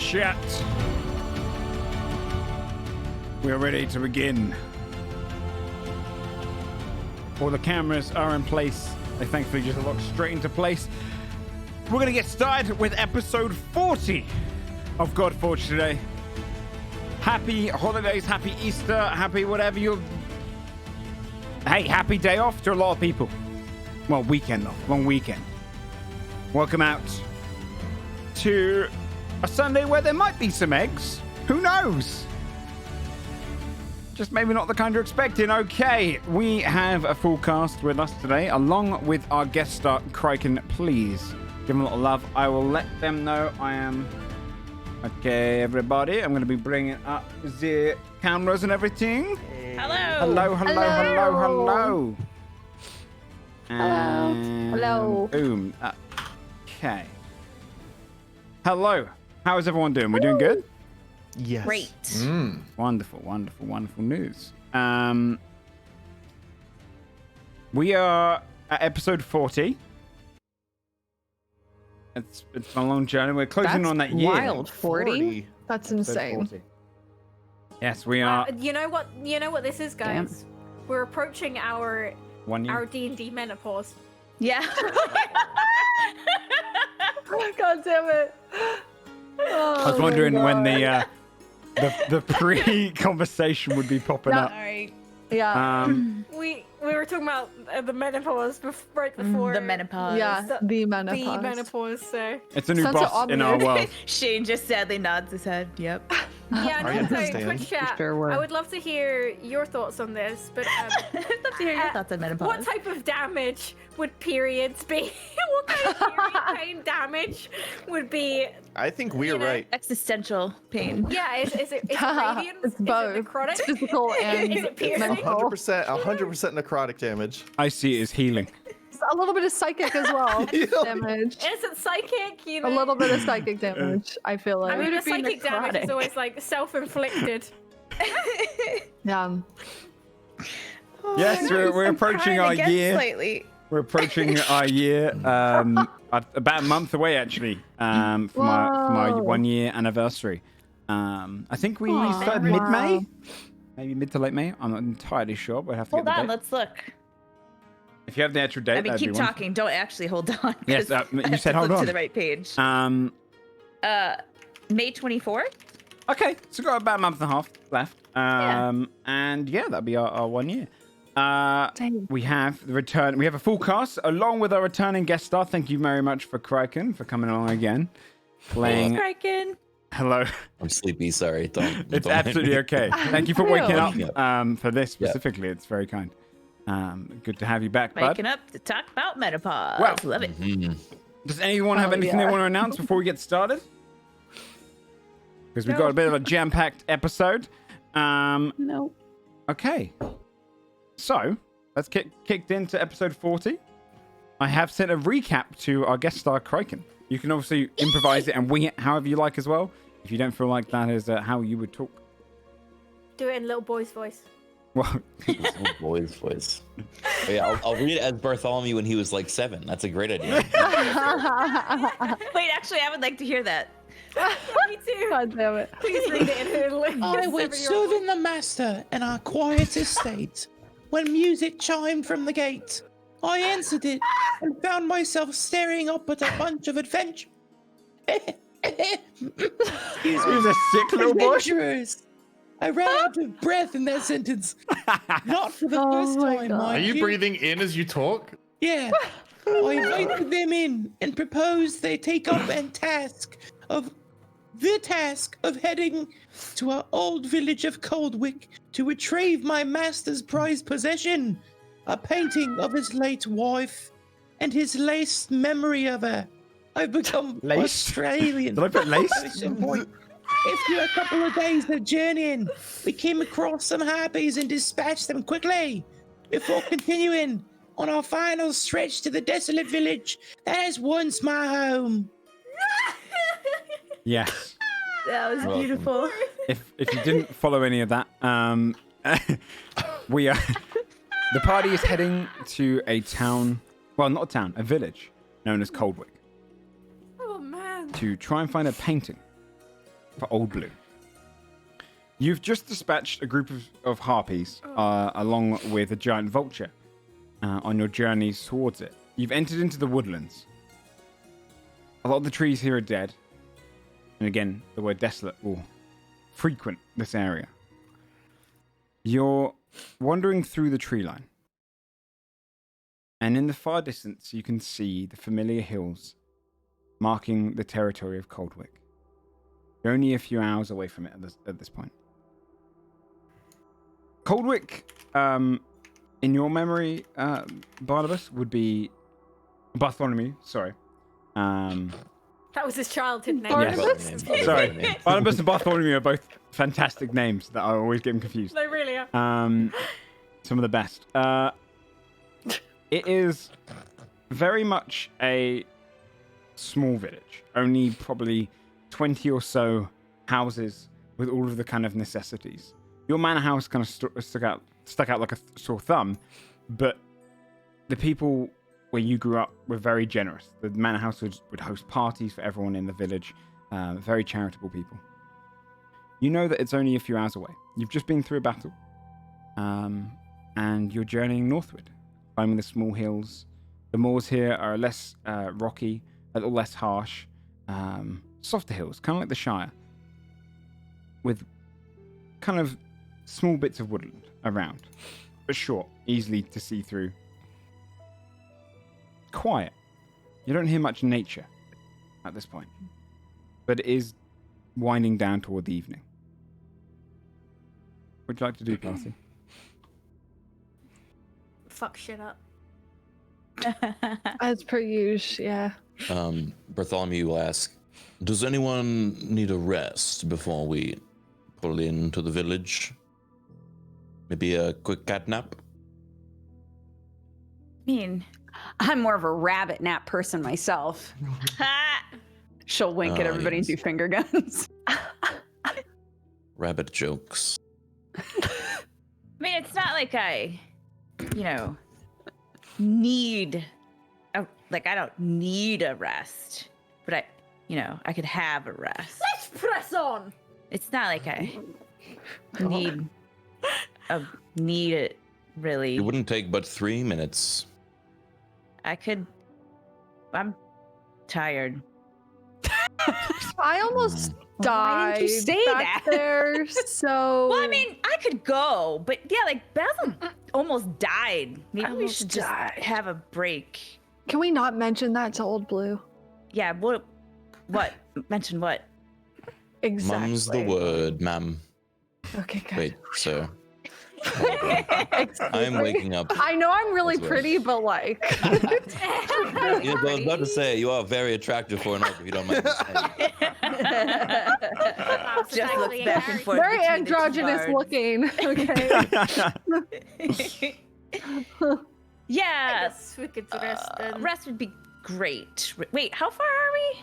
chat. We are ready to begin. All the cameras are in place. They thankfully just lock straight into place. We're going to get started with episode 40 of Godforged today. Happy holidays, happy Easter, happy whatever you're... Hey, happy day off to a lot of people. Well, weekend off, long weekend. Welcome out to a Sunday where there might be some eggs. Who knows? Just maybe not the kind you're expecting. Okay, we have a full cast with us today, along with our guest star, Kraken. Please give them a little love. I will let them know I am... Okay, everybody, I'm going to be bringing up the cameras and everything. Hello. Hello. Hello. Boom. Okay. Hello. How is everyone doing? We're doing good? Yes. Great. Wonderful news. We are at episode 40. It's been a long journey. We're closing on that year. Wild. 40? That's Episode insane. 40. Yes, we are. You know what this is, guys? We're approaching our 1 year. our D&D menopause. Yeah. God damn it. Oh, I was wondering when the pre-conversation would be popping Yeah. up. Alright. Yeah. We were talking about the menopause right before The menopause. Yeah, the menopause. the menopause. So It's a new Sounds so boss in our world. Shane just sadly nods his head. Yep. yeah, I and also understand. Twitch chat. Sure would. I would love to hear your thoughts on this. But I'd love to hear your thoughts on menopause. what type of damage would periods be? What kind of period pain damage would be? I think we're right. Existential pain. Yeah, is it radiant? It's Is it both. necrotic? It's physical and Is it piercing? mental. 100% necrotic damage. I see it as healing. A little bit of psychic as well. Damage. Is it psychic? You know? A little bit of psychic damage, I feel like. I mean, Would the it be psychic damage is necrotic? always like self-inflicted. Yeah. Yes, we're I'm approaching crying our again year. Slightly. We're approaching our year. About a month away actually. From our Whoa. 1 year anniversary. I think we Aw. started Wow. mid-May. Maybe mid to late May. I'm not entirely sure. We'll have to Hold get the on, date. let's look. If you have the actual date, I mean, that'd keep be wonderful. talking. Don't actually hold on. 'cause Yes, I you have said to hold flip on. to the right page. May 24th. Okay, so we've got about a month and a half left. And yeah, that'll be our 1 year. Dang. We have the return. We have a full cast along with our returning guest star. Thank you very much for Kraken for coming along again. Playing. Kraken. Hello. I'm sleepy. Sorry. Don't. It's don't absolutely okay. Thank you for waking up Yeah. for this specifically. It's very kind. Good to have you back, bud. Waking up to talk about menopause. Well, Love it. Does anyone have anything they want to announce before we get started? Because we've got a bit of a jam-packed episode. No. Okay. So, let's get kicked into episode 40. I have sent a recap to our guest star, Kraken. You can obviously improvise it and wing it however you like as well. If you don't feel like that is how you would talk. Do it in little boy's voice. Well, Oh, boy's voice. Oh, yeah, I'll read it as Bartholomew when he was like 7. That's a great idea. Wait, actually, I would like to hear that. Me too. God damn it. Please read it in a little I went soothing the master in our quiet estate. When music chimed from the gate, I answered it and found myself staring up at a bunch of adventure. he was a sick little boy. Adventurers. I ran out of breath in that sentence. Not for the Oh first my time, God. mind Are you breathing in as you talk? Yeah. I invited them in and proposed they take up the task of heading to our old village of Coldwick to retrieve my master's prized possession, a painting of his late wife and his laced memory of her. I've become Laced? Australian. Did I put laced? At some point, after a couple of days of journeying, we came across some harpies and dispatched them quickly before continuing on our final stretch to the desolate village that is once my home. Yes. That was Welcome. beautiful. If you didn't follow any of that, we are. The party is heading to a town. Well, not a town, a village known as Coldwick Oh man. to try and find a painting for Old Blue. You've just dispatched a group of harpies along with a giant vulture on your journeys towards it. You've entered into the woodlands. A lot of the trees here are dead. And again, the word desolate will frequent this area. You're wandering through the tree line. And in the far distance, you can see the familiar hills marking the territory of Coldwick. You're only a few hours away from it at this point. Coldwick, in your memory, Barnabas, would be Bartholomew. Sorry. That was his childhood name. Barnabas? Yes. Sorry. Barnabas and Bartholomew are both fantastic names that I always get them confused. They really are. Some of the best. It is very much a small village. Only probably 20 or so houses with all of the kind of necessities. Your manor house kind of stuck out like a sore thumb, but the people where you grew up were very generous. The manor house would host parties for everyone in the village. Very charitable people. You know that it's only a few hours away. You've just been through a battle. And you're journeying northward, climbing the small hills. The moors here are less rocky, a little less harsh. Softer hills, kind of like the Shire. With kind of small bits of woodland around. But short, easily to see through. Quiet. You don't hear much nature at this point. But it is winding down toward the evening. What would you like to do, Darcy? Fuck shit up. As per usual, yeah. Bartholomew will ask, does anyone need a rest before we pull into the village? Maybe a quick cat nap? I mean, I'm more of a rabbit nap person myself. She'll wink at everybody and do finger guns. Rabbit jokes. I mean, it's not like I, need I don't need a rest, but I could have a rest. Let's press on. It's not like I need it really. It wouldn't take but 3 minutes. I'm tired. I almost Why died didn't you say back that? there, so... Well, I mean, I could go, but yeah, Basil almost died. Maybe we should just have a break. Can we not mention that to Old Blue? Yeah, what? Mention what? Exactly. Mum's the word, ma'am. Okay, good. Wait, sir. I'm waking up. I know I'm really That's pretty, but like... I was about to say, you are very attractive for an orc, if you don't mind me saying. Just looks back and forth. Very between the two androgynous bards. looking, okay? Yeah, Yes, we could rest then. rest would be great. Wait, how far are we?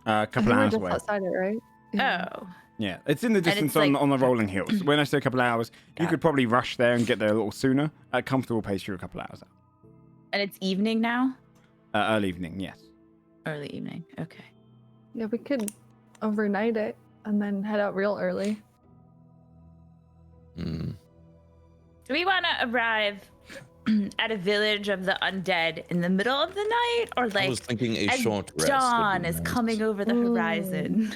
A couple of We're hours just away. outside it, right? Oh, Yeah, it's in the distance it's like- on the rolling hills. When I say a couple of hours, you could probably rush there and get there a little sooner. At a comfortable pace, you're a couple of hours out. and it's evening now. Early evening, yes. Early evening. Okay. Yeah, we could overnight it and then head out real early. Hmm. Do we want to arrive at a village of the undead in the middle of the night, or I was thinking a as short rest. would dawn be is nice, coming over the horizon?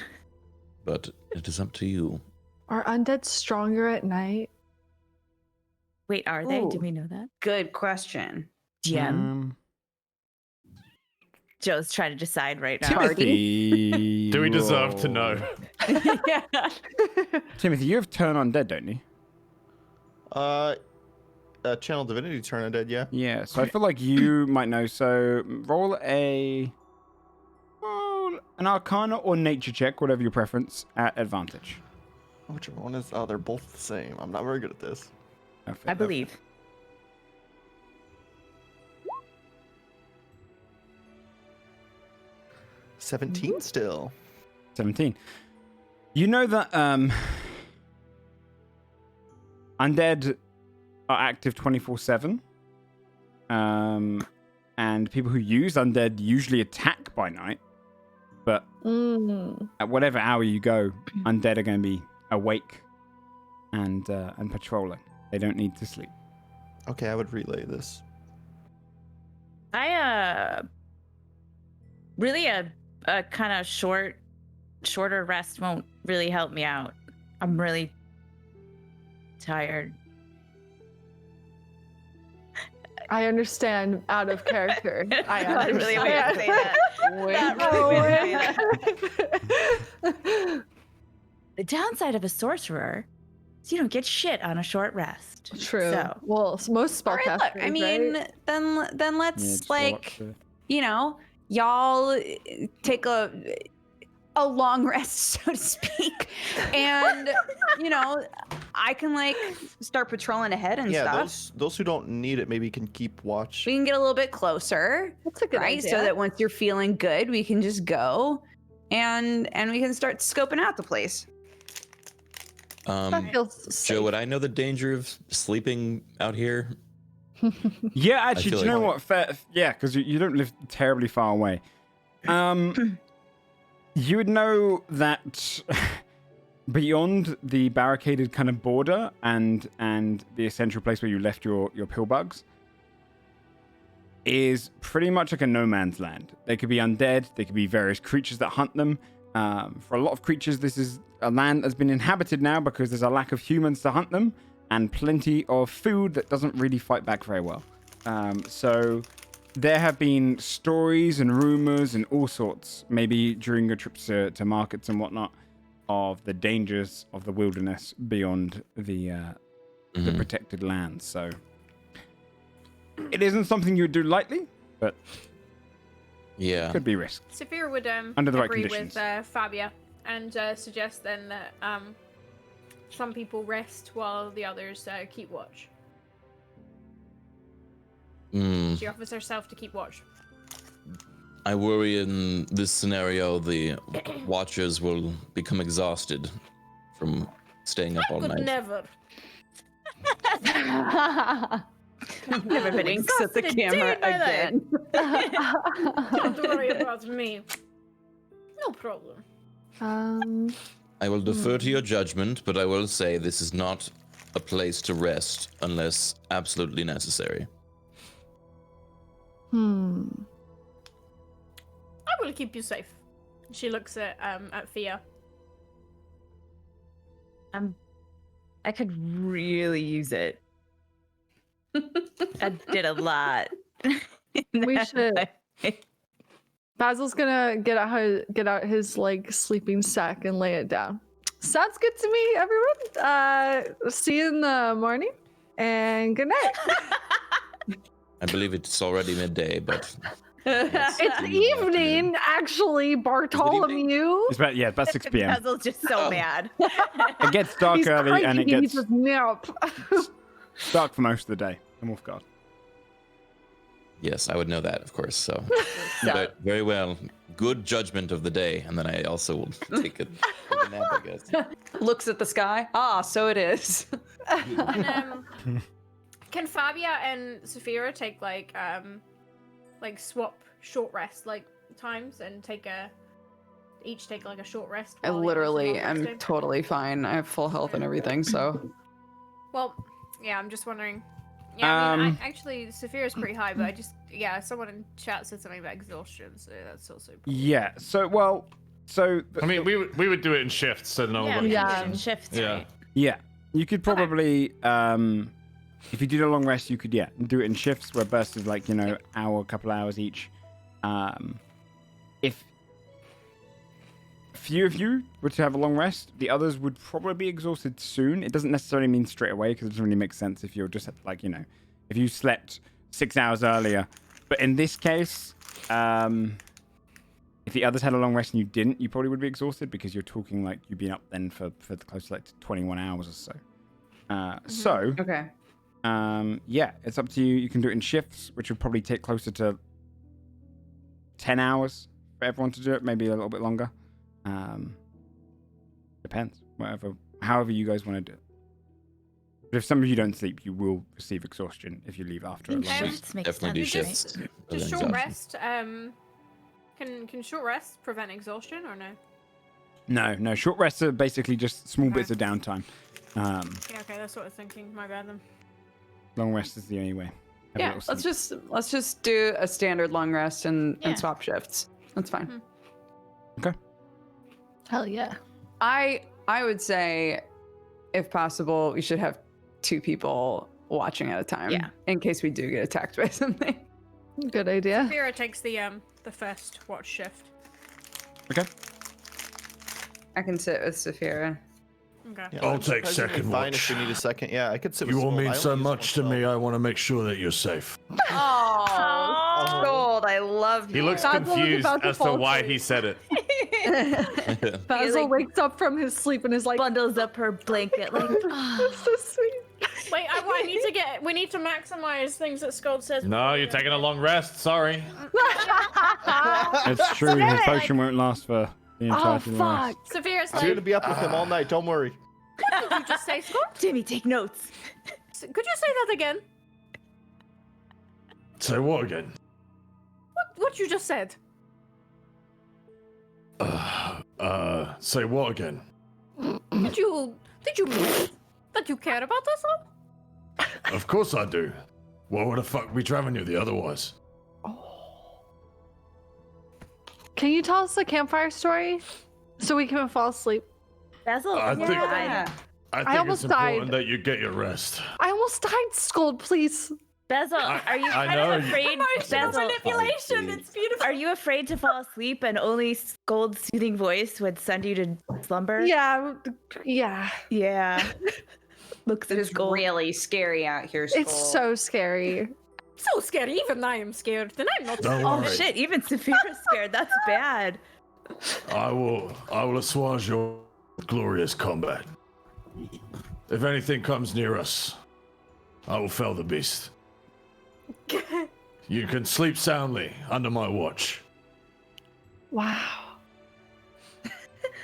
But it is up to you. Are undead stronger at night? Wait, are they? Ooh. Do we know that? Good question. GM. Joe's trying to decide right now. Timothy. Do we deserve to know? Yeah. Timothy, you have turn undead, don't you? Channel Divinity turn undead, yeah. Yeah, so I feel like you might know. So roll an Arcana or Nature check, whatever your preference, at advantage. Whichever one is? Oh, they're both the same. I'm not very good at this. I believe. 17 still. 17. You know that undead are active 24/7. And people who use undead usually attack by night. But at whatever hour you go, undead are going to be awake and patrolling. They don't need to sleep. Okay, I would relay this. Really a kind of shorter rest won't really help me out. I'm really tired. I understand out of character. I understand. Really weird to say that. That really weird. The downside of a sorcerer is you don't get shit on a short rest. True. So, Well, most All right, spellcasters. look, I mean, right? then let's just like, watch you know, y'all take a long rest, so to speak, and you know, I can like start patrolling ahead and Yeah, stuff. those who don't need it maybe can keep watch. We can get a little bit closer, That's a good right? idea. So that once you're feeling good, we can just go, and we can start scoping out the place. That feels safe. Joe, would I know the danger of sleeping out here? Yeah, actually, do feel you know like- what? Yeah, because you don't live terribly far away. You would know that beyond the barricaded kind of border and the essential place where you left your pill bugs is pretty much like a no man's land. They could be undead. They could be various creatures that hunt them. For a lot of creatures, this is a land that's been inhabited now because there's a lack of humans to hunt them and plenty of food that doesn't really fight back very well. So there have been stories and rumors and all sorts, maybe during your trips to markets and whatnot, of the dangers of the wilderness beyond the protected lands. So it isn't something you would do lightly, but Yeah. could be risk. Saphira would Under the right agree conditions. with Fabia and suggest then that some people rest while the others keep watch. Mm, She offers herself to keep watch. I worry in this scenario the watchers will become exhausted from staying up all Could night. never. never been Winks at the exhausted a day camera in my life. again. Don't worry about me. No problem. I will defer to your judgment, but I will say this is not a place to rest unless absolutely necessary. I will keep you safe. She looks at Fia. I could really use it. I did a lot. We should. Basil's gonna get out his like sleeping sack and lay it down. Sounds good to me, everyone. See you in the morning, and good night. I believe it's already midday, but It's evening, actually, Bartholomew. It's about 6 p.m. Basil's just so mad. It gets dark He's early and it cranky, he gets needs his nap. dark for most of the day. I'm off guard. yes, I would know that, of course. So, but very well. Good judgment of the day, and then I also will take a nap, I guess. Looks at the sky. Ah, so it is. Can Fabia and Saphira take like swap short rest like times and each take like a short rest? I while the others are literally long am resting? totally fine. I have full health and everything, so. Well, yeah, I'm just wondering. Yeah, I mean, Um, actually, Saphira's pretty high, but someone in chat said something about exhaustion, so that's also. Yeah. So I mean, we would do it in shifts, so no Yeah, one. Yeah. In shifts, Yeah. right? yeah, you could probably if you did a long rest, you could do it in shifts where bursts of like hour, couple hours each. If few of you were to have a long rest, the others would probably be exhausted soon. It doesn't necessarily mean straight away because it doesn't really make sense if you're just like if you slept 6 hours earlier. But in this case, if the others had a long rest and you didn't, you probably would be exhausted because you're talking like you've been up then for close to like 21 hours or so. So Okay. yeah, it's up to you. You can do it in shifts, which would probably take closer to 10 hours for everyone to do it, maybe a little bit longer. Depends, however you guys want to do it. But if some of you don't sleep, you will receive exhaustion if you leave after a long Yeah. rest. Makes Definitely do sense, right? shifts. Just short rest. Can short rests prevent exhaustion or no? No. Short rests are basically just small bits of downtime. Yeah, okay, that's what I was thinking. My bad then. Long rest is the only way. Have a Yeah, little sleep. let's just do a standard long rest and Yeah. swap shifts. That's fine. Mhm. Okay. Hell yeah. I would say, if possible, we should have 2 people watching at a time. Yeah. In case we do get attacked by something. Good idea. Vera takes the first watch shift. Okay. I can sit with Saphira. Okay. Yeah, I'll I'm take surprisingly second fine watch. if we need a second. Yeah, I could sit with You all Skull. I mean only so use much one to me. spell. I want to make sure that you're safe. Oh, Gold, I love you. He looks Basil is confused about to as to fall why asleep. he said it. Basil like- wakes up from his sleep and is like, Bundles up her blanket like, that's so sweet. Wait, we need to maximize things that Scold says. No, you're taking a long rest. Sorry. It's true. His potion won't last for the Oh, entirety of the rest. fuck. Severa's I'm gonna like, be up with him all night. Don't worry. what did you just say, Scold? Jimmy, take notes. Could you say that again? Say what again? What you just said? Say what again? Did you mean that you care about us all? Of course I do. Why would the fuck be driving you the otherwise? Can you tell us a campfire story so we can fall asleep? Basil, I think- yeah. I think almost it's important died. that you get your rest. I almost died, Scold, please. Basil, are you I kind know of you- afraid? Basil, Manipulation. It's beautiful. are you afraid to fall asleep and only Scold's soothing voice would send you to slumber? Yeah. Yeah. Looks It at is Scold. really scary out here. It's Skull. so scary. So scary. Even I am scared. Then I'm not. Don't Oh worry. shit! Even Saphira's scared. That's bad. I will assuage your glorious combat. If anything comes near us, I will fell the beast. You can sleep soundly under my watch. Wow.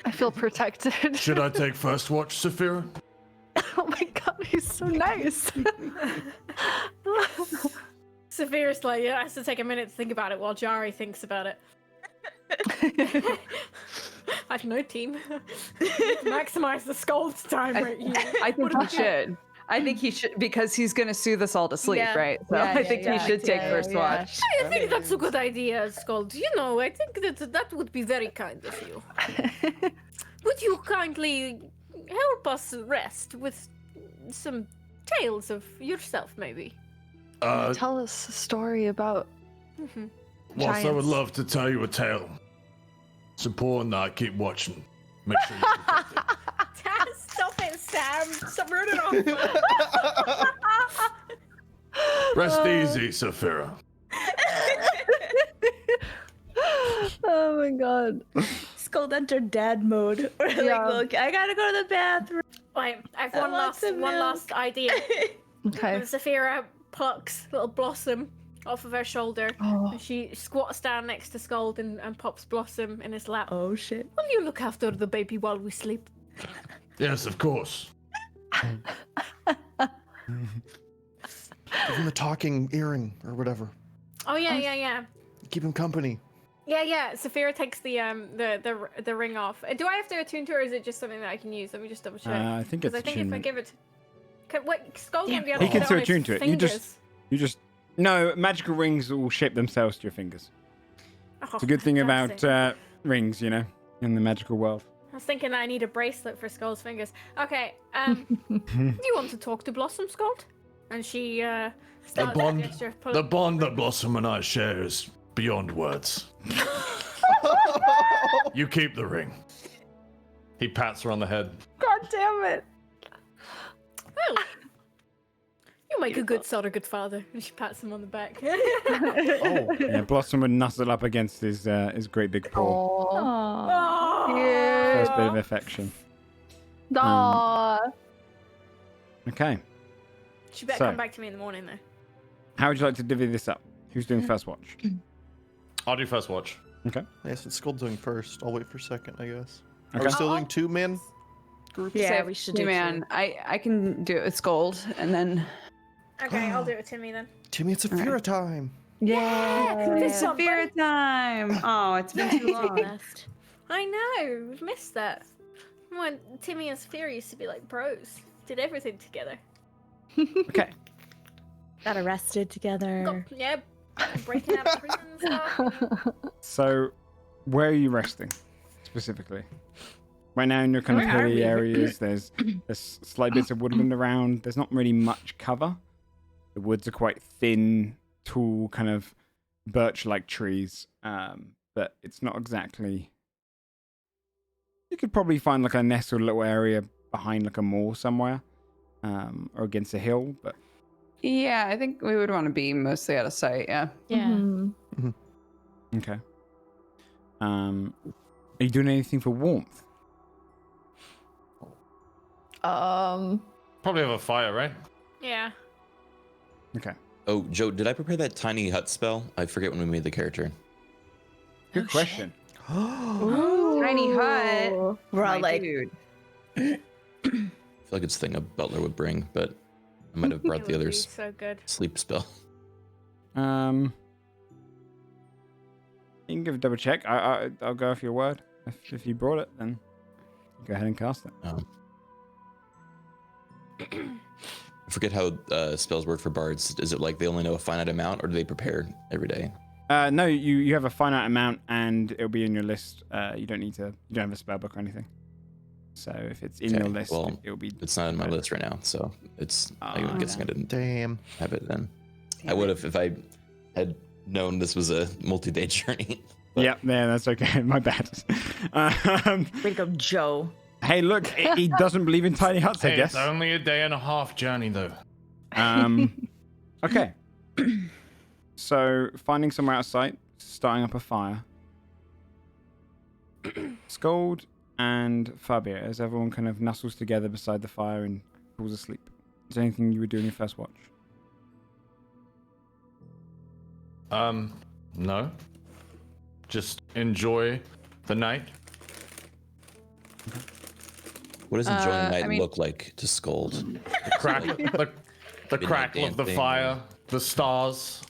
I feel protected. Should I take first watch, Saphira? Oh my god, he's so nice. Severa's like, yeah, has to take a minute to think about it while Jari thinks about it. I don't know, team. Maximize the Scold's time right here. I think he should. I think he should because he's gonna soothe us all to sleep, Yeah. right? So Yeah, I think he should take first watch. I think that's a good idea, Scold. You know, I think that would be very kind of you. Would you kindly help us rest with some tales of yourself, maybe? Tell us a story about Whilst I would giants. love to tell you a tale, it's important that I keep watching. Make sure you protect it. Stop it, Sam. Stop ruining off. Rest easy, Saphira. Oh my god. Scold entered dad mode. We're Yeah. like, look, I gotta go to the bathroom. Wait, I've I one want last some one milk. last idea. Okay. And Saphira plucks little Blossom off of her shoulder. Oh. And she squats down next to Scold and pops Blossom in his lap. Oh shit. Will you look after the baby while we sleep? Yes, of course. Give him a talking earring or whatever. Oh yeah. Keep him company. Yeah. Saphira takes the ring off. Do I have to attune to her, or is it just something that I can use? Let me just double check. I think it's I think if I attunement. give it, what Skull won't be able He to can put it still on his attune to it. fingers. You just no magical rings will shape themselves to your fingers. Oh, It's a good thing about fantastic. rings, you know, in the magical world. I was thinking that I need a bracelet for Skull's fingers. Okay, do you want to talk to Blossom, Skull? And she The starts bond, a gesture of the bond that Blossom and I share is beyond words. You keep the ring. He pats her on the head. God damn it. Well, you make a good son, a good father. And she pats him on the back. Oh, Yeah, Blossom would nuzzle up against his great big paw. Oh. Oh, First bit of affection. Aw. Okay. she better So- come back to me in the morning, though. How would you like to divvy this up? Who's doing first watch? I'll do first watch. Okay. yes, it's Skull doing first. I'll wait for second, I guess. Are Okay. we still doing 2-man groups? Yeah, we should do man. I can do it with Gold, and then Okay, I'll do it with Timmy then. Timmy, it's a Saphira time. Yeah. Saphira time. Oh, it's been too long. I know, we've missed that. When Timmy and Saphira used to be like bros, did everything together. Okay. Got arrested together. Breaking out of prison stuff. So, where are you resting specifically? Right now, in your kind of Where are hilly we? areas, there's slight bits of woodland around. There's not really much cover. The woods are quite thin, tall, kind of birch-like trees, but it's not exactly. You could probably find like a nestled little area behind like a moor somewhere, or against a hill, but. Yeah, I think we would want to be mostly out of sight. Yeah. Yeah. Mhm. Okay. Are you doing anything for warmth? Probably have a fire, right? Yeah. Okay. Oh, Joe, did I prepare that tiny hut spell? I forget when we made the character. Good question. Tiny hut. We're all My like, dude. I feel like it's a thing a butler would bring, but I might have brought It the would be others. so good. Sleep spell. You can give a double check. I'll go off your word. If you brought it, then go ahead and cast it. I forget how spells work for bards. Is it like they only know a finite amount, or do they prepare every day? No, you have a finite amount, and it'll be in your list. You don't have a spell book or anything. So if it's in Okay, your list, well, it'll be. It's not in my list right now, so it's. I'm guessing I didn't Damn. have it then. I would have if I had known this was a multi-day journey. Yeah, that's okay. My bad. way to go, Joe. Hey, look, he doesn't believe in tiny huts, I Hey, guess. it's only a day and a half journey, though. Okay. So, finding somewhere out of sight, starting up a fire. Scold and Fabia, as everyone kind of nuzzles together beside the fire and falls asleep. Is there anything you would do in your first watch? No. Just enjoy the night. What does enjoying the night I mean- look like to Scold? The crackle of the dancing. fire, the stars,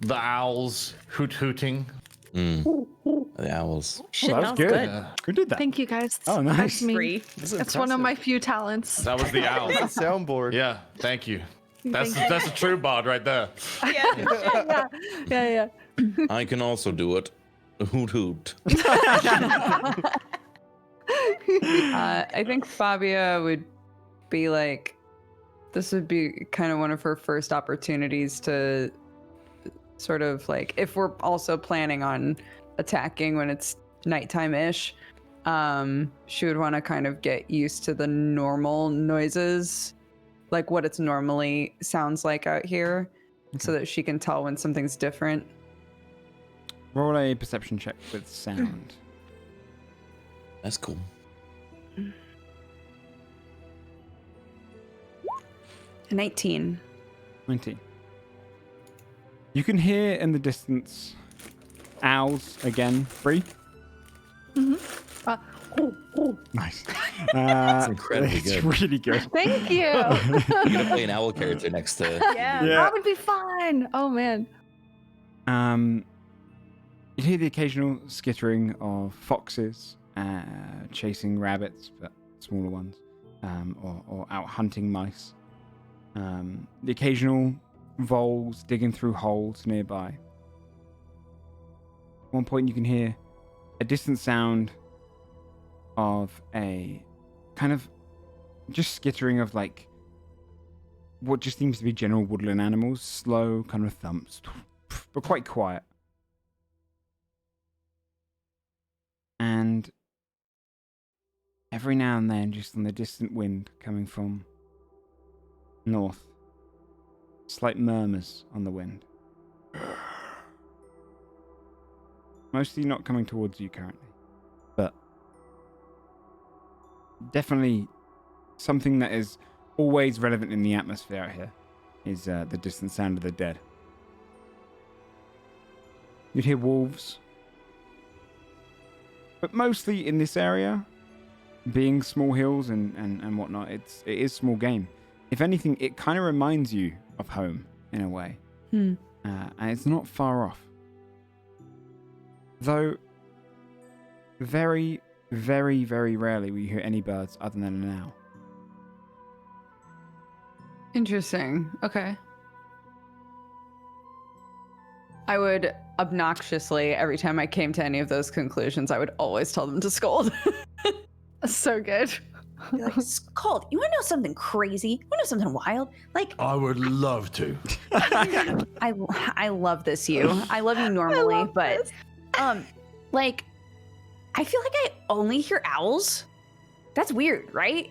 the owls hooting. The owls. Shit, that was sounds good. good. Who did that? Thank you guys. Oh, nice. That's me. Free. It's one of my few talents. That was the owl. It's a soundboard. Yeah, thank you. Thank That's a true bard right there. Yeah. I can also do it. Hoot hoot. I think Fabia would be like, this would be kind of one of her first opportunities to sort of like, if we're also planning on attacking when it's nighttime-ish, she would want to kind of get used to the normal noises, like what it's normally sounds like out here, so that she can tell when something's different. Roll a perception check with sound. That's cool. A 19. 19. You can hear in the distance owls again. Free? Nice. That's incredibly it's good. really good. Thank you. You're gonna play an owl character next to. Yeah, Yeah. that would be fun. Oh man. You hear the occasional skittering of foxes chasing rabbits, but smaller ones, or out hunting mice. The occasional voles digging through holes nearby. At one point, you can hear a distant sound of a kind of just skittering of like what just seems to be general woodland animals, slow kind of thumps, but quite quiet. And every now and then, just on the distant wind coming from north, slight murmurs on the wind. Mostly not coming towards you currently, but definitely something that is always relevant in the atmosphere out here is the distant sound of the dead. You'd hear wolves, but mostly in this area, being small hills and whatnot, it is small game. If anything, it kind of reminds you of home in a way. and it's not far off. Though, very, very, very rarely will you hear any birds other than an owl. Interesting. Okay. I would obnoxiously, every time I came to any of those conclusions, I would always tell them to scold. So good. Be like, Scold, you want to know something crazy? You want to know something wild? Like, I would love to. I love this you. I love you normally, but like, I feel like I only hear owls. That's weird, right?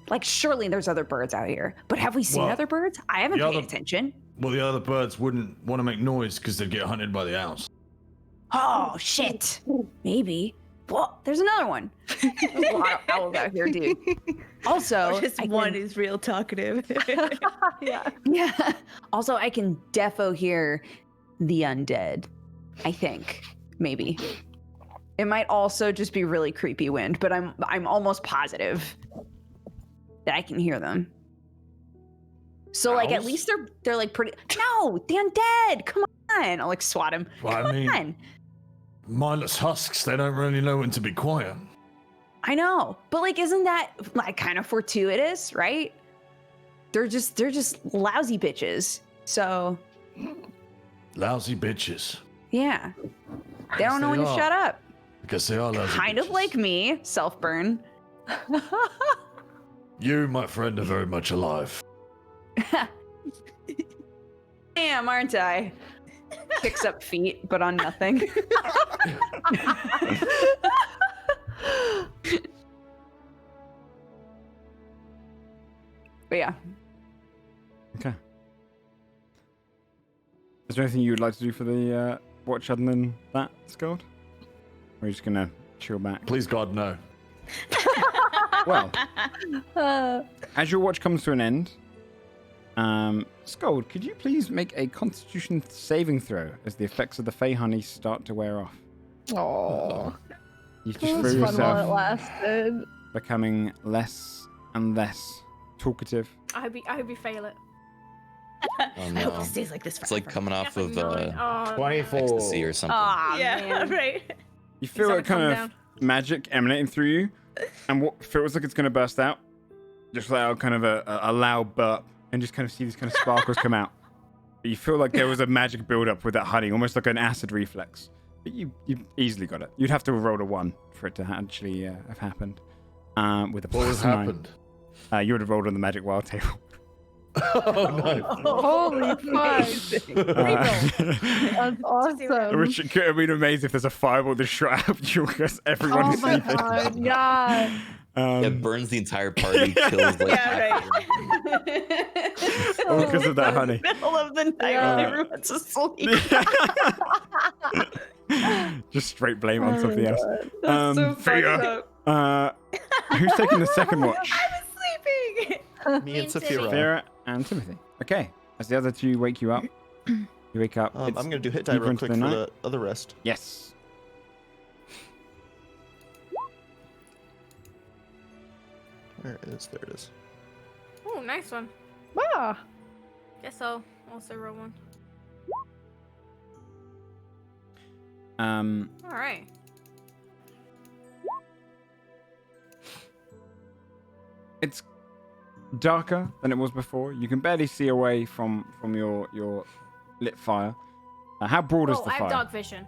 Like, surely there's other birds out here. But have we seen Well, other birds? I haven't the paid other- attention. Well, the other birds wouldn't want to make noise because they'd get hunted by the owls. Oh, shit. Maybe. Well, there's another one. There's a lot of owls out here, dude. Also, Just one is real talkative. Yeah. Yeah. Also, I can defo hear the undead. I think. Maybe. It might also just be really creepy wind, but I'm almost positive that I can hear them. So like at Owls? least they're like pretty. No, the undead. Come on. I'll like swat him. Well, I Come mean- on. Mindless husks, they don't really know when to be quiet. I know, but like, isn't that like kind of fortuitous, right? They're just lousy bitches. So Lousy bitches. yeah, they don't know when to are. shut up. Because they are lousy Kind of bitches. like me, self burn. You, my friend, are very much alive. Damn, aren't I? Kicks up feet, but on nothing. But yeah. Okay. Is there anything you would like to do for the watch other than that, Scold? Or are you just gonna chill back? Please, God, no. Well, Uh, as your watch comes to an end, Scold, could you please make a Constitution saving throw as the effects of the Fey honey start to wear off? oh, You just it feel was fun while it yourself lasted. becoming less and less talkative. I hope you fail it. Oh, I hope no. it stays like this It's like forever. coming off of Oh, 24. ecstasy or something. Aw, Yeah, man. right. You feel Is it that a kind calm of magic emanating through you, and what feels like it's going to burst out, just let out kind of a loud burp, and just kind of see these kind of sparkles come out. But you feel like there was a magic build-up with that honey, almost like an acid reflex. But you easily got it. You'd have to roll a 1 for it to actually have happened. With a What has plus 9. happened? You would have rolled on the magic wild table. Oh, Holy fuck. That's awesome. Which could have been amazing if there's a fireball that shot out you because everyone Oh is my sleeping. god, yeah. It burns the entire party, kills like Yeah, All because of that honey. Middle of the night Yeah. when everyone's asleep. Just straight blame on something else. That's so Fia, fucked up. who's taking the second watch? I was sleeping. Me and Saphira. Vera and Timothy. Okay. As the other two wake you up, you wake up. I'm it's gonna do hit die deeper real into quick the for night. the other rest. Yes. There it is. There it is. Oh, nice one. Wow. Guess I'll also roll one. All right. It's darker than it was before. You can barely see away from your lit fire. How broad is Oh, the I have fire? dark vision.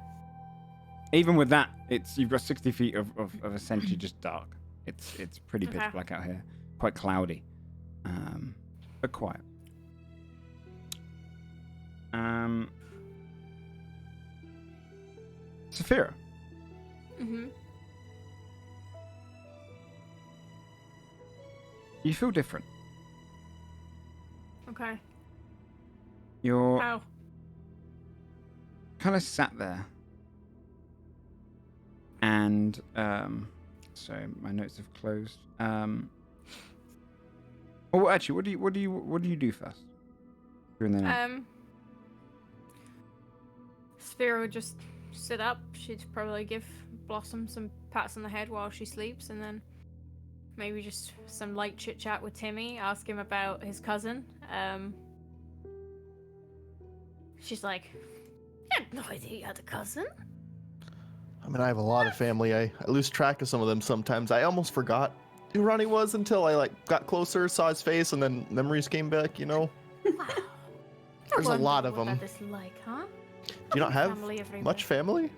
Even with that, you've got 60 feet of essentially just dark. It's pretty pitch Okay. black out here, quite cloudy, but quiet. Saphira, Mm-hmm. you feel different. Okay. You're How? kind of sat there, and sorry, my notes have closed. Oh, actually, what do you do first during the night? Sphera would just sit up. She'd probably give Blossom some pats on the head while she sleeps, and then maybe just some light chit chat with Timmy. Ask him about his cousin. She's like, I had no idea you had a cousin. I mean, I have a lot of family. I lose track of some of them sometimes. I almost forgot who Ronnie was until I got closer, saw his face, and then memories came back, you know? Wow. There's a lot of what them. That is like, huh? Do you not have Family everywhere. much family?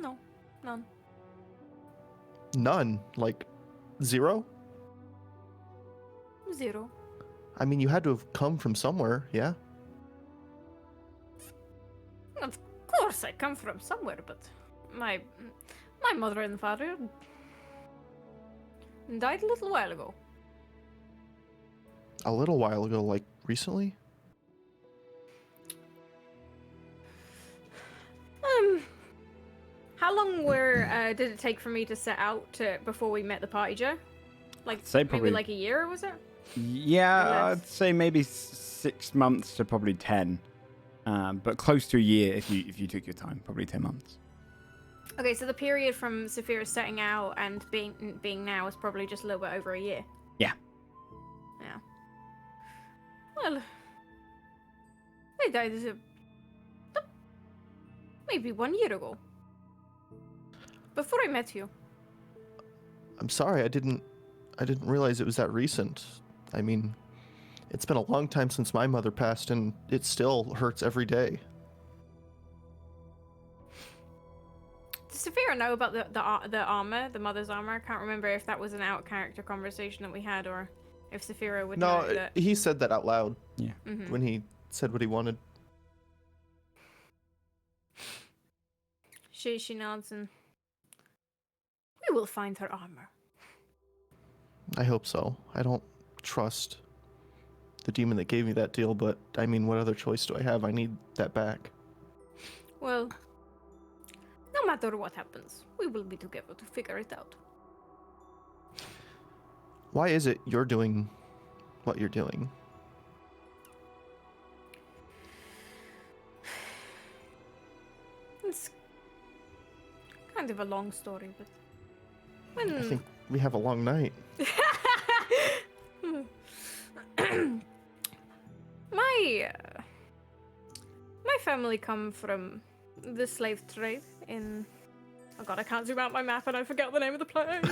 No, none. None? Like, zero? 0. I mean, you had to have come from somewhere, yeah? Of course, I come from somewhere, but my mother and father died a little while ago. A little while ago, like recently? How long did it take for me to set out before we met the party, Joe? Like Say maybe probably- like a year, was it? Yeah, Less. I'd say maybe 6 months to probably 10. But close to a year if you took your time, probably 10 months. Okay, so the period from Saphira setting out and being now is probably just a little bit over a year. Yeah. Yeah. Well, they died maybe 1 year ago. Before I met you. I'm sorry, I didn't realize it was that recent. I mean, it's been a long time since my mother passed, and it still hurts every day. Does Saphira know about the armor, the mother's armor? I can't remember if that was an out-character conversation that we had, or if Saphira would know No, that. he said that out loud Yeah. Mhm. when he said what he wanted. She nods and we will find her armor. I hope so. I don't trust the demon that gave me that deal, but I mean, what other choice do I have? I need that back. Well, no matter what happens, we will be together to figure it out. Why is it you're doing what you're doing? It's kind of a long story, but I when think we have a long night. my family come from the slave trade in. Oh god, I can't zoom out my map and I forget the name of the place.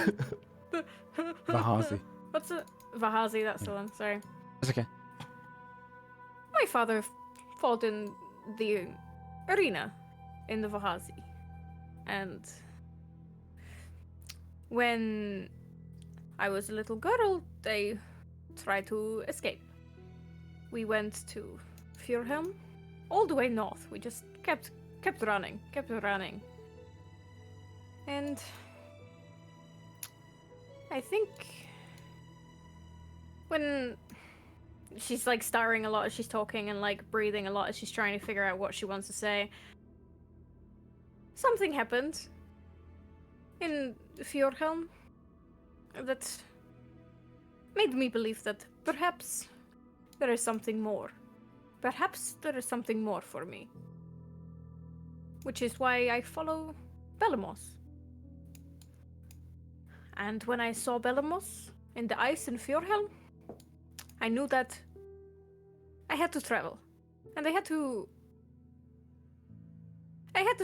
Vahazi. What's it? Vahazi, that's the one. Sorry. That's okay. My father fought in the arena in the Vahazi, and when I was a little girl, they tried to escape. We went to Fjordhelm, all the way north. We just kept running, and I think when she's like stirring a lot as she's talking and like breathing a lot as she's trying to figure out what she wants to say, something happened in Fjordhelm that made me believe that perhaps there is something more. Perhaps there is something more for me. Which is why I follow Belamos. And when I saw Belamos in the ice in Fjordhelm, I knew that I had to travel. And I had to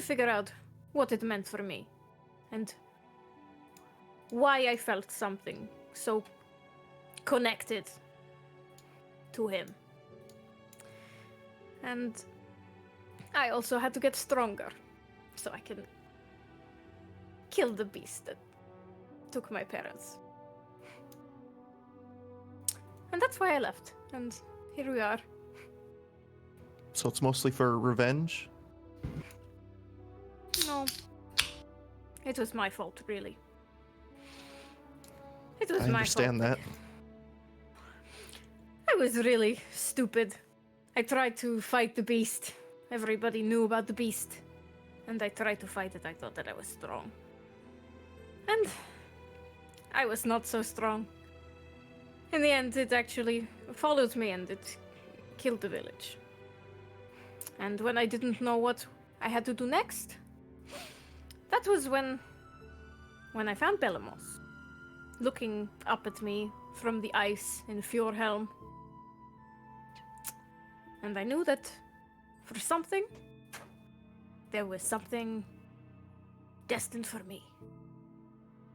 figure out what it meant for me. And why I felt something so connected to him. And I also had to get stronger so I can kill the beast that took my parents. And that's why I left. And here we are. So it's mostly for revenge? No. It was my fault, really. It was I my understand fault. that. I was really stupid. I tried to fight the beast. Everybody knew about the beast. And I tried to fight it. I thought that I was strong. And I was not so strong. In the end, it actually followed me and it killed the village. And when I didn't know what I had to do next, that was when I found Belamos, looking up at me from the ice in Fjordhelm. And I knew that for something, there was something destined for me.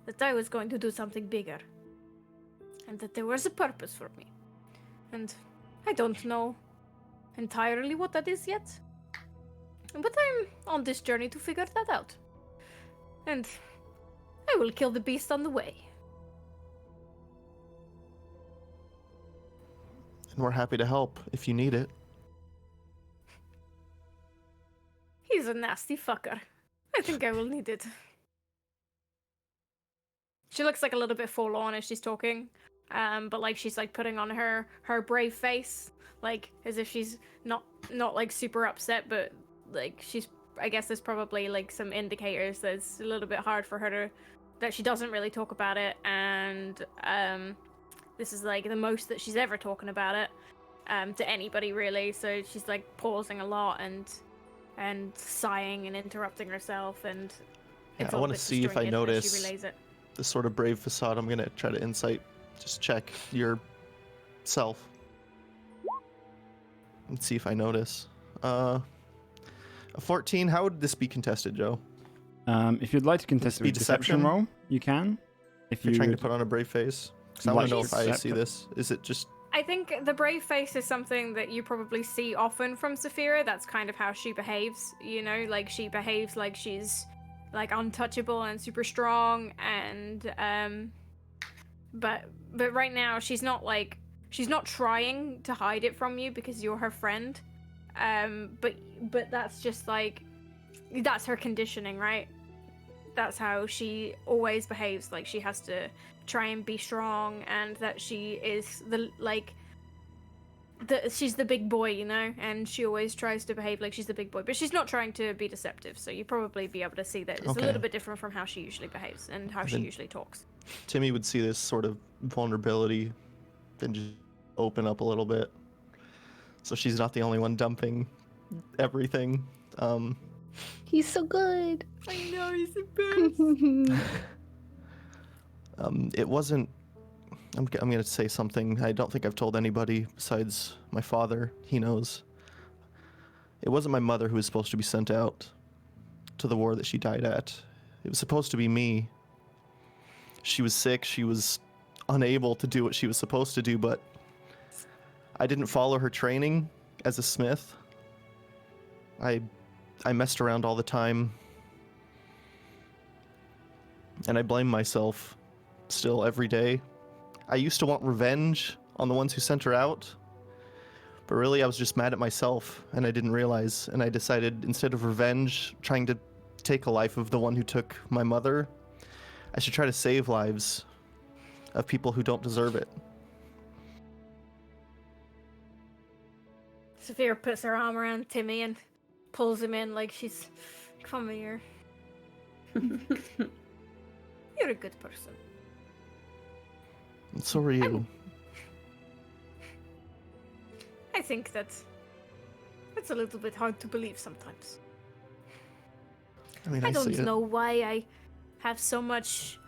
That I was going to do something bigger. And that there was a purpose for me. And I don't know entirely what that is yet. But I'm on this journey to figure that out. And I will kill the beast on the way. And we're happy to help if you need it. He's a nasty fucker. I think I will need it. She looks like a little bit forlorn as she's talking. But like she's like putting on her brave face. Like as if she's not like super upset, but like she's, I guess there's probably like some indicators that it's a little bit hard for her to, that she doesn't really talk about it, and this is like the most that she's ever talking about it to anybody really. So she's like pausing a lot and sighing and interrupting herself, and Yeah, I want to see if I she notice relays it. the sort of brave facade. I'm gonna try to insight, just check your self and see if I notice. A 14. How would this be contested, Joe? If you'd like to contest it be with deception deception? roll, you can. If you're trying to put on a brave face, because I want to know if I Like- see this. Is it just I think the brave face is something that you probably see often from Saphira. That's kind of how she behaves, you know, like she behaves like she's like untouchable and super strong, and but right now she's not trying to hide it from you because you're her friend. But that's just like, that's her conditioning, right? That's how she always behaves. Like she has to try and be strong, and that she is she's the big boy, you know, and she always tries to behave like she's the big boy, but she's not trying to be deceptive. So you probably be able to see that it's Okay. a little bit different from how she usually behaves and how she then- usually talks. Timmy would see this sort of vulnerability, then just open up a little bit. So she's not the only one dumping everything. He's so good. I know, he's the best. It wasn't. I'm going to say something I don't think I've told anybody besides my father. He knows. It wasn't my mother who was supposed to be sent out to the war that she died at. It was supposed to be me. She was sick. She was unable to do what she was supposed to do, but I didn't follow her training as a smith. I messed around all the time. And I blame myself still every day. I used to want revenge on the ones who sent her out, but really I was just mad at myself, and I didn't realize, and I decided instead of revenge, trying to take a life of the one who took my mother, I should try to save lives of people who don't deserve it. Saphira puts her arm around Timmy and pulls him in like she's, come here. You're a good person. And so are you. I think that it's a little bit hard to believe sometimes. I mean, I I don't see it. know why I have so much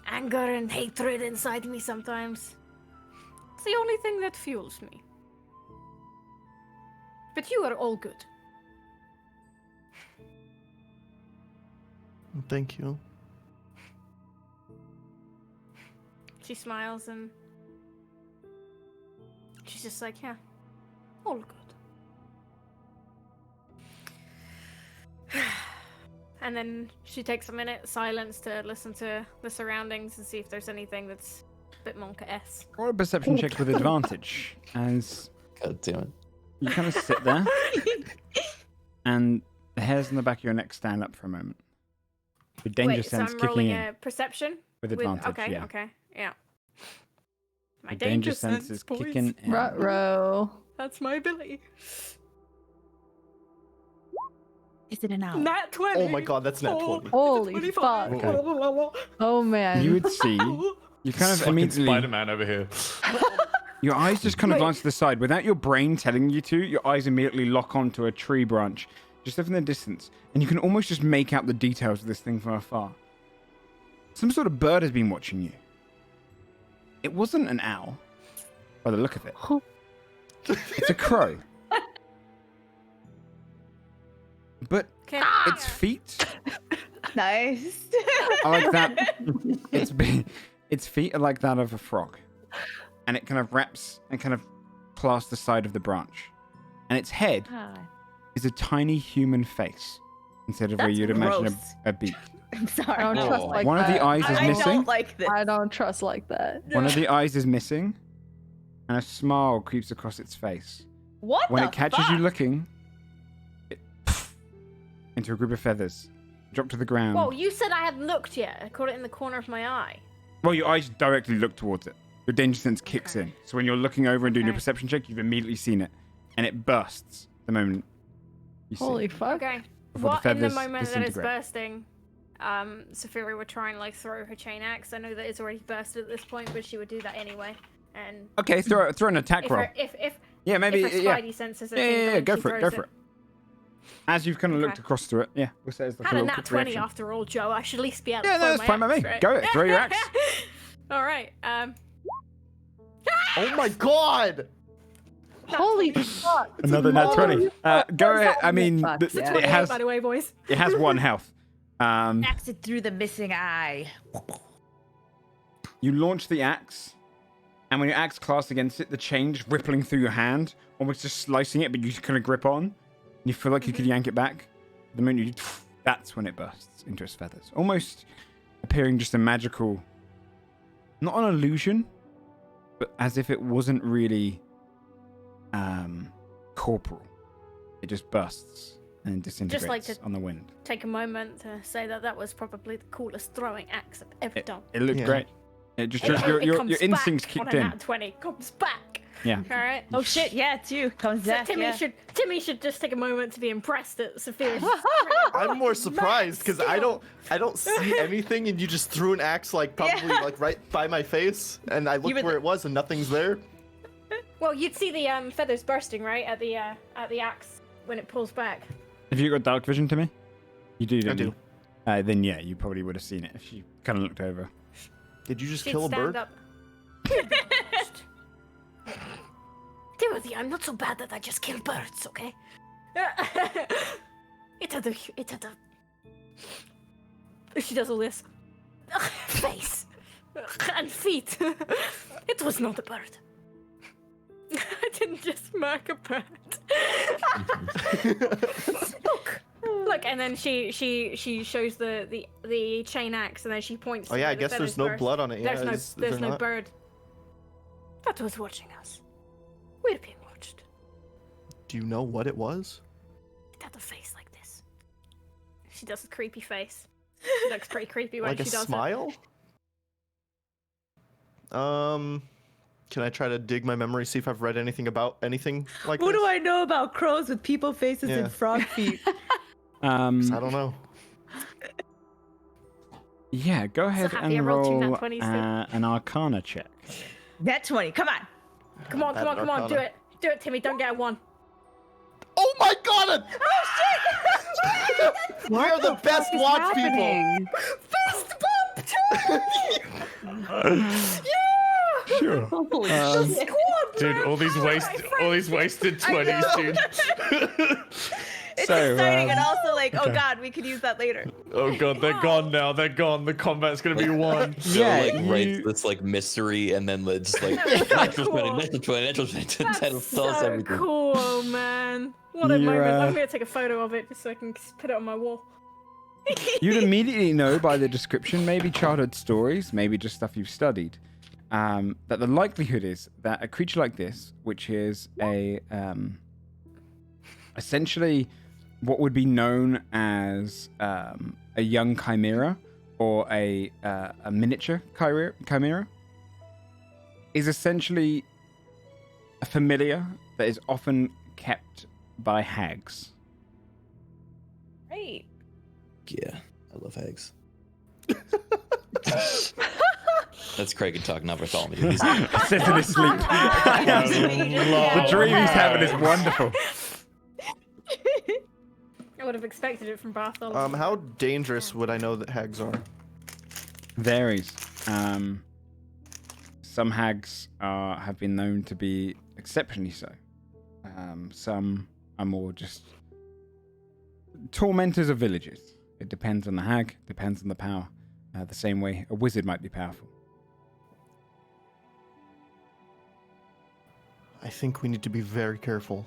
anger and hatred inside me sometimes. It's the only thing that fuels me. But you are all good. Thank you. She smiles and she's just like, yeah, all good. And then she takes a minute silence to listen to the surroundings and see if there's anything that's a bit Monka-esque. Or a perception check with advantage, as God damn it. you kind of sit there, and the hairs on the back of your neck stand up for a moment. The danger Wait, so sense I'm kicking rolling in a perception? with advantage. Okay, yeah. okay, yeah. My The danger sense is boys. kicking in. Ruh-roh. That's my ability. Is it an owl? Nat 20. Oh my god, that's nat 20. Holy fuck. Okay. Oh man. You would see, you kind of Fucking immediately, Spider-Man over here. your eyes just kind of glance to the side. Without your brain telling you to, your eyes immediately lock onto a tree branch, just off in the distance, and you can almost just make out the details of this thing from afar. Some sort of bird has been watching you. It wasn't an owl, by the look of it. It's a crow. but Can its feet. Nice. I like that. Its feet are like that of a frog, and it kind of wraps and kind of clasps the side of the branch, and its head is a tiny human face instead of where That's you'd imagine gross. a beak. I'm sorry. I don't trust like One of that. the eyes is I missing. don't like this. I don't trust like that. One of the eyes is missing, and a smile creeps across its face. What When the it catches fuck? you looking, it into a group of feathers, drop to the ground. Whoa, you said I hadn't looked yet. I caught it in the corner of my eye. Well, your eyes directly look towards it. Your danger sense kicks in. So when you're looking over and doing your Okay. perception check, you've immediately seen it, and it bursts the moment you see Holy it. fuck. Okay. Before the What in the feathers moment that it's disintegrate. bursting? Saphira would try and like throw her chain axe. I know that it's already bursted at this point, but she would do that anyway. And Okay, throw an attack if roll. her, if Yeah, maybe. if her Yeah. spidey senses are Yeah, tingling, go she for it. throws Go for it. As you've kind of looked Okay. across to it, yeah, we'll say it's like Had a a little nat quick 20 reaction. after all, Joe. I should at least be able to Yeah, no, throw that's my fine by axe, me. right? Go, throw your axe. All right. Oh my god! Holy fuck. Another nat 20. Go ahead. I mean, Fuck, yeah. it has by the way, boys. it has 1 health. Axe it through the missing eye. You launch the axe, and when your axe clasps against it, the chain just rippling through your hand, almost just slicing it, but you kind of grip on. And you feel like you could yank it back. The moment you, that's when it bursts into its feathers, almost appearing just a magical, not an illusion, but as if it wasn't really corporal. It just bursts and disintegrates like to- on the wind. Take a moment to say that that was probably the coolest throwing axe I've ever done. It looked Yeah. great. It just It your comes instincts back kicked on a in. nat 20 comes back. Yeah. All right. Oh shit, yeah, it's you. Comes So back. Timmy Yeah. should just take a moment to be impressed at Sophia's. I'm more surprised because I skill. don't see anything, and you just threw an axe like probably Yeah. like right by my face, and I looked were where it was, and nothing's there. Well, you'd see the feathers bursting right at the axe when it pulls back. Have you got dark vision to me? You do, don't do. you? Then yeah, you probably would have seen it if you kind of looked over. Did you just She'd kill a stand bird? up. Timothy, I'm not so bad that I just kill birds, okay? It had a. She does all this. Face. And feet. It was not a bird. I didn't just mark a bird. Look, and then she shows the chain axe, and then she points. Oh yeah, to I where the guess there's feathers no burst. blood on it. Yeah, There's is no there not? bird. That was watching us. We're being watched. Do you know what it was? It had a face like this. She does a creepy face. She looks pretty creepy when Like a she does smile? Can I try to dig my memory, see if I've read anything about anything like What this? do I know about crows with people faces Yeah. and frog feet? 'Cause I don't know. Yeah, go ahead happy I and rolled two nat roll 20s too. an Arcana check. Net 20, come on. it. Come on, Bad come on, come on, do Arcana. it. Do it, Timmy, don't get a 1. Oh my god! We are the best What's watch happening? Fist bump! Sure. Holy Dude, all these wasted 20s, dude. It's So, exciting and um, also like, oh okay. god, we could use that later. Oh god, they're gone now. They're gone. The combat's gonna be won. Yeah, like writes you- this like mystery and then just like That's so natural cool. 20, natural 20, natural 20, That's tell us so everything. cool, man. What a You're, moment. I'm going to take a photo of it just so I can put it on my wall. You'd immediately know by the description, maybe childhood stories, maybe just stuff you've studied, that the likelihood is that a creature like this, which is a essentially what would be known as a young chimera or a miniature chimera, is essentially a familiar that is often kept by hags. Right. Yeah, I love hags. That's Craig talking, not Bartholomew. He's Says in his sleep. The dream he's having is wonderful. I would have expected it from Bartholomew. How dangerous would I know that hags are? Varies. Some hags have been known to be exceptionally so. Some are more just tormentors of villages. It depends on the hag, depends on the power. The same way a wizard might be powerful. I think we need to be very careful.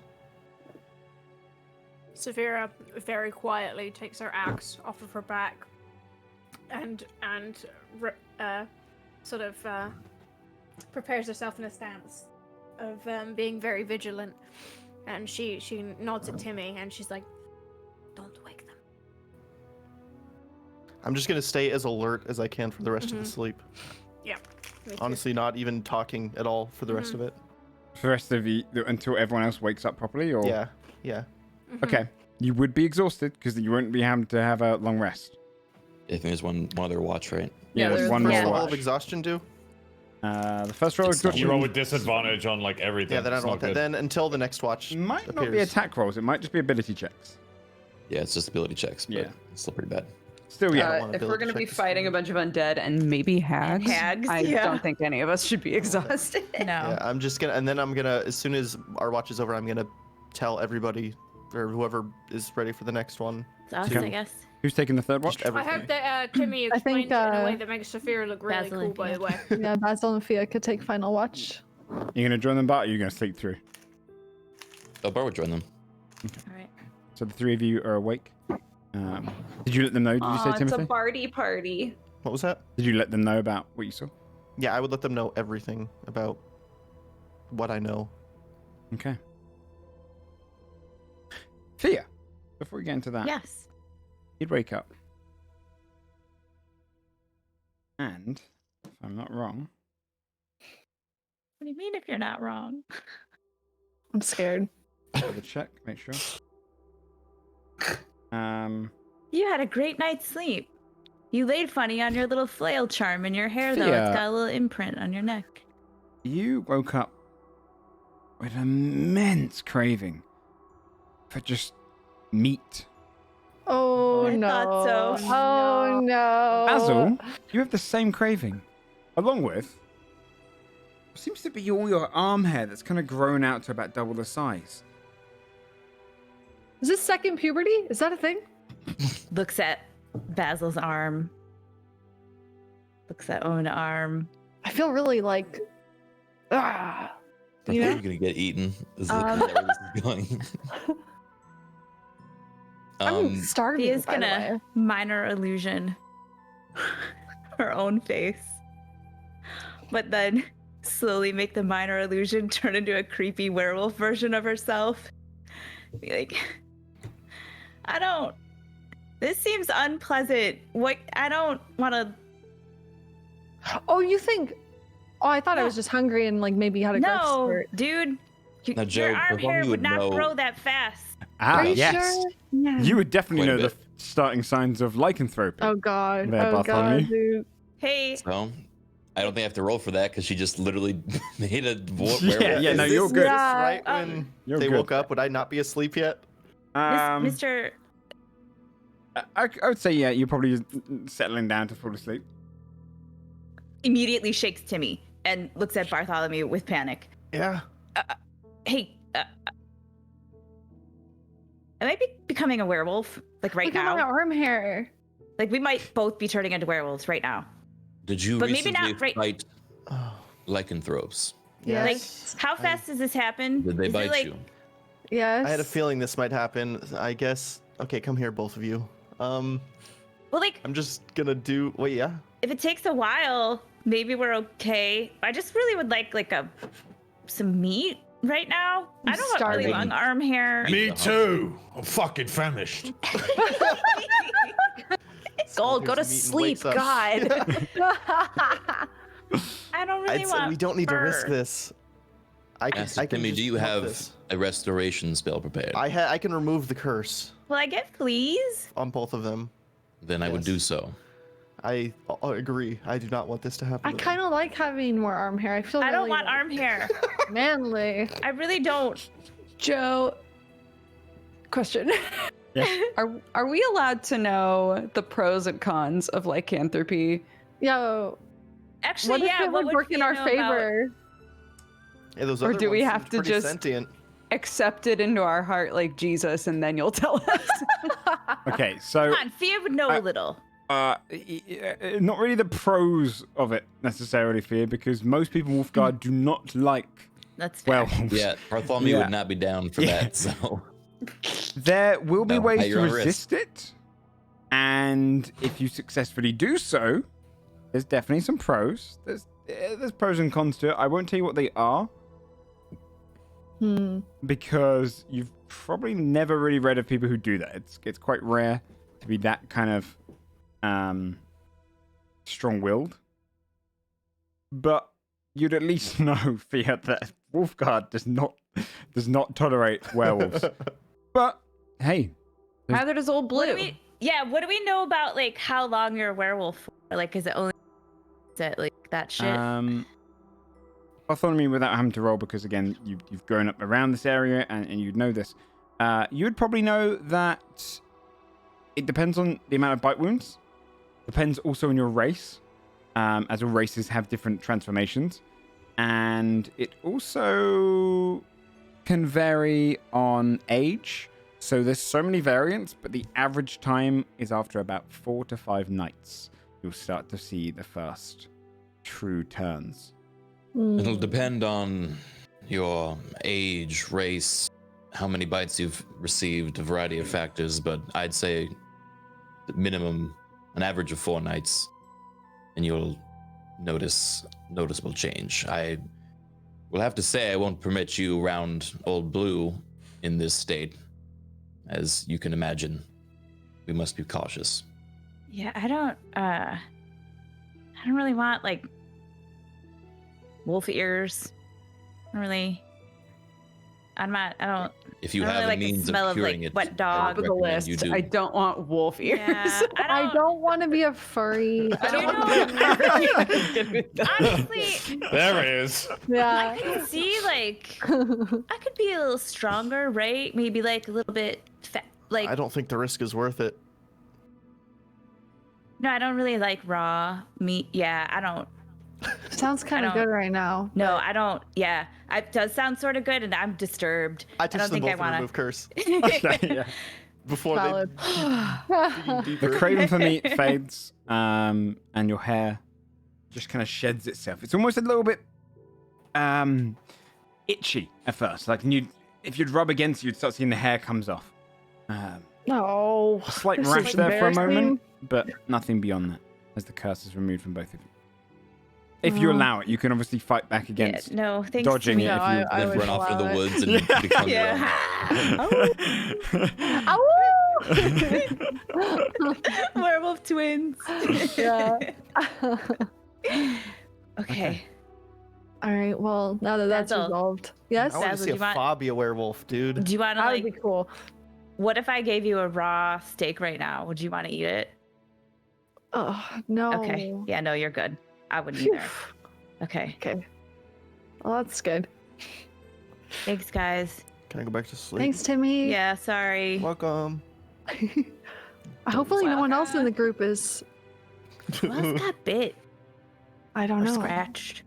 Saphira very quietly takes her axe off of her back and sort of prepares herself in a stance of being very vigilant. And she nods at Timmy and she's like, "Don't wake them." I'm just gonna stay as alert as I can for the rest of the sleep. Yeah. me too. Honestly, not even talking at all for the rest of it. For the rest of the until everyone else wakes up properly, or Yeah, yeah. okay, you would be exhausted because you wouldn't be having to have a long rest. I think there's one other watch, right? Yeah, there's there's one First more level watch. of exhaustion do? The first roll It's is not- You roll exhaustion with disadvantage on like everything. Yeah, then I It's don't not want that. good. Then until the next watch might not be appears. attack rolls. It might just be ability checks. Yeah, it's just ability checks, but Yeah. it's still pretty bad. Still, yeah. don't want If we're ability going to be checks. fighting a bunch of undead and maybe hags, I yeah. don't think any of us should be exhausted. No. Yeah, I'm just gonna, and then I'm gonna, as soon as our watch is over, I'm gonna tell everybody or whoever is ready for the next one. It's us, Okay. I guess. Who's taking the third watch? Just I everything. hope that Timmy I think, explained it in a way that makes Saphira look really Basil cool, and by the way. Yeah, Basil and Fia could take final watch. You're gonna join them, Bart, or you're gonna sleep through? Oh, Bar would join them. All right. So the three of you are awake. Did you let them know? Did you say, It's a Timothy? party party. What was that? Did you let them know about what you saw? Yeah, I would let them know everything about what I know. Okay. Fia, before we get into that, Yes. you'd wake up. And, if I'm not wrong, What do you mean if you're not wrong? I'm scared. double check, make sure. You had a great night's sleep. You laid funny on your little flail charm in your hair, though. It's Yeah. got a little imprint on your neck. You woke up with an immense craving for just meat. Oh I no. thought so. Oh no. Basil, you have the same craving, along with what seems to be all your arm hair that's kind of grown out to about double the size. Is this second puberty? Is that a thing? Looks at Basil's arm. Looks at own arm. I feel really like I you think know? you're gonna get eaten. Is that where this is going? I'm starving. He is by the gonna way. minor illusion her own face, but then slowly make the minor illusion turn into a creepy werewolf version of herself. Be like, I don't. This seems unpleasant. What? I don't want to. Oh, you think? Oh, I thought I was just hungry and like maybe had a growth No, spurt. dude. Now, Joe, your arm Bartholomew hair would would not know- grow that fast. Ah, Are you yes. sure? Yeah. You would definitely Quite a know the bit. starting signs of lycanthropy. Oh god. There, Oh Bartholomew. god, dude. Hey, So, I don't think I have to roll for that because she just literally made a Yeah, yeah, no, Is you're this good. Yeah, right when You're they good. woke up? Would I not be asleep yet? Mr. I would say, yeah, you're probably settling down to fall asleep. Immediately shakes Timmy and looks at Bartholomew with panic. Yeah. Hey, I might be becoming a werewolf, like right Look at my now. arm hair. Like we might both be turning into werewolves right now. Did you But maybe recently not right- fight Oh, lycanthropes? yes. Like, how fast does this happen? Did they Is bite it like, you? Yes. I had a feeling this might happen. I guess. Okay, come here, both of you. Well, like, I'm just gonna do. Wait, yeah. if it takes a while, maybe we're okay. I just really would like some meat right now. I don't want really starving. long arm hair. Me too. I'm fucking famished. Gold, go to Gives meat and sleep. wakes up. God. I don't really I'd want say we don't need to risk fur. this. I can. Master I can Timmy, just do you help have this. a restoration spell prepared? I can remove the curse Will I get fleas? on both of them. Then I would Yes. do so. I agree. I do not want this to happen. I to them. kind of like having more arm hair. I feel I don't really, want like, arm hair. manly. I really don't. Joe, question. Yeah. Are we allowed to know the pros and cons of lycanthropy? Yo, Actually, what if yeah. it what would work in Fia our know about- favor? Yeah, those Or other do we ones have seemed to pretty just- sentient? Accept it into our heart like Jesus, and then you'll tell us. Okay, so Come on, Fear would know a little. not really the pros of it necessarily, Fear, because most people in Wolfguard do not like That's fair. werewolves. Yeah, Bartholomew Yeah. would not be down for Yeah. that. So There will be No, ways at to your own risk. resist it, and if you successfully do so, there's definitely some pros. There's pros and cons to it. I won't tell you what they are because you've probably never really read of people who do that. It's quite rare to be that kind of strong-willed, but you'd at least know, Fiat, that Wolfguard does not tolerate werewolves. But hey, Neither does old Blue. What do we know about like how long you're a werewolf for? Like, is it like that shit? Bartholomew, without having to roll, because again, you've grown up around this area and you'd know this. You would probably know that it depends on the amount of bite wounds. Depends also on your race, as all races have different transformations, and it also can vary on age. So there's so many variants, but the average time is after about 4 to 5 nights. You'll start to see the first true turns. it'll depend on your age, race, how many bites you've received, a variety of factors. But I'd say the minimum, an average of 4 nights, and you'll notice noticeable change. I will have to say I won't permit you around Old Blue in this state. As you can imagine, we must be cautious. Yeah, I don't really want like wolf ears. I don't If you I don't have really a like the means smell of of, curing like, it, wet dog. I Top would of the recommend you list. do. I don't want wolf ears. Yeah, I don't want to be a furry. I don't want to be honestly, There it is. Yeah. I could see like I could be a little stronger, right? Maybe like a little bit fat. Like I don't think the risk is worth it. no, I don't really like raw meat. Yeah, I don't. Sounds kind of don't- good right now. No, I don't. Yeah, it does sound sort of good, and I'm disturbed. I don't teach them think both I to want remove curse Yeah. before Valid. they dig The deeper. craving for meat fades, and your hair just kind of sheds itself. It's almost a little bit itchy at first. Like if you'd rub against it, you'd start seeing the hair comes off. No. A slight This rash is there for a moment, embarrassing. but nothing beyond that, as the curse is removed from both of you. If you allow it, you can obviously fight back Yeah, against no, thanks. dodging to it me. if No, you I Then would run off into allow the it. woods and become your own. Werewolf twins. Yeah. Okay. All right. Well, now that that's That's all. resolved. Yes. I want to Basil, see do a you want- Fabia werewolf, dude. Do you want to That like? would be cool. What if I gave you a raw steak right now? Would you want to eat it? Oh no. Okay. Yeah. No, you're good. I wouldn't Phew. either. Okay. Okay. Well, that's good. Thanks, guys. Can I go back to sleep? Thanks, Timmy. Yeah. Sorry. Welcome. Hopefully, no one else in the group is. Who else got bit I don't or know. scratched?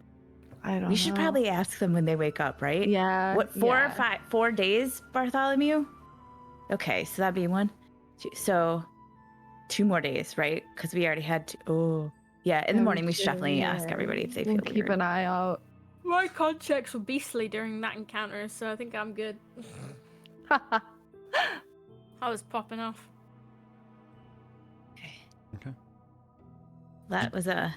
I don't know. We should probably ask them when they wake up, right? Yeah. What, 4 or yeah. 5? 4 days, Bartholomew? Okay, so that'd be 1, 2. So 2 more days, right? Because we already had 2. Oh, yeah. In the Yeah, morning, we should should, definitely ask yeah. everybody if they We'll feel keep weird. an eye out. My con checks were beastly during that encounter, so I think I'm good. I was popping off. That was a.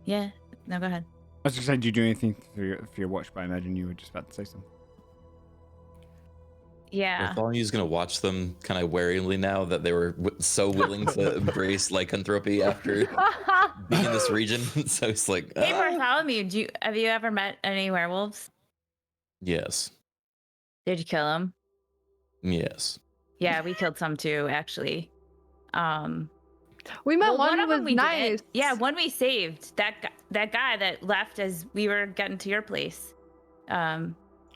Yeah. No, go ahead. I was just saying, do you do anything for your watch? But I imagine you were just about to say something. Yeah. Bartholomew's gonna watch them kind of warily now that they were so willing to embrace lycanthropy after being in this region. So it's like, Hey, Bartholomew, have you ever met any werewolves? yes, Did you kill them? yes. Yeah, we killed some too, actually. We met Well, one of who them was we nice. didn't. Yeah, one we saved. That guy that left as we were getting to your place.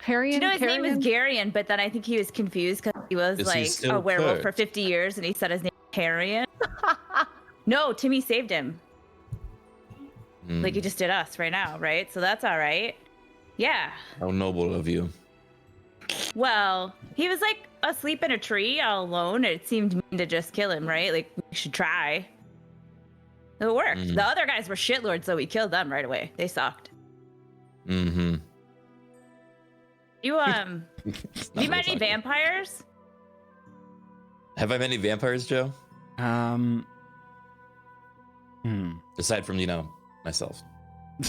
Harry Do you know his name was Carrion? Garion, but then I think he was confused because he was Is he like still a werewolf for cursed? 50 years, and he said his name was Garion. No, Timmy saved him. Hmm, Like he just did us right now, right? So that's all right. Yeah. how noble of you. Well, he was like asleep in a tree all alone. It seemed mean to just kill him, right? Like, we should try. It worked. The other guys were shitlords, so we killed them right away. They sucked. Mm-hmm. You you met any vampires? Have I met any vampires, Joe? Aside from, myself.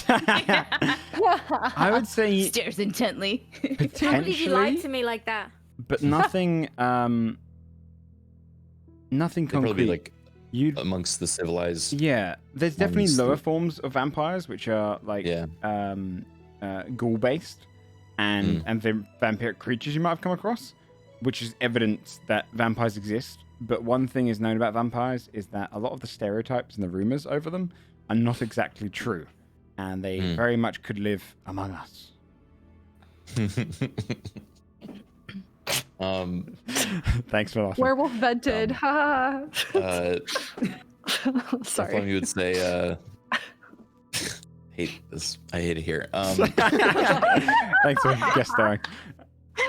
I would say Stares intently. I can't believe you lied potentially, to me like that. but nothing. Nothing They'd probably concrete. be like You'd amongst the civilized. Yeah, there's definitely ones lower that- forms of vampires, which are like Yeah. ghoul-based, and vampiric creatures you might have come across, which is evidence that vampires exist. But one thing is known about vampires is that a lot of the stereotypes and the rumors over them are not exactly true, and they very much could live among us. Thanks for laughing. Werewolf vented. Ha. Sorry. Bartholomew would say, hate this. I hate it here. Thanks for guest starring.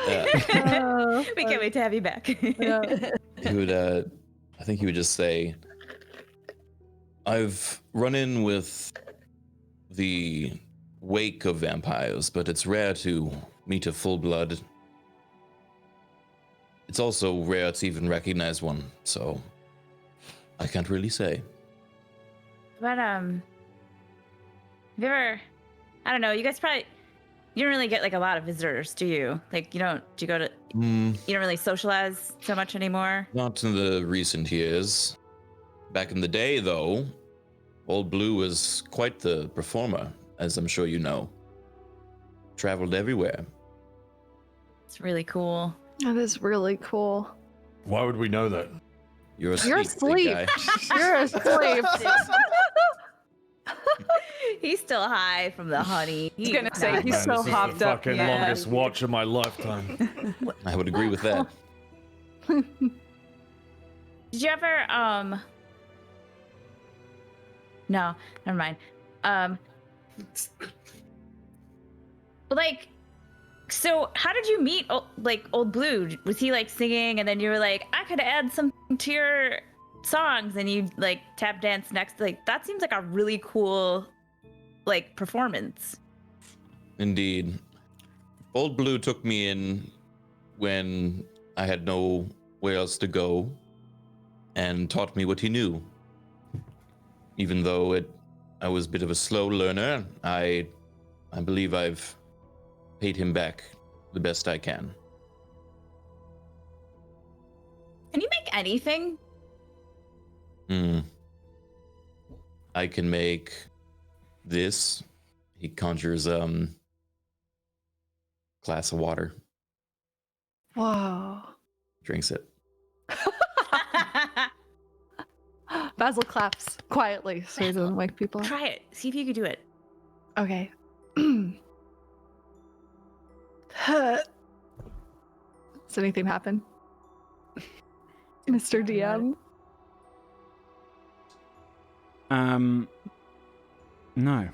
We can't wait to have you back. He would, I think he would just say, I've run in with the wake of vampires, but it's rare to meet a full blood. It's also rare to even recognize one, so I can't really say. But have you ever? I don't know. You guys probably you don't really get like a lot of visitors, do you? Like you don't. Do you go to? You don't really socialize so much anymore. Not in the recent years. Back in the day, though, Old Blue was quite the performer, as I'm sure you know. Traveled everywhere. It's really cool. That is really cool. Why would we know that? You're You're asleep, big asleep. guy. You're asleep. He's still high from the honey. He's gonna say not- he's Man, so this is hopped the up. fucking Yeah. longest watch of my lifetime. I would agree with that. Did you ever No, never mind. Like, so how did you meet Old Blue? Was he like singing and then you were like, I could add something to your songs, and you like tap dance next? Like, that seems like a really cool like performance. Indeed. Old Blue took me in when I had nowhere else to go and taught me what he knew. Even though I was a bit of a slow learner, I believe I've paid him back the best I can. Can you make anything? I can make this. He conjures glass of water, Whoa. drinks it. Basil claps quietly so he doesn't wake people up. Try it. See if you can do it. Okay. Does anything happen? Mr. DM? No.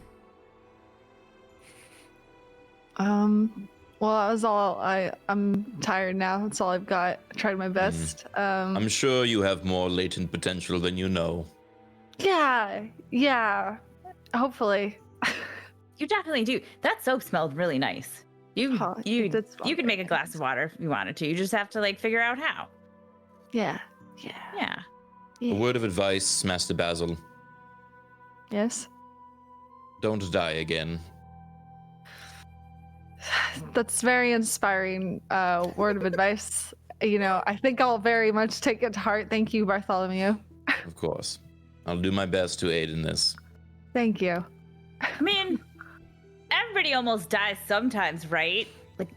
Well, that was all. I'm tired now. That's all I've got. I tried my best. I'm sure you have more latent potential than you know. Yeah. Hopefully. You definitely do. That soap smelled really nice. You Huh, it you did smell you could very make a glass of water if you wanted to. You just have to like figure out how. Yeah. Yeah. A word of advice, Master Basil. Yes. Don't die again. That's very inspiring word of advice. You know, I think I'll very much take it to heart. Thank you, Bartholomew. Of course. I'll do my best to aid in this. Thank you. I mean, everybody almost dies sometimes, right? Like,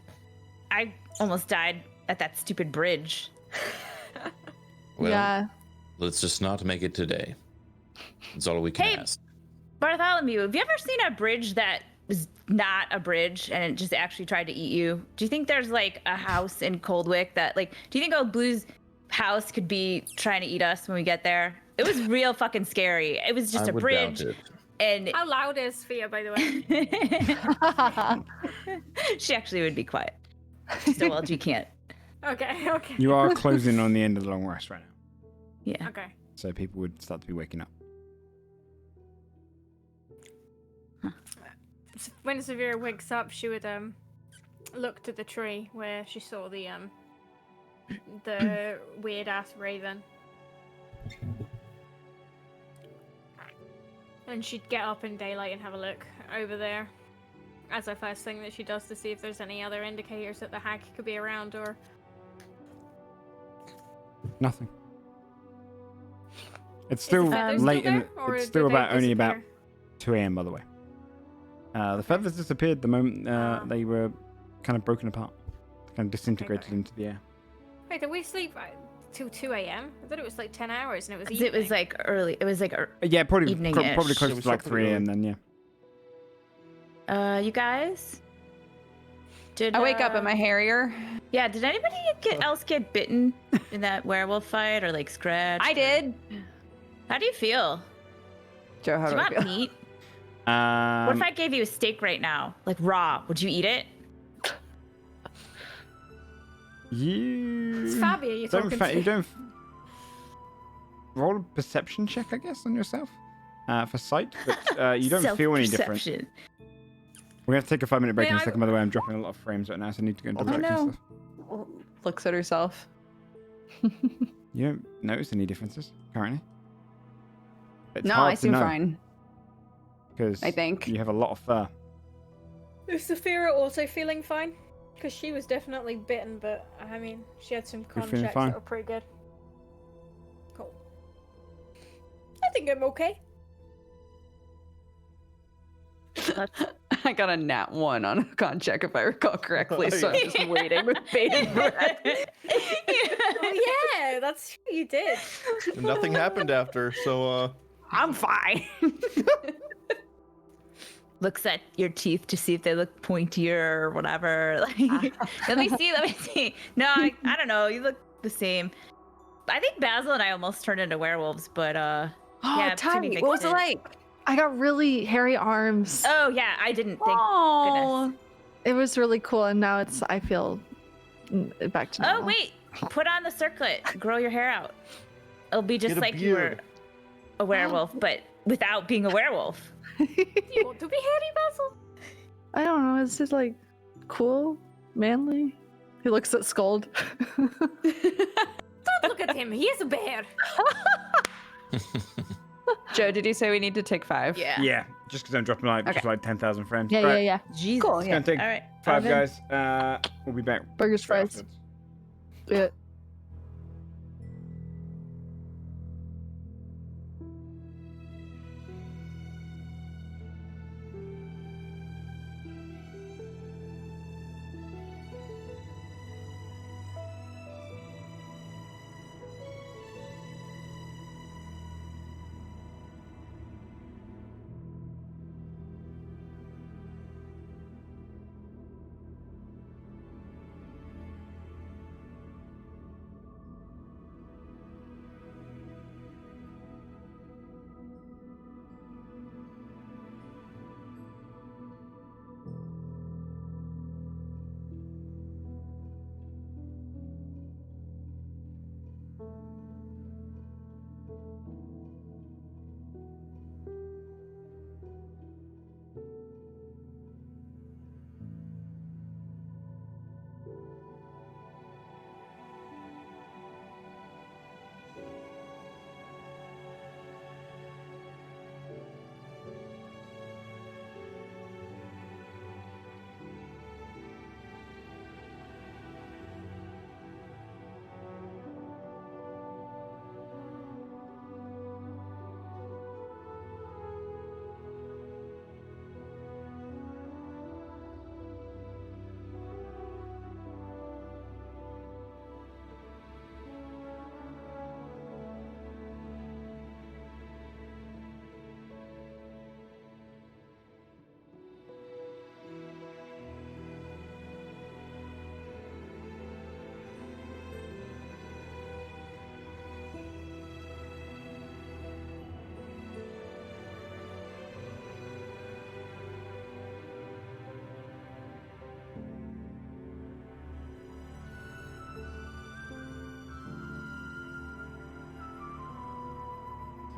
I almost died at that stupid bridge. Well, Yeah. let's just not make it today. That's all we can Hey. ask. Bartholomew, have you ever seen a bridge that was not a bridge and it just actually tried to eat you? Do you think there's like a house in Coldwick that like, do you think Old Blue's house could be trying to eat us when we get there? It was real fucking scary. It was just I a would bridge. doubt it. And How loud is Fia, by the way? she actually would be quiet. So well, you can't. Okay, okay. You are closing on the end of the long rest right now, Yeah. Okay. so people would start to be waking up. When Severa wakes up, she would look to the tree where she saw the weird ass raven. And she'd get up in daylight and have a look over there as the first thing that she does to see if there's any other indicators that the hag could be around or... Nothing. It's still feathers late still in. there, or It's did still they about only about disappear? 2 a.m. by the way. The feathers disappeared the moment they were kind of broken apart, kind of disintegrated Okay. into the air. Wait, did we sleep till 2 a.m.? I thought it was like 10 hours and it was 'Cause evening. it was like early. It was like Yeah, probably Evening-ish. probably Yeah, close we to like slept 3 a.m. pretty then. Yeah. you guys. Did I wake up. Am I hairier? Yeah. Did anybody else get bitten in that werewolf fight or like scratched? I did. How do you feel? Joe, how Do do you I want feel? meat? What if I gave you a steak right now, like raw? Would you eat it? You It's Fabia you're don't talking fa- to. you don't roll a perception check, I guess, on yourself for sight, but you don't feel any different. Self-perception. We're gonna take a 5-minute break Wait, in a I- second. By the way, I'm dropping a lot of frames right now, so I need to go and double check no. some stuff. Looks at herself. You don't notice any differences currently? It's No, hard I to seem know, fine. because I think. you have a lot of fur. Is Saphira also feeling fine? Because she was definitely bitten, but I mean, she had some You're con feeling checks fine? that were pretty good. Cool. I think I'm okay. I got a nat 1 on a con check, if I recall correctly, so I'm just waiting with bated breath. Oh yeah, that's who you did. And nothing happened after, so I'm fine. Looks at your teeth to see if they look pointier or whatever. Like, let me see. Let me see. No, I don't know. You look the same. I think Basil and I almost turned into werewolves, but Oh, yeah, Ty, Timmy what was it did. like? I got really hairy arms. Oh yeah, I didn't think. Oh, Goodness. It was really cool, and now I feel back to normal. Oh wait, put on the circlet. Grow your hair out. It'll be just Get a like you were beard. a werewolf, but without being a werewolf. You want to be hairy, Basil? I don't know. Is it like cool, manly? He looks at Scold. Don't look at him. He is a bear. Joe, did you say we need to take 5? Yeah. Yeah, just because I'm dropping just like 10,000 frames. Yeah, Right, yeah. Jesus. Cool, It's yeah. gonna take All right. 5 I'll guys. We'll be back. Burgers, straight fries. afterwards. Yeah.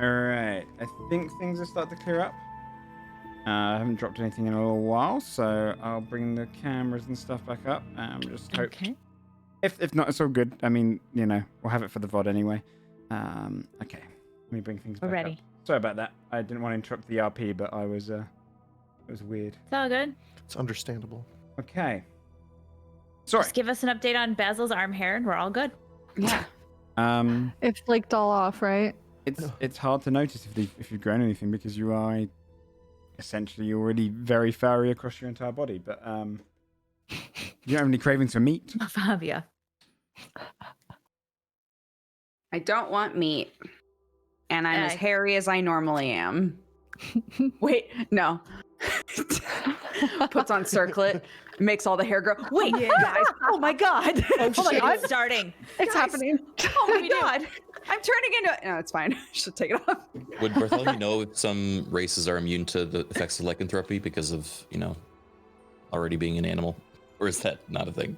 All right. I think things are starting to clear up. I haven't dropped anything in a little while, so I'll bring the cameras and stuff back up. Just hope. Okay. If not, it's all good. I mean, we'll have it for the VOD anyway. Okay. Let me bring things back We're ready. up. Sorry about that. I didn't want to interrupt the RP, but it was weird. It's all good. It's understandable. Okay. Sorry. Just give us an update on Basil's arm hair, and we're all good. Yeah. It flaked all off, right? It's hard to notice if you've grown anything because you are essentially already very furry across your entire body, but you don't have any cravings for meat. Fabia. I don't want meat. And I'm as hairy as I normally am. Wait, no. Puts on circlet, makes all the hair grow. Wait, guys. Oh my god. Oh my god. It's starting. It's happening. Oh my god. I'm turning into No, it's fine. I should take it off. Would Bartholomew know if some races are immune to the effects of lycanthropy because of, already being an animal? Or is that not a thing?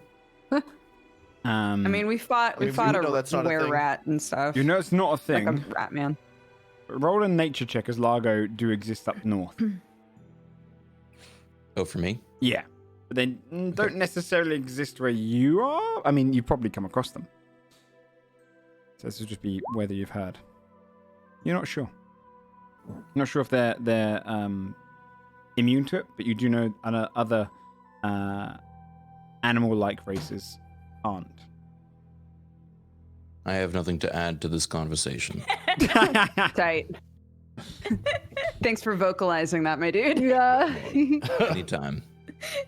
I mean, we fought know that's a not a thing. were-rat and stuff. It's not a thing. Like a rat man. Roll a nature check as Largo do exist up north. Oh, for me? Yeah. But they don't necessarily exist where you are. I mean, you probably come across them. So this would just be whether you've heard. You're not sure. Not sure if they're immune to it, but you do know other animal-like races aren't. I have nothing to add to this conversation. Tight. Thanks for vocalizing that, my dude. Yeah. Anytime.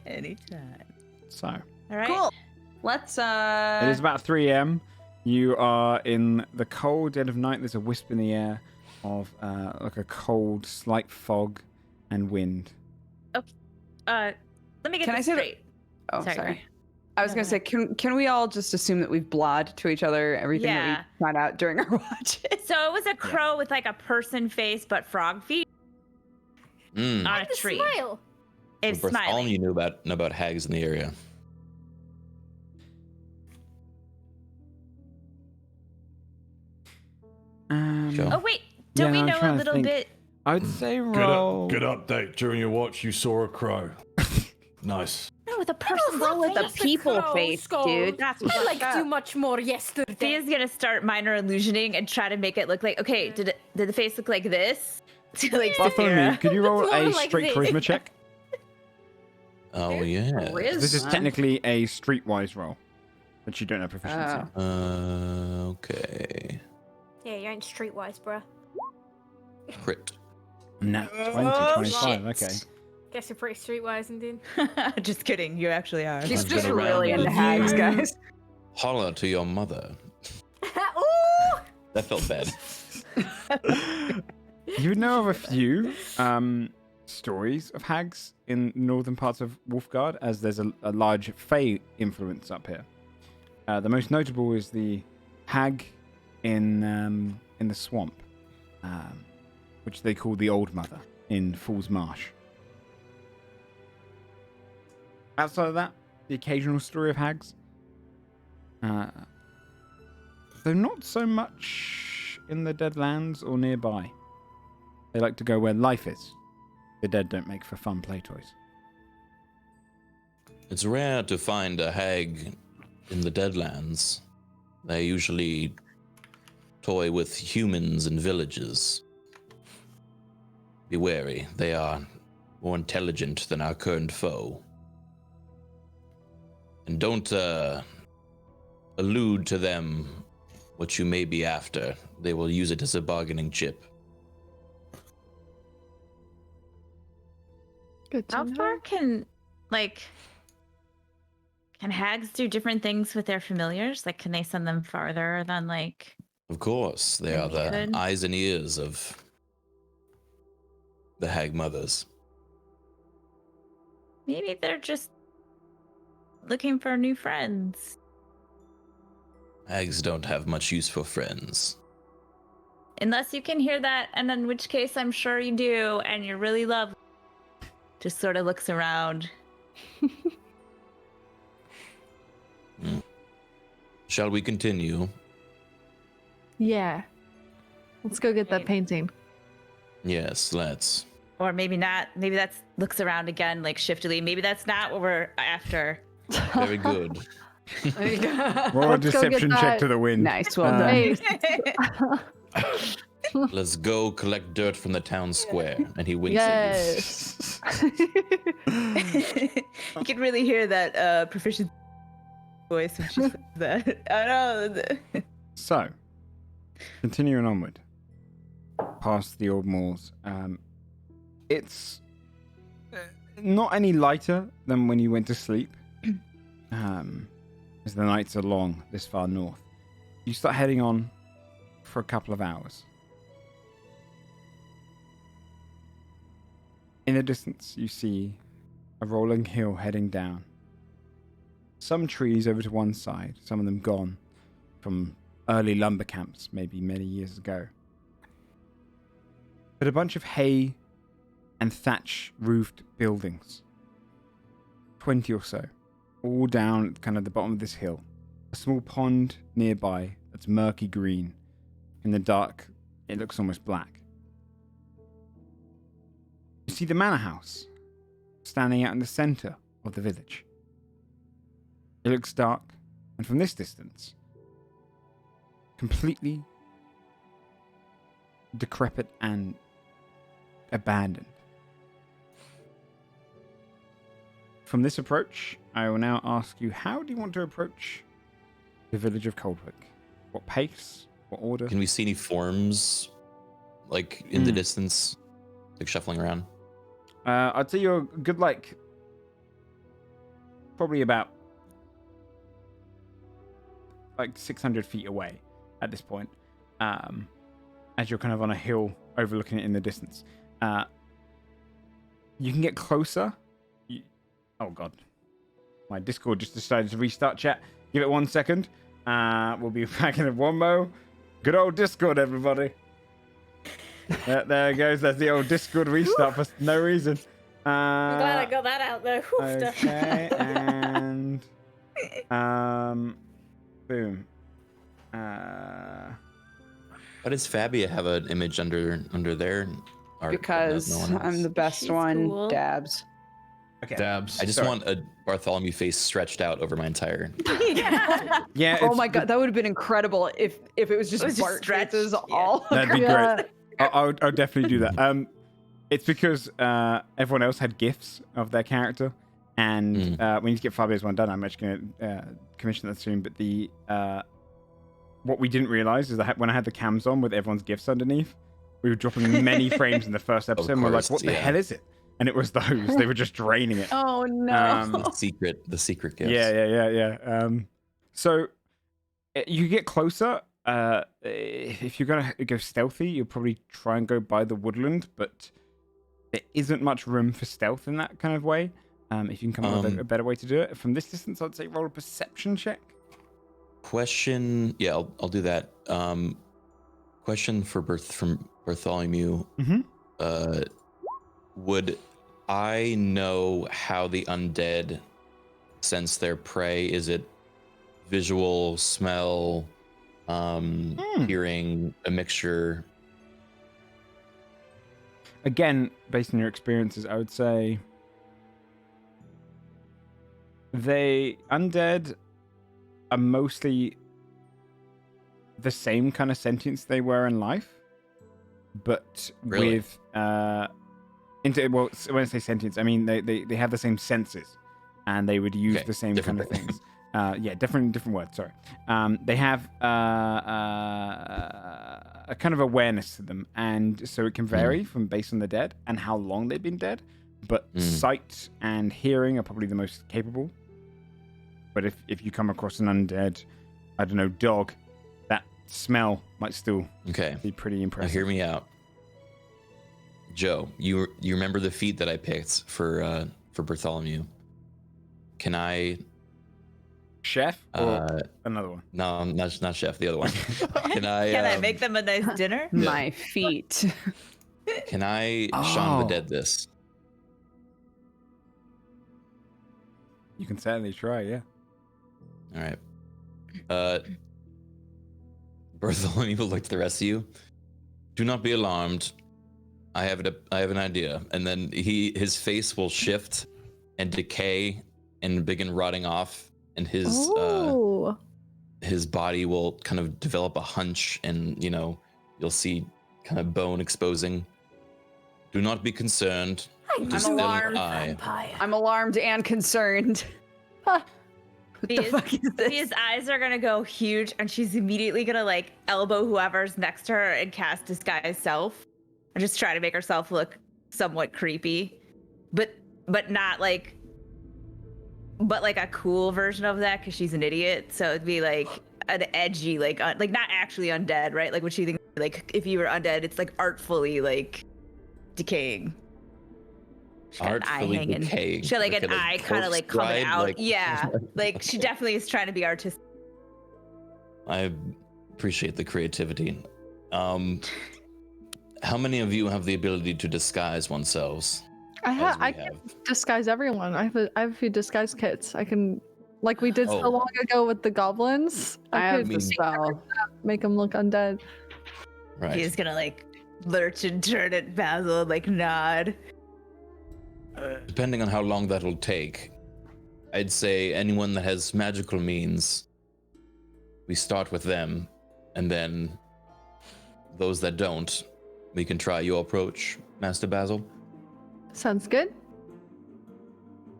Anytime. So, All right. Cool. Let's it is about 3 a.m. You are in the cold dead of night. There's a wisp in the air of like a cold, slight fog and wind. Let me get Can I this say that- straight. Oh, Sorry. sorry. I was gonna say, can we all just assume that we've blawed to each other everything that we found out during our watches? So it was a crow with like a person face but frog feet Mm. on a The tree. smile. It's Bartholomew smiling. knew about hags in the area. Sure. Oh wait, don't we I'm know a trying to little think. bit? I would say roll. Good update. During your watch, you saw a crow. Nice. No, with a person Roll with a Face the people crow, face, Skull. dude. That's I what's liked up. you much more yesterday. Thea's gonna start minor illusioning and try to make it look like did the face look like this? To like Bartholomew, Saphira. could you roll It's a more like straight this. charisma check? Oh, yeah. This is technically a streetwise roll, but you don't have proficiency. Okay. Yeah, you ain't streetwise, bruh. Crit. Nat 20, Oh, 25, shit. okay. Guess you're pretty streetwise indeed. Just kidding, you actually are. He's I've just been around really with into you. hags, guys. Holler to your mother. Ooh! That felt bad. You know of a few stories of hags in northern parts of Wolfguard, as there's a large Fey influence up here. The most notable is the hag in the swamp, which they call the Old Mother in Fool's Marsh. Outside of that, the occasional story of hags. Though not so much in the Deadlands or nearby. They like to go where life is. The dead don't make for fun play toys. It's rare to find a hag in the Deadlands. They usually toy with humans in villages. Be wary, they are more intelligent than our current foe. And don't allude to them what you may be after. They will use it as a bargaining chip. Good to How know. far can hags do different things with their familiars? Like, can they send them farther than like? Of course, they are the Good. eyes and ears of the hag mothers. Maybe they're just looking for new friends. Hags don't have much use for friends. Unless you can hear that, and in which case I'm sure you do, and you're really lovely. Just sort of looks around. Shall we continue? Yeah. Let's go get that painting. Yes, let's. Or maybe not. Maybe that's looks around again, like shiftily. Maybe that's not what we're after. Very good. Roll a Let's go get deception check that. to the wind. Nice, well done. Nice. Let's go collect dirt from the town square. And he winks Yes. You can really hear that proficient voice when she says that. I know. So, continuing onward, past the old malls. It's not any lighter than when you went to sleep, as the nights are long this far north. You start heading on for a couple of hours. In the distance, you see a rolling hill heading down. Some trees over to one side, some of them gone from early lumber camps, maybe many years ago. But a bunch of hay and thatch roofed buildings. 20 or so, all down at kind of the bottom of this hill. A small pond nearby that's murky green. In the dark, it looks almost black. You see the manor house standing out in the center of the village. It looks dark, and from this distance, completely decrepit and abandoned. From this approach, I will now ask you, how do you want to approach the village of Coldwick? What pace? What order? Can we see any forms, like, in the distance? Like, shuffling around? I'd say you're good, like, probably about, like, 600 feet away at this point, as you're kind of on a hill overlooking it in the distance. You can get closer. Oh, God. My Discord just decided to restart chat. Give it 1 second. We'll be back in one mo. Good old Discord, everybody. There it goes. That's the old Discord restart for no reason. I'm glad I got that out there. Okay, and boom. Why does Fabia have an image under their art? Because No one else? I'm the best She's one. cool. Dabs. Okay. Dabs. I just want a Bartholomew face stretched out over my entire. Yeah. Oh it's- my god, that would have been incredible if it was just It was just Bart stretched, faces yeah. all. That'd be Yeah. great. I'll definitely do that. It's because everyone else had gifs of their character, and we need to get Fabio's one done. I'm actually going to commission that soon. But the what we didn't realize is that when I had the cams on with everyone's gifts underneath, we were dropping many frames in the first episode. And we're like, course, what the yeah. hell is it? And it was those. They were just draining it. Oh no. The secret gifts. Yeah. So you get closer. If you're gonna go stealthy, you'll probably try and go by the woodland, but there isn't much room for stealth in that kind of way. If you can come up with a better way to do it from this distance, I'd say roll a perception check. Question. Yeah, I'll do that. Question from Bartholomew. Mm-hmm. Would I know how the undead sense their prey? Is it visual, smell, hearing, a mixture? Again, based on your experiences, I would say they undead are mostly the same kind of sentience they were in life, but Really? with well, when I say sentience, I mean they have the same senses, and they would use Okay, the same kind of different things. Yeah, different words. Sorry. They have a kind of awareness to them, and so it can vary from based on the dead and how long they've been dead. But sight and hearing are probably the most capable. But if you come across an undead, I don't know, dog, that smell might still Okay. be pretty Now impressive. hear me out. Joe, you remember the feat that I picked for Bartholomew? Can I? Chef or another one? No, not chef. The other one. Can I? Can I make them a nice dinner? My feet. Can I Shaun of the Oh. Dead this? You can certainly try, yeah. All right. Bartholomew will look to the rest of you. Do not be alarmed. I have an idea. And then his face will shift and decay and begin rotting off, and his body will kind of develop a hunch, and you'll see kind of bone exposing. Do not be concerned. I'm alarmed. I'm alarmed and concerned. What the fuck is this? His eyes are gonna go huge, and she's immediately gonna like elbow whoever's next to her and cast Disguise Self, and just try to make herself look somewhat creepy, but not like, but like a cool version of that because she's an idiot. So it'd be like an edgy, like not actually undead, right? Like what she thinks, like if you were undead, it's like artfully like decaying. Artfully decaying. She had like an eye kind of like coming out. Like... Yeah, like she definitely is trying to be artistic. I appreciate the creativity. How many of you have the ability to disguise oneself? I can disguise everyone. I have a few disguise kits. I can, like we did so long ago with the goblins. I have the spell. Make them look undead. Right. He's gonna like lurch and turn at Basil and like nod. Depending on how long that'll take, I'd say anyone that has magical means, we start with them, and then those that don't, we can try your approach, Master Basil. Sounds good.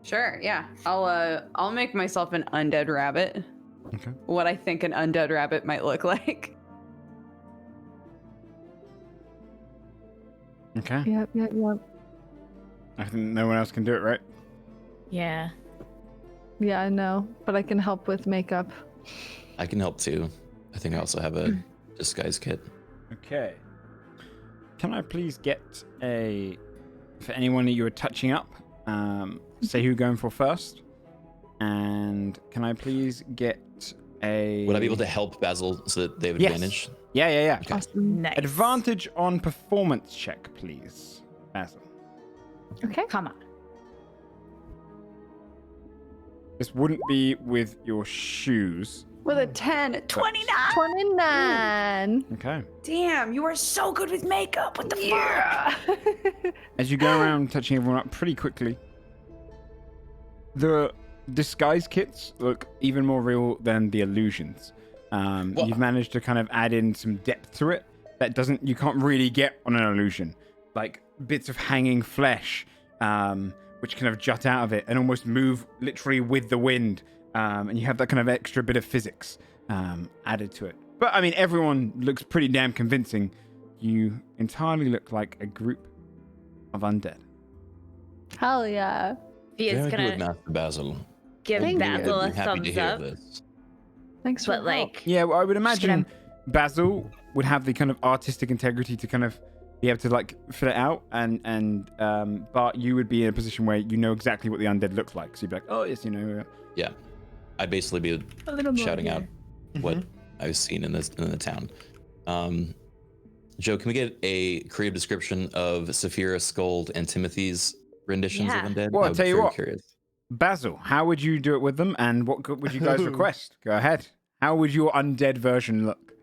Sure, yeah. I'll make myself an undead rabbit. Okay. What I think an undead rabbit might look like. Okay. Yep. I think no one else can do it, right? Yeah. Yeah, I know, but I can help with makeup. I can help too. I think I also have a disguise kit. Okay. Can I please get for anyone that you were touching up, say who you're going for first? And can I please get Would I be able to help Basil so that they have advantage? Yeah. Okay. Awesome. Nice. Advantage on performance check, please, Basil. Okay. Come on. This wouldn't be with your shoes. With a 10. 29! 29. Okay. Damn, you are so good with makeup. What the fuck? As you go around touching everyone up pretty quickly, the disguise kits look even more real than the illusions. You've managed to kind of add in some depth to it that you can't really get on an illusion. Like bits of hanging flesh, which kind of jut out of it and almost move literally with the wind. And you have that kind of extra bit of physics added to it. But I mean, everyone looks pretty damn convincing. You entirely look like a group of undead. Hell yeah. He is Very gonna good, Master Basil. give Thank Basil I'd a be happy to thumbs hear up. this. Thanks for But the help. like, Yeah, well, I would imagine Basil would have the kind of artistic integrity to kind of be able to like fill it out, and Bart, you would be in a position where you know exactly what the undead looks like. So you'd be like, oh yes, Yeah. I'd basically be a little more shouting out here. what I've seen in the town. Joe, can we get a creative description of Saphira, Scold, and Timothy's renditions Yeah. of undead? Well, I'll I'm tell you very what. Curious. Basil, how would you do it with them, and what would you guys request? Go ahead. How would your undead version look?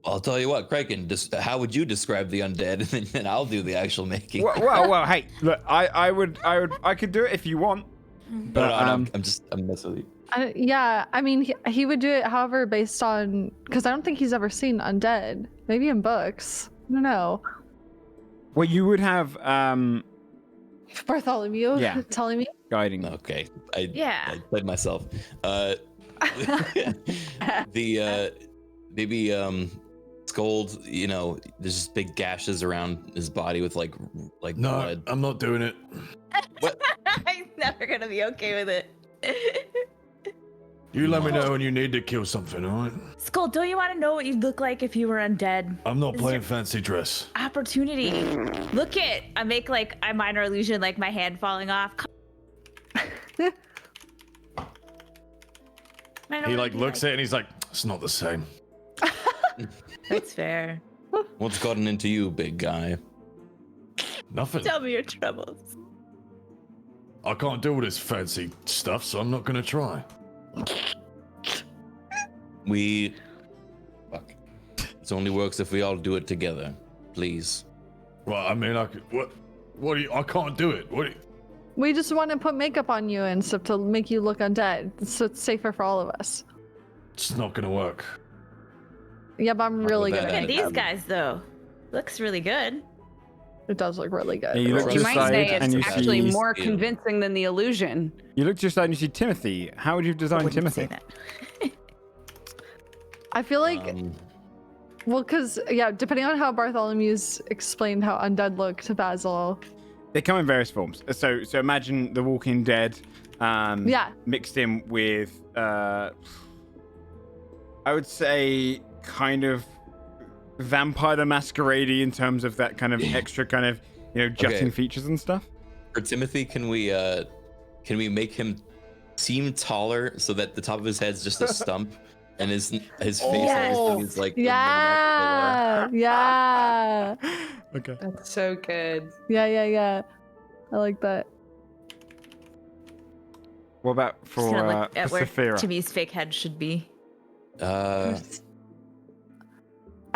I'll tell you what, Kraken. How would you describe the undead, and then I'll do the actual making. Well. Hey, look, I could do it if you want. But I'm messing with you. Yeah, I mean, he would do it, however, based on, because I don't think he's ever seen undead. Maybe in books. I don't know. Well, you would have Bartholomew telling me. guiding. Okay. Yeah. I played myself. Maybe Scold, there's just big gashes around his body with like No, blood. I'm not doing it. What? He's never gonna be okay with it. You let me know when you need to kill something, all right? Skull, don't you want to know what you'd look like if you were undead? I'm not Is playing there- fancy dress. Opportunity. Look it. I make like a minor illusion, like my hand falling off. He like looks at it and he's like, it's not the same. That's fair. What's gotten into you, big guy? Nothing. Tell me your troubles. I can't do all this fancy stuff, so I'm not gonna try. Fuck. This only works if we all do it together. please. Well, I mean, I could. What do you? I can't do it. What? We just want to put makeup on you and stuff to make you look undead, so it's safer for all of us. It's not gonna work. Yeah, but I'm really good bad Look at at it. these guys, though. Looks really good. It does look really good. Yeah, you look to You your might side say and it's you actually see. more Ew. convincing than the illusion. You look to your side and you see Timothy. How would you design Wouldn't Timothy? say that. I feel like, well, because, yeah, depending on how Bartholomew's explained how undead look to Basil. They come in various forms. So imagine The Walking Dead, Yeah. mixed in with, I would say, kind of Vampire the Masquerade in terms of that kind of extra kind of, jutting features and stuff. For Timothy, can we make him seem taller so that the top of his head's just a stump and his face Yes. is like Yeah. Yeah. Okay. That's so good. Yeah. I like that. What about Just for gonna look at where Saphira? Timmy's fake head should be.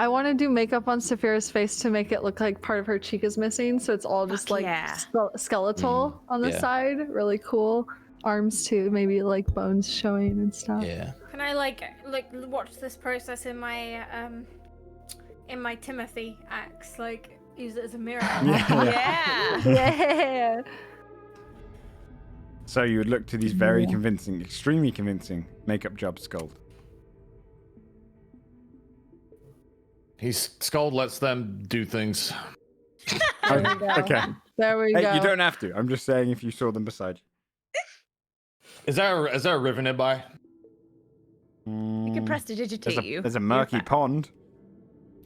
I want to do makeup on Saphira's face to make it look like part of her cheek is missing, so it's all just Fuck like yeah. skeletal on the yeah. side. Really cool. Arms too, maybe like bones showing and stuff. Yeah. Can I like watch this process in my Timothy axe? Like use it as a mirror. Yeah. Yeah. So you would look to these very convincing, extremely convincing makeup jobs, Scold. Skull lets them do things. Okay. There we Hey, go. you don't have to. I'm just saying if you saw them beside Is there a river nearby? you. You can prestidigitate you. There's a murky pond.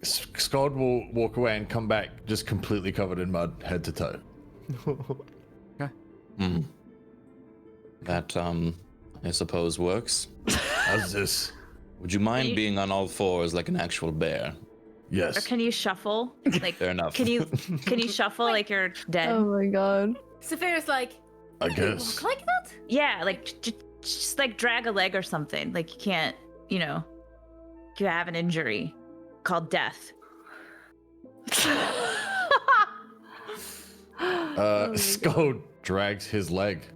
Skull will walk away and come back just completely covered in mud, head to toe. That I suppose works. How's this? Would you mind being on all fours like an actual bear? Yes. Or can you shuffle? Like, Fair enough. Can you shuffle like you're dead? Oh my god. Saphira's like, I "You guess. walk like that? Yeah, like just like drag a leg or something. Like you can't, you have an injury called death. Skull drags his leg.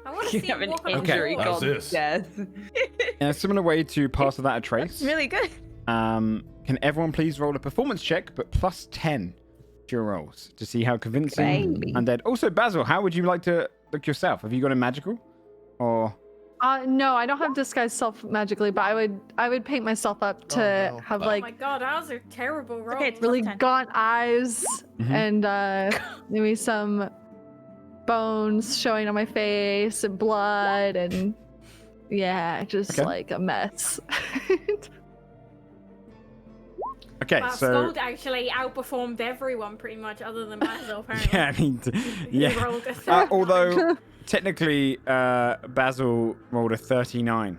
I want to You see have him an walk on injury the floor." How's called this? death. In a similar way to pass without a trace, Really good. can everyone please roll a performance check, but plus 10 to your rolls to see how convincing Baby. undead. Also, Basil, how would you like to look yourself? Have you got a magical? Or No, I don't have disguise self magically, but I would paint myself up to no. have Oh like my god, ours are terrible rolls. okay, it's really plus 10. gaunt eyes Mhm. and maybe some bones showing on my face and blood and just Okay. like a mess. okay, Wow, so Scold actually outperformed everyone pretty much, other than Basil. Apparently. yeah, I mean, He yeah. rolled a 39. Although technically, Basil rolled a 39.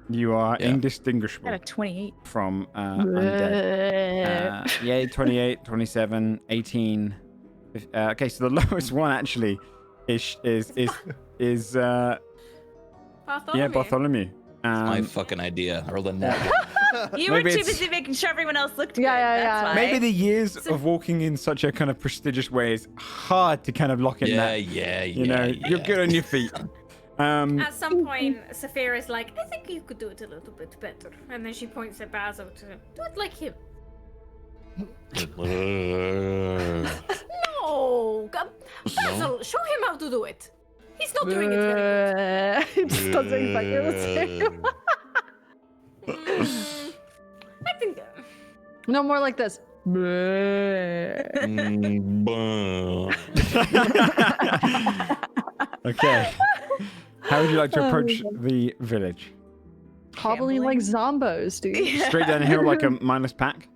You are Yeah. indistinguishable Got a 28. from undead. Yeah, 28, 27, 18. Okay, so the lowest one actually is Bartholomew. Bartholomew. My fucking idea. I rolled a nat. You were Maybe too it's- busy making sure everyone else looked good. Yeah, yeah, That's yeah. why. Maybe the years of walking in such a kind of prestigious way is hard to kind of lock in Yeah, that. yeah, You know, yeah. you're good on your feet. At some point, Saphira's like, I think you could do it a little bit better. And then she points at Basil to do it like him. No! Basil, show him how to do it. He's not doing it very good. It just doesn't exactly the same. I think... No more like this. Okay. How would you like to approach the village? Hobbling like zombos, dude. Straight down the hill like a mindless pack?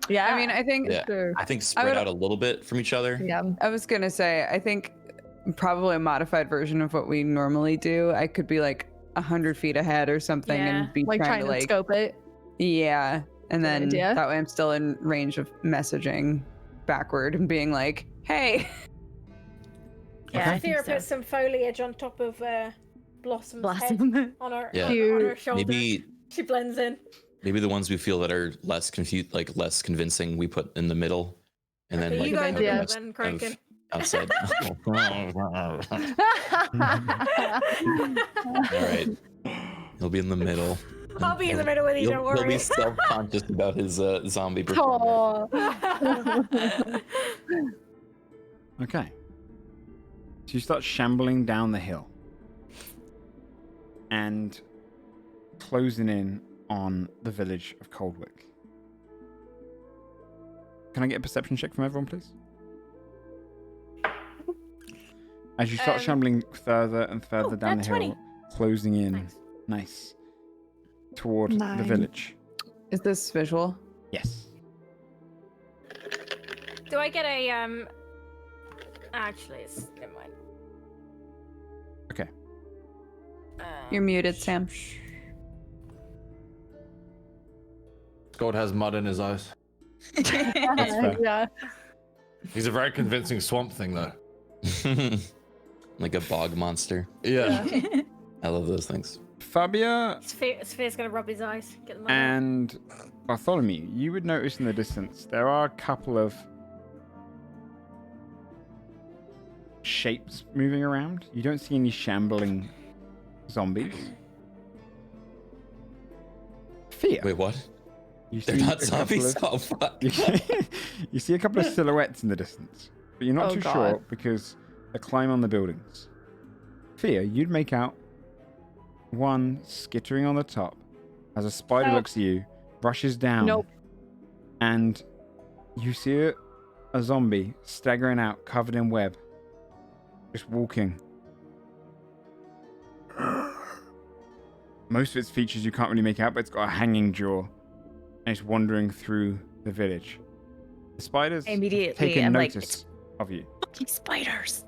Yeah. I mean, I think Yeah. Sure. I think spread would- out a little bit from each other. Yeah. I was gonna say, I think probably a modified version of what we normally do. I could be like 100 feet ahead or something Yeah. and be Like trying to scope it. yeah, and then idea. that way I'm still in range of messaging backward and being like, hey. Yeah, I think Saphira so. puts some foliage on top of Blossom's head Blossom. on her, Yeah. on her Cute. shoulder. Maybe She blends in. Maybe the ones we feel that are less confused, like less convincing, we put in the middle, and then Okay, like you guys the are rest then, of Kraken. outside. All right, he'll be in the middle. I'll be in the middle with you, don't He'll be worry. self-conscious about his zombie performance. Aw. Okay. So you start shambling down the hill and closing in on the village of Coldwick. Can I get a perception check from everyone, please? As you start shambling further and further down the nat hill, 20. closing in, nice, toward the 9. village. Is this visual? Yes. Do I get a Actually, never mind. Okay. You're muted, Sam. God has mud in his eyes. That's fair. Yeah. He's a very convincing swamp thing, though. Like a bog monster. Yeah. I love those things. Fabia Sphere's gonna rub his eyes. Get them out. and Bartholomew, you would notice in the distance there are a couple of shapes moving around. You don't see any shambling zombies. Fear. Wait, what? You They're see not a couple zombies? of- Oh, fuck. you see a couple of silhouettes in the distance, but you're not Oh, too God. sure because they climb on the buildings. Fear, you'd make out one skittering on the top as a spider Nope. looks at you, rushes down, Nope. and you see a zombie staggering out, covered in web, just walking. Most of its features you can't really make out, but it's got a hanging jaw, and it's wandering through the village. The spiders have Immediately, taken I'm like, notice of you. Fucking spiders.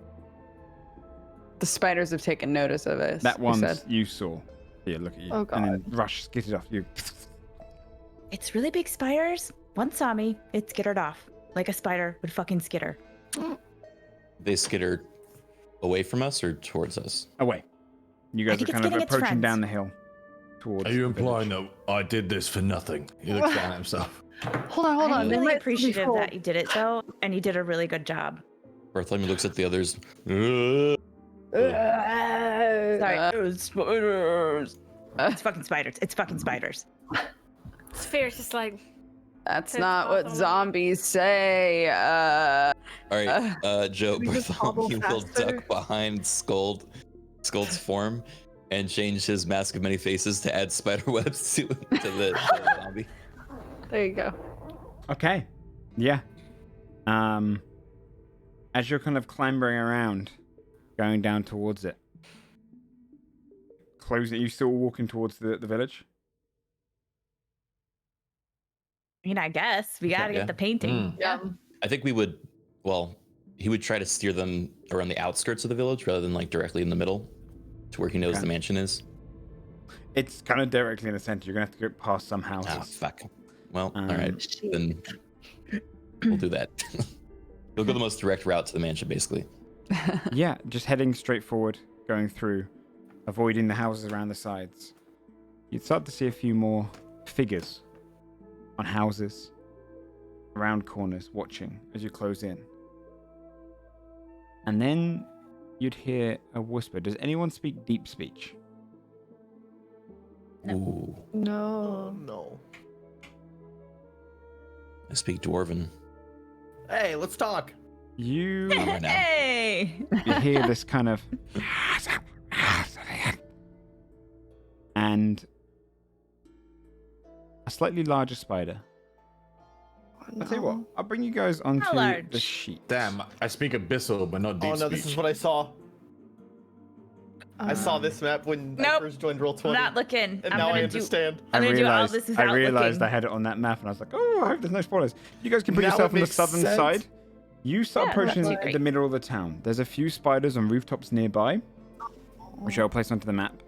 The spiders have taken notice of us. That you one said. you saw. Here, look at you. Oh, And then rush, skittered off. You. It's really big spiders. One saw me. It skittered off like a spider would fucking skitter. They skitter away from us or towards us? Away. You guys think are it's kind of getting its approaching friends. down the hill. Towards Are you the village. implying that I did this for nothing? He looks down at himself. Hold on. I'm They really might appreciative be that you did it though, and you did a really good job. Bartholomew looks at the others. Sorry, Uh, it was spiders. It's fucking spiders. It's fucking spiders. Sphere's just like, That's Says not what Bartholomew. zombies say. All right, Joe, we just hobble Bartholomew will faster? duck behind Skuld's form and change his mask of many faces to add spider webs to the zombie. There you go. Okay. Yeah. As you're kind of clambering around, going down towards it. Closing. You still walking towards the village? I mean, I guess we gotta yeah. get the painting. Yeah. I think we would, well, he would try to steer them around the outskirts of the village rather than like directly in the middle to where he knows Okay. the mansion is. It's kind of directly in the center. You're gonna have to go past some houses. Ah, fuck. Well, all Um, right, then we'll do that. We'll go the most direct route to the mansion, basically. Yeah, just heading straight forward, going through, avoiding the houses around the sides. You'd start to see a few more figures on houses, around corners, watching as you close in. And then you'd hear a whisper. Does anyone speak deep speech? Ooh, No. No. I speak Dwarven. Hey, let's talk. You, Right now. Hey! you hear this kind of... And a slightly larger spider. I'll tell you what, I'll bring you guys onto the large? sheet. Damn, I speak abyssal, but not deep Oh no, speech. this is what I saw. I saw this map when I Nope. first joined Roll20. Not looking. And I'm now gonna I do. understand. I'm gonna do all this I without realized looking. I had it on that map, and I was like, "Oh, I hope there's no spoilers." You guys can put Now yourself it on the makes southern sense. side. You start Yeah, approaching that's great. the middle of the town. There's a few spiders on rooftops nearby, which I'll place onto the map.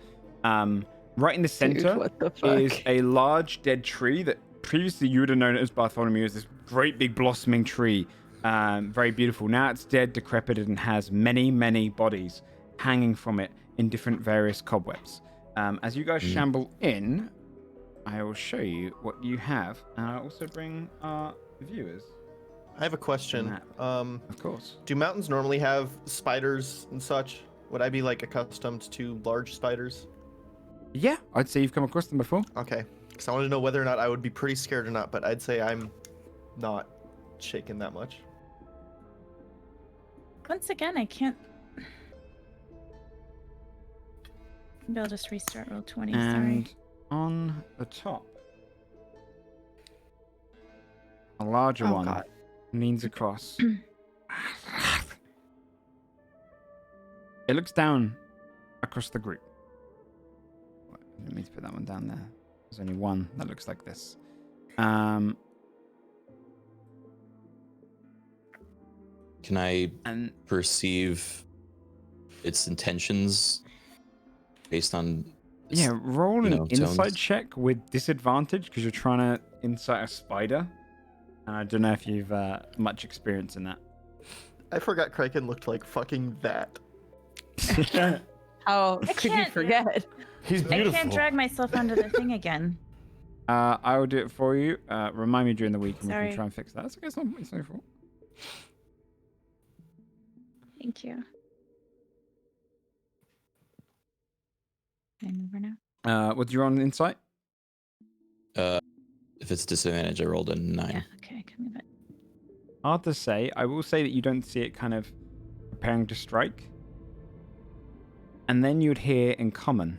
Right in the center what the fuck? is a large dead tree that previously you would have known it as Bartholomew, as this great big blossoming tree, very beautiful. Now it's dead, decrepit, and has many, many bodies hanging from it in different various cobwebs. As you guys shamble in, I will show you what you have, and I'll also bring our viewers. I have a question. Map. Of course. Do mountains normally have spiders and such? Would I be like accustomed to large spiders? Yeah, I'd say you've come across them before. Okay, because I want to know whether or not I would be pretty scared or not, but I'd say I'm not shaken that much. Once again, I can't. Maybe I'll just restart roll 20. And Sorry. on the top, a larger Oh, one God. leans across. It looks down across the group. I didn't mean to put that one down there. There's only one that looks like this. Can I And perceive its intentions based on its, yeah, roll an insight tones? check with disadvantage because you're trying to insight a spider. And I don't know if you've much experience in that. I forgot Kraken looked like fucking that. How I could you can't- forget? He's I beautiful. can't drag myself onto the thing again. I will do it for you. Remind me during the week and we Sorry. can try and fix that. That's okay. It's not your fault. Thank you. Can I move her now? What's your on insight? If it's disadvantage, I rolled a 9. Yeah, okay, I can move it. Hard to say. I will say that you don't see it kind of preparing to strike. And then you'd hear in common,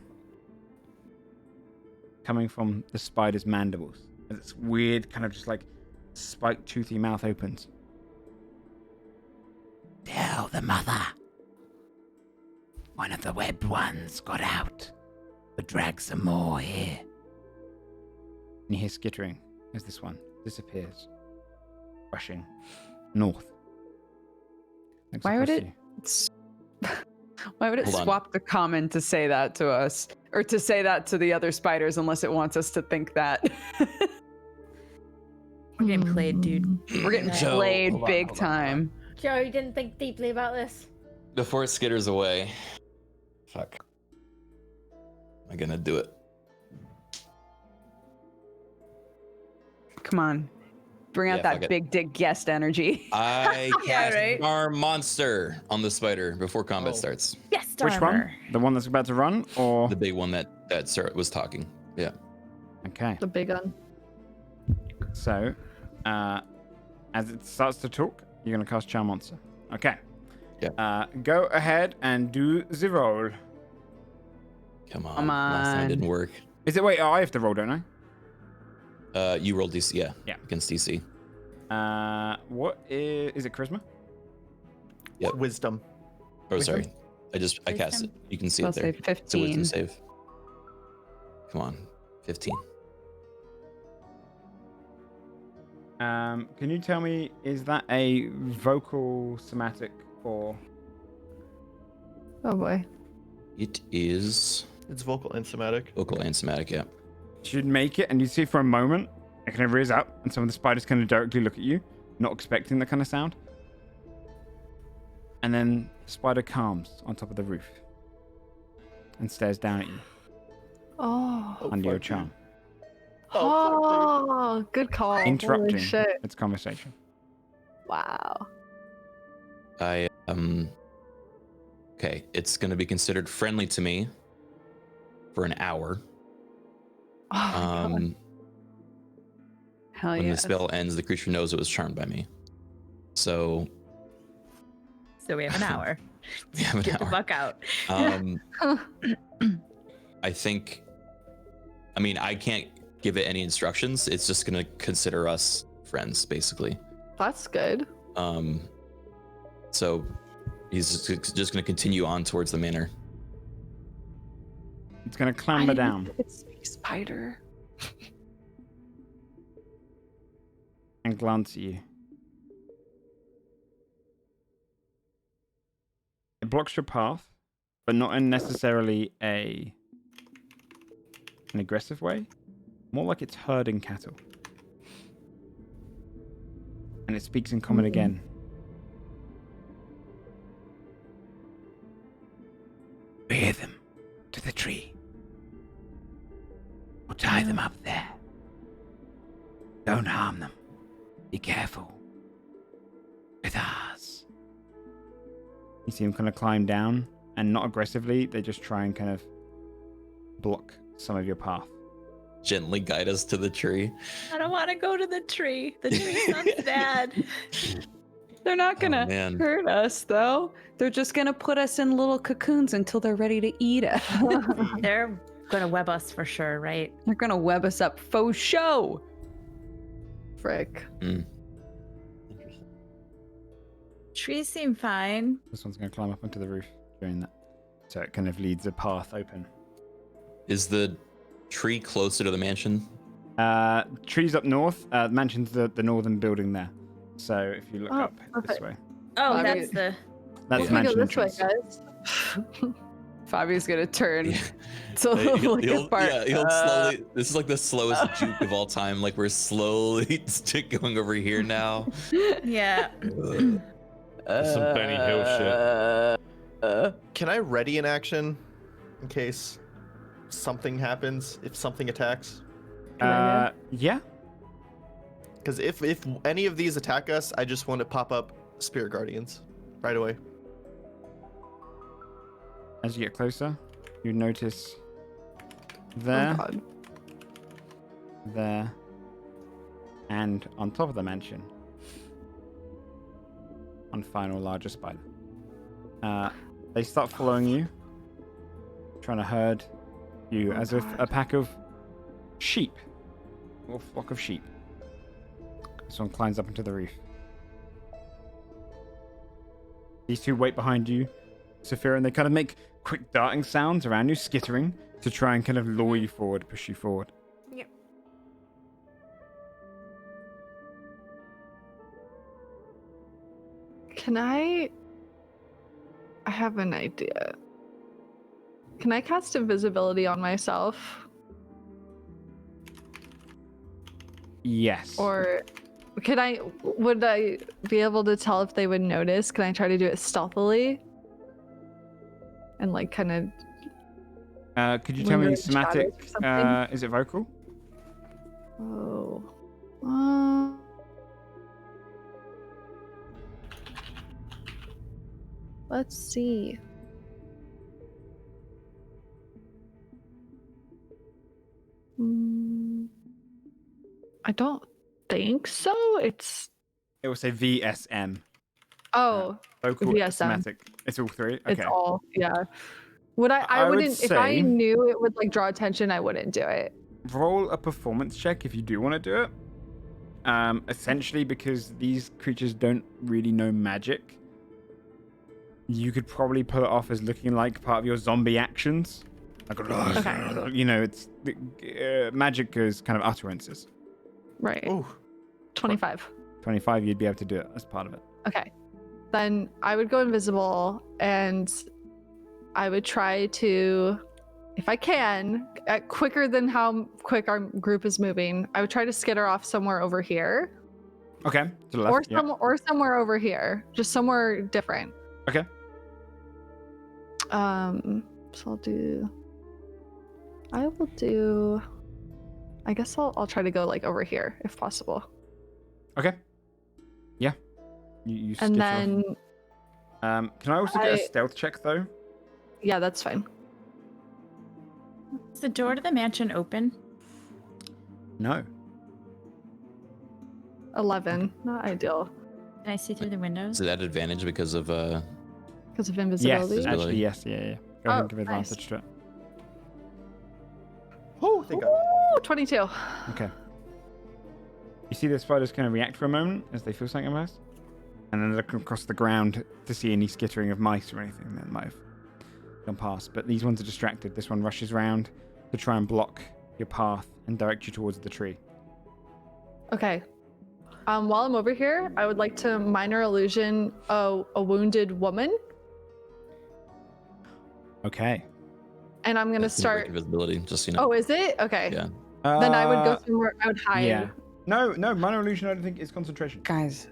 coming from the spider's mandibles, as its weird kind of just like spiked toothy mouth opens. Tell the mother. One of the webbed ones got out, but drag some more here. And you hear skittering as this one disappears, rushing north. Next Why would across it? you. Why would it Hold on. swap the common to say that to us, or to say that to the other spiders, unless it wants us to think that? We're getting played, dude. We're getting So, played hold on, big hold on, hold time. Joe, you didn't think deeply about this. Before it skitters away. Fuck. Am I gonna do it? Come on, bring out Yeah, fuck that it. big dick guest energy. I Yeah, cast right? our monster on the spider before combat Oh. starts. Yes, Which one? The one that's about to run, or The big one that was talking. Yeah. okay? The big gun. So, as it starts to talk, you're gonna cast Charm Monster. Okay. Yeah. Go ahead and do the roll. Come on. Come Last time on. it didn't work. Is it? Wait, I have to roll, don't I? You rolled DC, yeah. Yeah. Against DC. What is it? Charisma? Yep. Wisdom. Oh, Wisdom? sorry. I cast it. You can see I'll it there. say It's a wisdom 15. save. Come on. 15. Can you tell me, is that a vocal somatic or? Oh boy. It is It's vocal and somatic. vocal and somatic, yeah. Should make it, and you see for a moment, it kind of rears up, and some of the spiders kind of directly look at you, not expecting that kind of sound. And then the spider calms on top of the roof and stares down at you Oh. under your fuck, dude. charm, Oh, good call. interrupting Holy shit. its conversation. Wow. I Okay, it's gonna be considered friendly to me for an hour. Oh, my God. Hell When yeah. the spell ends, the creature knows it was charmed by me. So So we have an hour. we have an Get the hour. fuck out. I think, I mean, I can't give it any instructions. It's just gonna consider us friends, basically. That's good. So he's just gonna continue on towards the manor. It's gonna clamber down It's a spider. and glance at you. It blocks your path, but not in necessarily an aggressive way. More like it's herding cattle. And it speaks in common again. Bear them to the tree. Or tie them up there. Don't harm them. Be careful. With us. You see them kind of climb down, and not aggressively, they just try and kind of block some of your path. Gently guide us to the tree. I don't want to go to the tree. The tree sounds bad. They're not gonna man. hurt us, though. They're just gonna put us in little cocoons until they're ready to eat us. They're gonna web us for sure, right? They're gonna web us up faux show. Frick. Trees seem fine. This one's going to climb up onto the roof doing that. So it kind of leaves a path open. Is the tree closer to the mansion? Trees up north. The mansion's the northern building there. So if you look up this way. Oh, I that's mean- That's We go mansion this way, entrance. guys. Fabi's gonna turn Yeah. to look at Bart. He'll slowly. This is like the slowest juke of all time. Like we're slowly going over here now. Yeah. That's some Benny Hill shit. Can I ready an action in case something happens? If something attacks? Yeah. Because if any of these attack us, I just want to pop up Spirit Guardians right away. As you get closer, you notice Oh, there, God. there, and on top of the mansion, one final larger spider. They start following you, trying to herd you as if a pack of sheep, or flock of sheep. This one climbs up into the roof. These two wait behind you, Saphira, and they kind of make quick darting sounds around you, skittering, to try and kind of lure you forward, push you forward. Yep. Can I have an idea. Can I cast invisibility on myself? Yes. Or would I be able to tell if they would notice? Can I try to do it stealthily? And like kind of could you tell me linger in somatic? shadows or something? Is it vocal? Oh. Let's see. I don't think so. It's It will say VSM. oh, Vocal, VSM. somatic. It's all three. Okay. it's all yeah. Would I I would wouldn't if I say- knew it would like draw attention, I wouldn't do it. Roll a performance check if you do want to do it. Essentially, because these creatures don't really know magic, you could probably pull it off as looking like part of your zombie actions. Like, Okay. you know, it's magic is kind of utterances. Right. Ooh. 25. 25, you'd be able to do it as part of it. Okay. Then I would go invisible and I would try to, if I can, quicker than how quick our group is moving, I would try to skitter off somewhere over here. Okay. To the left. Or somewhere over here. Just somewhere different. Okay. So I will do, I guess I'll try to go like over here if possible. Okay. Yeah. You And skitter then, off. Can I also get a I- stealth check though? yeah, that's fine. Is the door to the mansion open? No. 11. Not ideal. Can I see through the windows? Is it at advantage because of Because of Yes, invisibility. actually, yes, yeah. Go ahead and give nice. advantage to it. Oh, thank God. Ooh, 22. Okay. You see the spiders kind of react for a moment as they feel something almost, and then look across the ground to see any skittering of mice or anything that might have gone past. But these ones are distracted. This one rushes round to try and block your path and direct you towards the tree. Okay. While I'm over here, I would like to minor illusion a wounded woman, Okay. and I'm gonna break start. invisibility? Just you know. Oh, is it? Okay. Yeah. Then I would go somewhere. I would hide. Yeah. No, minor illusion. I don't think is concentration. Guys,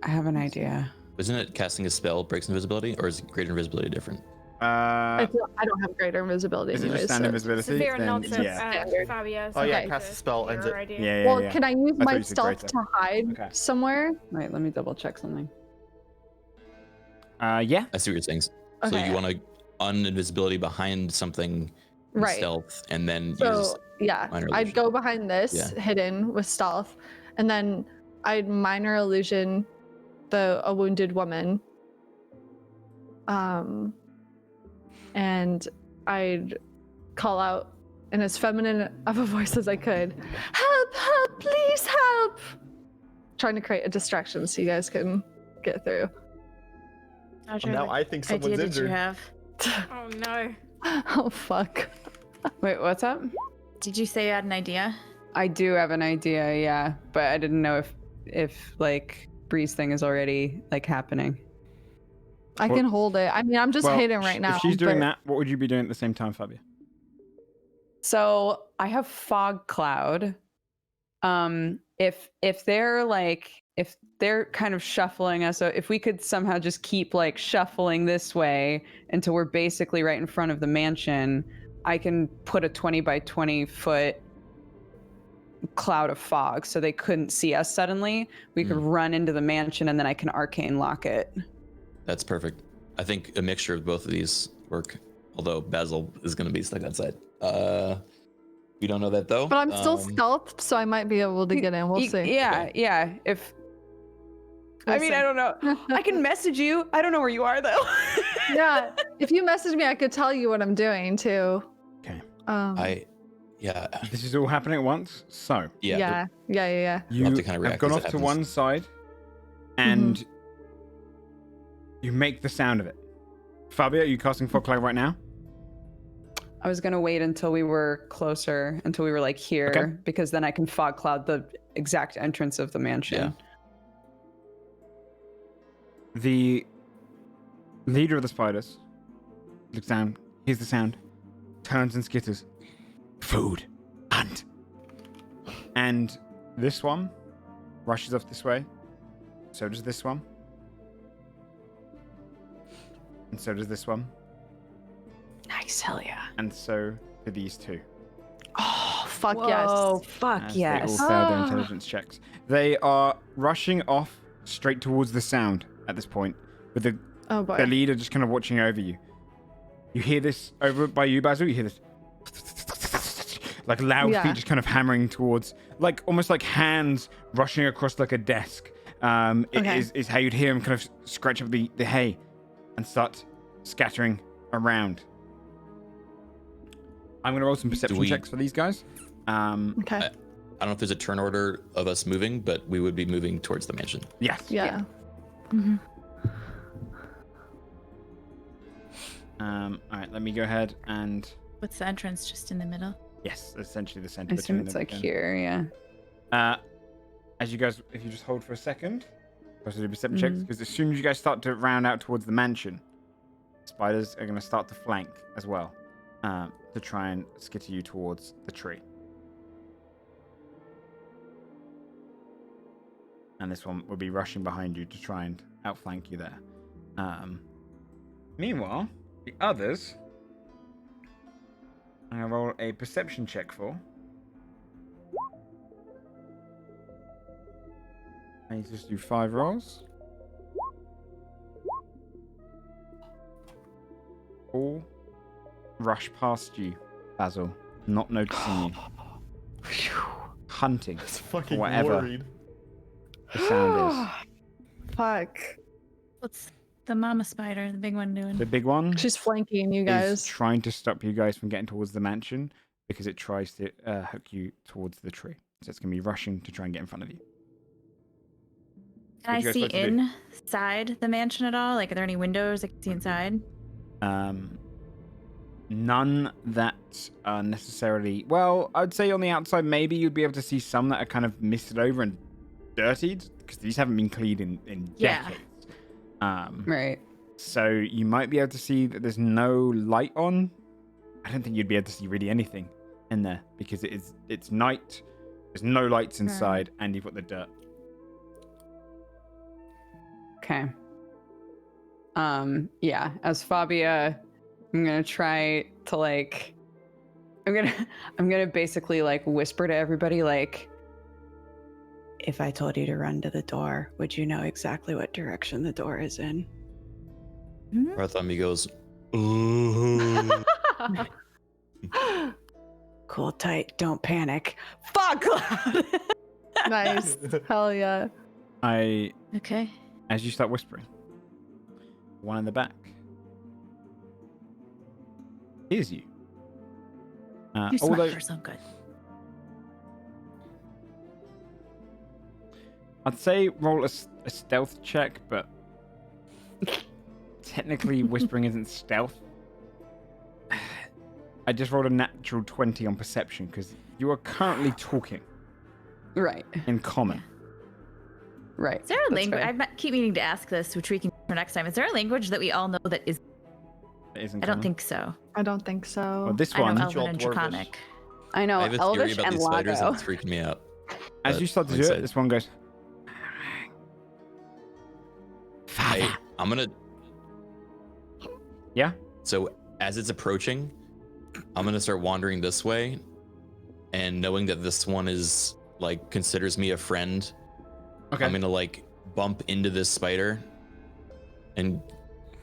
I have an idea. Isn't it casting a spell breaks invisibility, or is greater invisibility different? I don't have greater invisibility. Is it anyways, just standard so- invisibility? Severe Then, notes of yeah. Fabia. Oh, yeah, so cast a spell, ends your it. idea. Yeah, Well, can I use I thought my you said stealth greater. to hide Okay. somewhere? Wait, let me double check something. Yeah. I see what you're saying. So Okay. you want to uninvisibility behind something in Right. stealth, and then use. So yeah, minor I'd illusion. go behind this hidden with stealth, and then I'd minor illusion a wounded woman. And I'd call out in as feminine of a voice as I could, "Help! Help! Please help!" Trying to create a distraction so you guys can get through. Now I think someone's idea did you injured. have? Oh no. Oh fuck. Wait, what's up? Did you say you had an idea? I do have an idea, yeah, but I didn't know if like Bree's thing is already like happening. I can hold it. I mean, I'm just hidden right now. If she's doing but- that, what would you be doing at the same time, Fabia? So I have fog cloud. If they're kind of shuffling us, so if we could somehow just keep like shuffling this way until we're basically right in front of the mansion, I can put a 20 by 20 foot cloud of fog so they couldn't see us suddenly. We could run into the mansion and then I can arcane lock it. That's perfect. I think a mixture of both of these work. Although Basil is going to be stuck outside. We don't know that though. But I'm still stealthed, so I might be able to get in. We'll see. Yeah, yeah. If I mean, see. I don't know. I can message you. I don't know where you are though. Yeah, if you message me, I could tell you what I'm doing too. Okay. This is all happening at once. So Yeah. you have to kind of have react gone as off it to happens. one side, and you make the sound of it. Fabia, are you casting fog cloud right now? I was gonna wait until we were closer, until we were like here, Okay. because then I can fog cloud the exact entrance of the mansion. The leader of the spiders looks down, hears the sound, turns and skitters. Food. Hunt. And this one rushes off this way. So does this one. And so does this one. Nice, hell yeah. And so do these two. Oh, fuck Whoa, yes. fuck As yes. They all fail their intelligence checks. They are rushing off straight towards the sound at this point, with the Oh boy. the leader just kind of watching over you. You hear this over by you, Basil. You hear this, like loud Yeah. feet just kind of hammering towards, like almost like hands rushing across like a desk. It Okay. is how you'd hear him kind of scratch up the hay and start scattering around. I'm gonna roll some perception we- checks for these guys. Okay. I don't know if there's a turn order of us moving, but we would be moving towards the mansion. Yes. Yeah. All right. Let me go ahead and What's the entrance just in the middle? yes, essentially the center. I assume between it's them like again. here, yeah. As you guys, if you just hold for a second, go to do perception checks, because as soon as you guys start to round out towards the mansion, spiders are going to start to flank as well, to try and skitter you towards the tree. And this one will be rushing behind you to try and outflank you there. Meanwhile, the others, I'm going to roll a perception check for. I need to just do 5 rolls. All rush past you, Basil, not noticing you. Hunting It's fucking whatever worried. the sound is. Fuck. What's the mama spider, the big one, doing? The big one She's flanking you is guys. trying to stop you guys from getting towards the mansion because it tries to hook you towards the tree. So it's going to be rushing to try and get in front of you. Can I What'd you guys see like to do? inside the mansion at all? Like, are there any windows I can see inside? None that are necessarily... Well, I would say on the outside, maybe you'd be able to see some that are kind of misted over and dirtied, because these haven't been cleaned in Yeah. decades. Right. So you might be able to see that there's no light on. I don't think you'd be able to see really anything in there, because it's night. There's no lights inside, and you've got the dirt. Okay. Yeah, as Fabia I'm gonna try to like. I'm gonna basically like whisper to everybody like, if I told you to run to the door, would you know exactly what direction the door is in? Bartholomew goes, Cool, tight, don't panic. Fuck. Nice. Hell yeah. Okay. As you start whispering, one in the back hears you. You're smart Although for some good. I'd say roll a stealth check, but technically whispering isn't stealth. I just rolled a natural 20 on perception because you are currently talking Right. in common. Right. Is there a That's language? fair. I keep meaning to ask this, which we can do for next time. Is there a language that we all know that is? It isn't I don't common. think so. I don't think so. Well, this I one, know Teach you all Elven and Dwarvish. Draconic. I know I have a theory Elvish about and these spiders Lago. and it's freaking me out. as but you start to I'm do it, excited. this one goes. I'm gonna. Yeah. So as it's approaching, I'm gonna start wandering this way, and knowing that this one is like considers me a friend, Okay. I'm gonna like bump into this spider and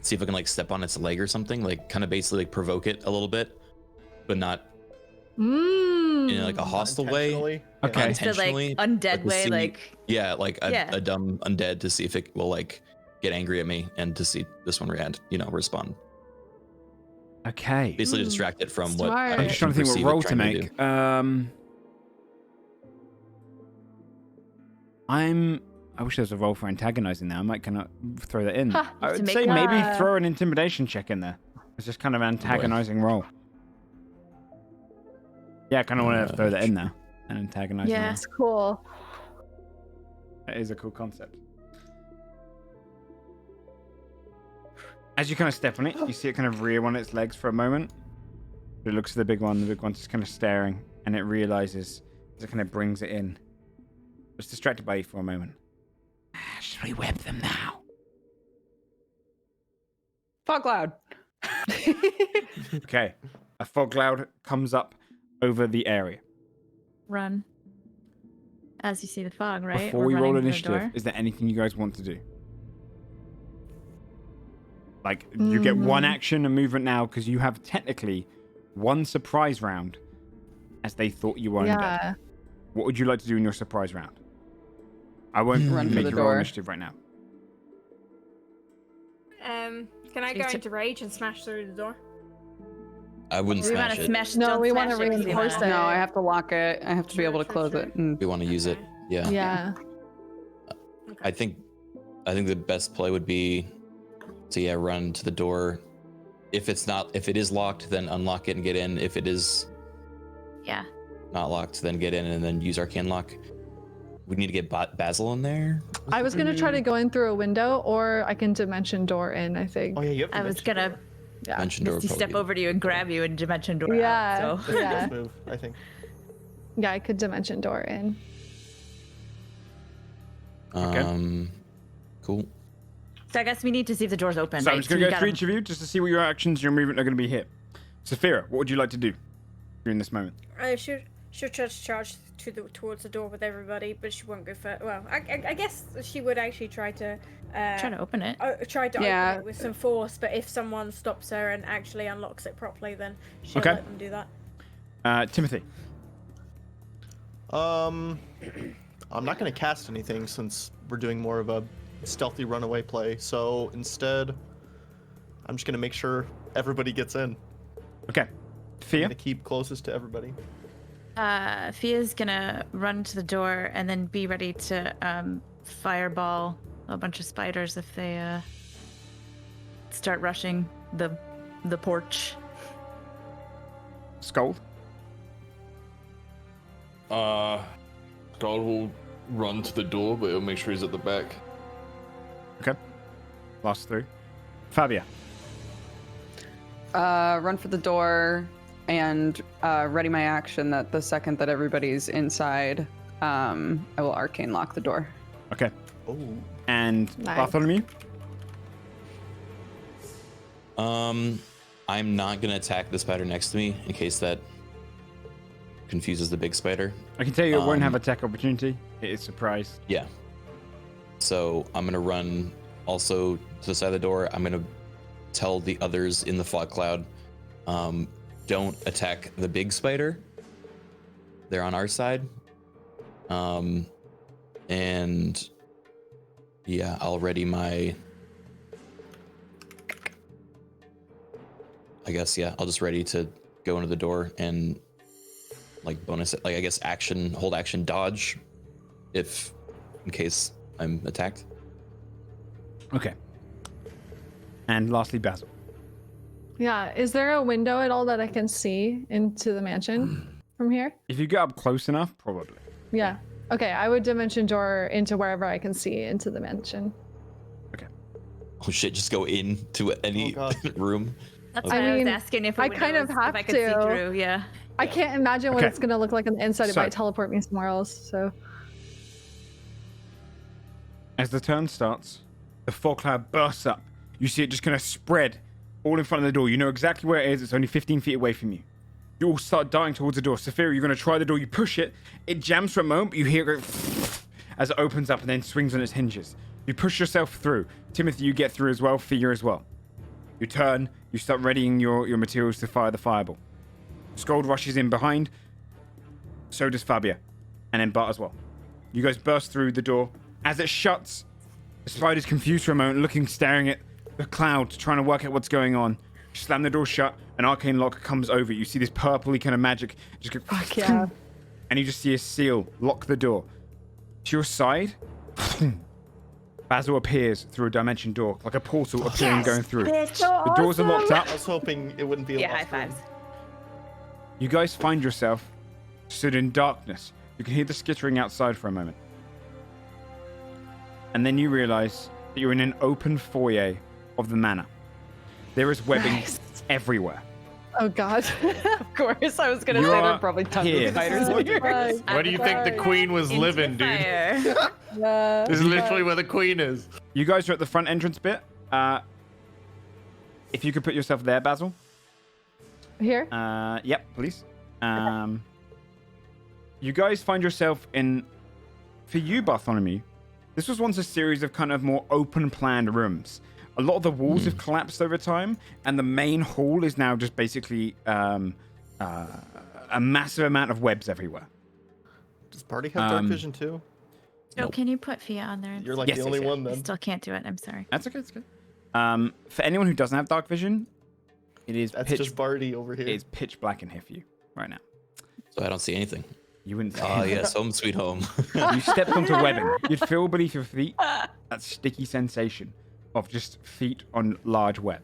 see if I can like step on its leg or something, like kind of basically like provoke it a little bit, but not in like a hostile way. Unintentionally. Okay. Just the like Intentionally, undead to way, see- like Yeah, like Yeah. a dumb undead to see if it will like get angry at me and to see this one react, respond. Okay. Basically distract it from what Smart. I'm just trying to think what perceive it roll to trying do. make. I wish there was a roll for antagonizing now. I might kind of throw that in. Ha, I to would make say that- maybe throw an intimidation check in there. It's just kind of antagonizing roll. Yeah, I kind of want to throw that in there. An antagonizing Yeah. roll. That's cool. That is a cool concept. As you kind of step on it, you see it kind of rear on its legs for a moment. It looks at the big one's just kind of staring, and it realizes as it kind of brings it in. It's distracted by you for a moment. Should we whip them now? Fog cloud. Okay. A fog cloud comes up over the area. run. As you see the fog, right? Before We're we roll running to the initiative, door. is there anything you guys want to do? Like, you get one action and movement now because you have technically one surprise round as they thought you were undead. Yeah. What would you like to do in your surprise round? I won't Run for make the you roll door. initiative right now. Can I So go you into rage and smash through the door? I wouldn't We want smash to it. smash. No, don't we smash wanna it 'cause we reinforce wanna- it. No, I have to lock it. I have to be able to close it. And We want to use it. Yeah. Yeah. I think the best play would be to run to the door. If it is locked, then unlock it and get in. If it is Yeah. not locked, then get in and then use arcane lock. We need to get Basil in there. I was gonna try to go in through a window, or I can dimension door in. I think. Oh yeah, you have. I was gonna Yeah. Mention door. Misty would step probably over to you and grab you and dimension door Yeah. out. That's So the Yeah. best move, I think. Yeah, I could dimension door in. be- Cool. So I guess we need to see if the door's open. So right? I'm just going we to go through gotta- each of you just to see what your actions, your movement are going to be here. Saphira, what would you like to do during this moment? I should try to charge towards the door with everybody, but she won't go first. Well, I guess she would actually try to Try to open it. try to Yeah. open it with some force. But if someone stops her and actually unlocks it properly, then she'll Okay. let them do that. Timothy. I'm not going to cast anything since we're doing more of a stealthy runaway play. So instead, I'm just going to make sure everybody gets in. Okay. I'm Fia. going to keep closest to everybody. Fia's gonna run to the door and then be ready to fireball a bunch of spiders if they start rushing the porch. Scold. God will run to the door, but he'll make sure he's at the back. Okay. Last three. Fabia. run for the door and ready my action that the second that everybody's inside, I will arcane lock the door. Okay. Oh. And Nice. Bartholomew. I'm not gonna attack the spider next to me in case that confuses the big spider. I can tell you it won't have attack opportunity. It is surprise. Yeah. So I'm gonna run also to the side of the door. I'm gonna tell the others in the fog cloud, don't attack the big spider. They're on our side. And yeah, I'll ready my. I guess yeah, I'll just ready to go into the door and like bonus it, like I guess hold action, dodge, if in case I'm attacked. Okay. And lastly, Basil. Yeah, is there a window at all that I can see into the mansion from here? If you get up close enough, probably. Yeah. Okay, I would dimension door into wherever I can see into the mansion. Okay. Oh shit! Just go into any room. That's Okay. why I was mean, asking if I kind of have if I could see to. through. Yeah. I can't imagine what Okay. it's gonna look like on the inside. It So- might teleport me somewhere else. So As the turn starts, the fog cloud bursts up. You see it just kind of spread all in front of the door. You know exactly where it is. It's only 15 feet away from you. You all start darting towards the door. Saphira, you're going to try the door. You push it. It jams for a moment, but you hear it go as it opens up and then swings on its hinges. You push yourself through. Timothy, you get through as well. Fia as well. You turn. You start readying your materials to fire the fireball. Scold rushes in behind. So does Fabia. And then Bart as well. You guys burst through the door. As it shuts, the spider's confused for a moment, looking, staring at the cloud, trying to work out what's going on. You slam the door shut, an arcane lock comes over. You see this purpley kind of magic just go... fuck yeah. And you just see a seal lock the door. To your side, Basil appears through a dimension door, like a portal appearing going through. The doors are locked up. I was hoping it wouldn't be a Yeah, high lost room. fives. You guys find yourself stood in darkness. You can hear the skittering outside for a moment. And then you realize that you're in an open foyer of the manor. There is webbing everywhere. Oh god. Of course, I was gonna You say there are are probably tons here. of spiders in here. Where do you think the queen was living, dude? Yeah. This is literally where the queen is. You guys are at the front entrance bit. If you could put yourself there, Basil. Here? Yep, please. You guys find yourself in... For you, Bartholomew, this was once a series of kind of more open-planned rooms. A lot of the walls have collapsed over time, and the main hall is now just basically a massive amount of webs everywhere. Does Barty have dark vision too? Oh, can you put Fia on there? You're like Yes, the only yes, one I then. still can't do it. I'm sorry. That's okay, it's good. For anyone who doesn't have dark vision, it is That's pitch, just Barty over here. it is pitch black in here for you right now. So I don't see anything. You wouldn't see Ah, anything. yes, home sweet home. You stepped onto webbing. You'd feel beneath your feet that sticky sensation of just feet on large web.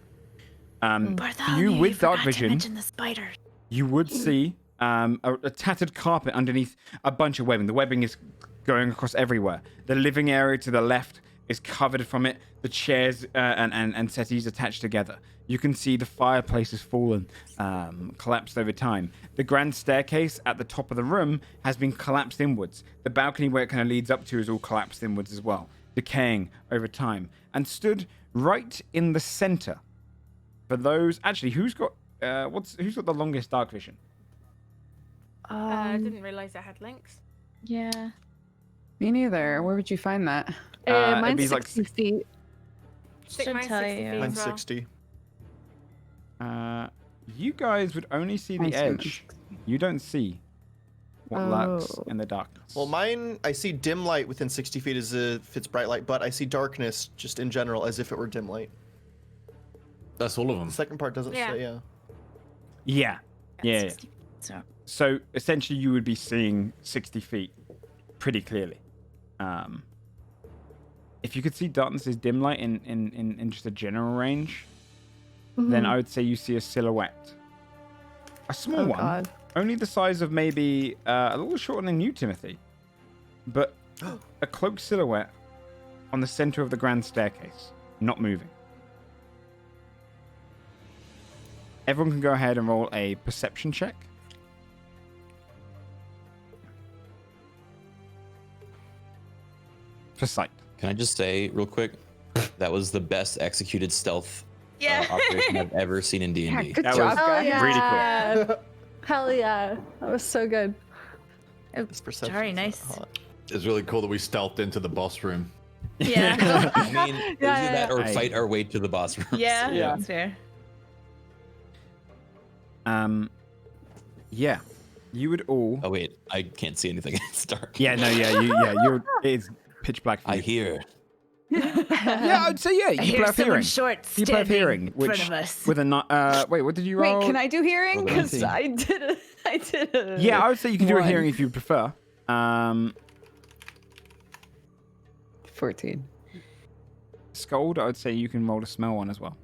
Bartholomew, you with forgot dark to vision, mention the spiders. you would see a tattered carpet underneath a bunch of webbing. The webbing is going across everywhere. The living area to the left is covered from it. The chairs and settees attached together. You can see the fireplace has fallen, collapsed over time. The grand staircase at the top of the room has been collapsed inwards. The balcony where it kind of leads up to is all collapsed inwards as well, decaying over time. And stood right in the center. For those, actually, who's got the longest dark vision? I didn't realize I had links. Yeah. Me neither. Where would you find that? it'd Mine's be like 60 feet. Should Mine's tell 60 you. feet Mine's as well. 60. You guys would only see the Mine's edge. You don't see what lurks Oh. in the darkness. Well, mine, I see dim light within 60 feet as if it's bright light, but I see darkness just in general as if it were dim light. That's all of them. The second part doesn't Yeah. say, yeah. Yeah. Yeah. So So essentially, you would be seeing 60 feet pretty clearly. If you could see darkness as dim light in just a general range, then I would say you see a silhouette. A small Oh, one. God. Only the size of maybe a little shorter than you, Timothy. But a cloaked silhouette on the center of the grand staircase, not moving. Everyone can go ahead and roll a perception check. For sight. Can I just say real quick, that was the best executed stealth Yeah. operation I've ever seen in D&D. Yeah, good That job, was guys. really cool. Hell yeah. That was so good. This perception Very is not nice. hot. It's really cool that we stealthed into the boss room. Yeah. I mean, either Yeah, that or yeah. fight our way to the boss room. Yeah, Yeah. that's fair. Yeah. You would all. Oh wait, I can't see anything. It's dark. Yeah, no, you're. It's pitch black for I you. hear. Yeah, I'd say yeah. I You hear play off someone hearing. short You play off standing hearing, in which front of us. with a wait, what did you roll? Wait, can I do hearing? Oh, Because 19. I did a. Yeah, I would say you can do a one. hearing if you prefer. 14. Scold, I would say you can roll a smell one as well.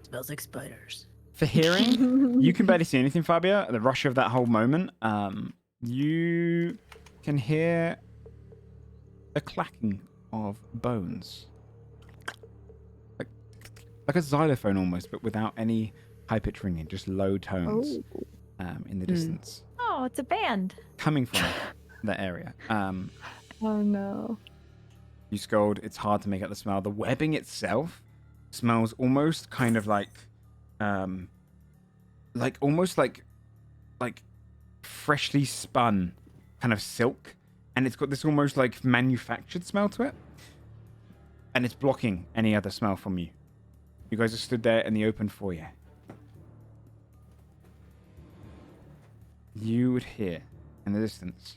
Smells like spiders. For hearing, you can barely see anything, Fabia. The rush of that whole moment. You can hear a clacking of bones, like a xylophone almost, but without any high pitch ringing, just low tones in the distance, Oh, it's a band. coming from that area. Oh no. You scold. It's hard to make out the smell. The webbing itself smells almost kind of like almost like freshly spun kind of silk, and it's got this almost like manufactured smell to it, and it's blocking any other smell from you. You guys are stood there in the open foyer. You would hear in the distance.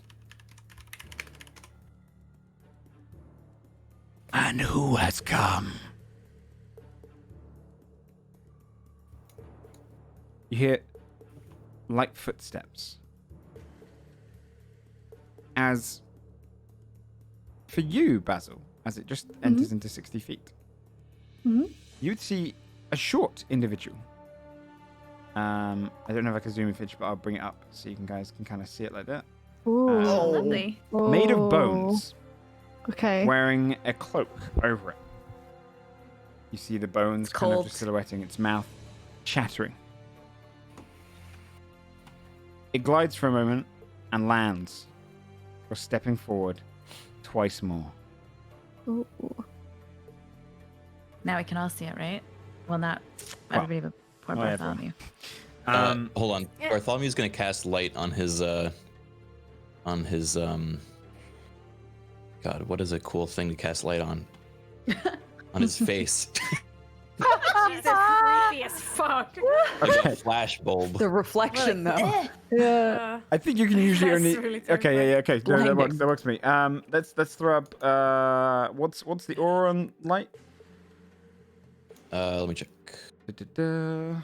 And who has come? You hear light footsteps. As for you, Basil, as it just enters into 60 feet, you'd see a short individual. I don't know if I can zoom in, Fitch, but I'll bring it up so you guys can kind of see it like that. Ooh. Lovely. Made of bones, Okay. wearing a cloak over it. You see the bones kind of cold. just silhouetting its mouth, chattering. It glides for a moment and lands, or stepping forward twice more. Ooh. Now we can all see it, right? Well, not Well, everybody, but poor not everyone. Bartholomew. Hold on. Yeah. Bartholomew's gonna cast light on his God, what is a cool thing to cast light on? On his face. Jesus, creepy as fuck. Okay. Flash bulb. The reflection, though. Yeah. I think you can usually That's only. really Okay, yeah, okay. No, that works. Blinding. That works for me. Let's throw up. What's the aura on light? Let me check. Da-da-da.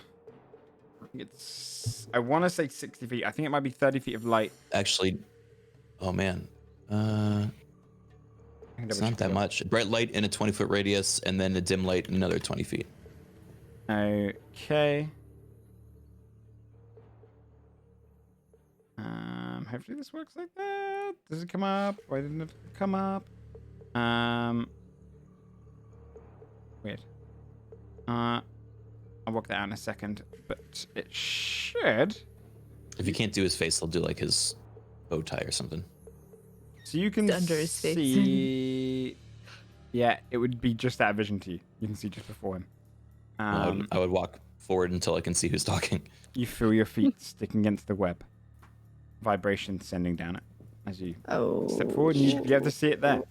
I want to say 60 feet. I think it might be 30 feet of light. Actually, oh man. I can It's double not check that it. much. Bright light in a 20-foot radius, and then a dim light in another 20 feet. Okay. Hopefully this works like that. Does it come up? Why didn't it come up? Weird. I'll work that out in a second, but it should. If you can't do his face, I'll do like his bow tie or something. So you can It's under his face. see. Yeah, it would be just that vision to you. You can see just before him. I would walk forward until I can see who's talking. You feel your feet sticking against the web. Vibration sending down it as you Oh. step forward, and you have to see it there.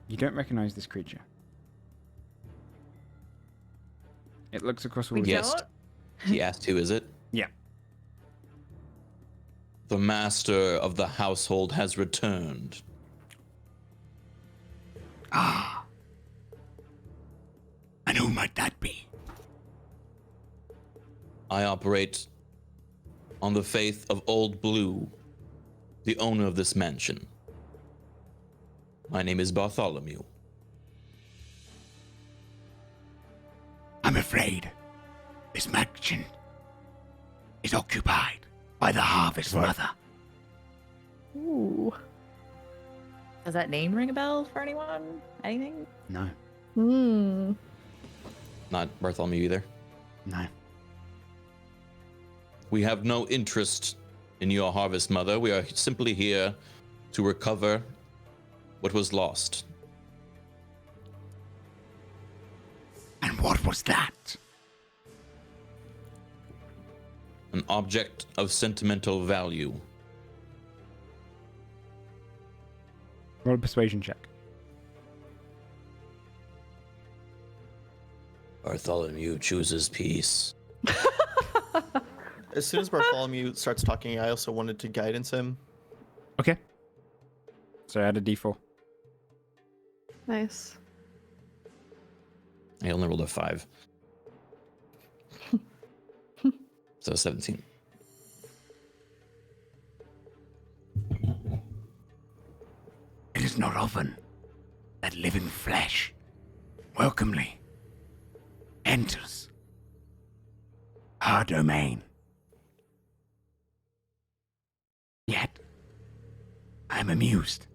You don't recognize this creature. It looks across all We of you. Yes. He asked, who is it? Yeah. The master of the household has returned. Ah. And who might that be? I operate on the faith of Old Blue, the owner of this mansion. My name is Bartholomew. I'm afraid this mansion is occupied by the Harvest Mother. Ooh. Does that name ring a bell for anyone? Anything? No, Hmm. Not Bartholomew either. no. We have no interest in your Harvest Mother. We are simply here to recover what was lost And what was that? An object of sentimental value. Roll a persuasion check. Bartholomew chooses peace. As soon as Bartholomew starts talking, I also wanted to guidance him. Okay. So add a d4. Nice. I only rolled a 5. So 17. It is not often that living flesh welcomely enters our domain. Yet, I am amused.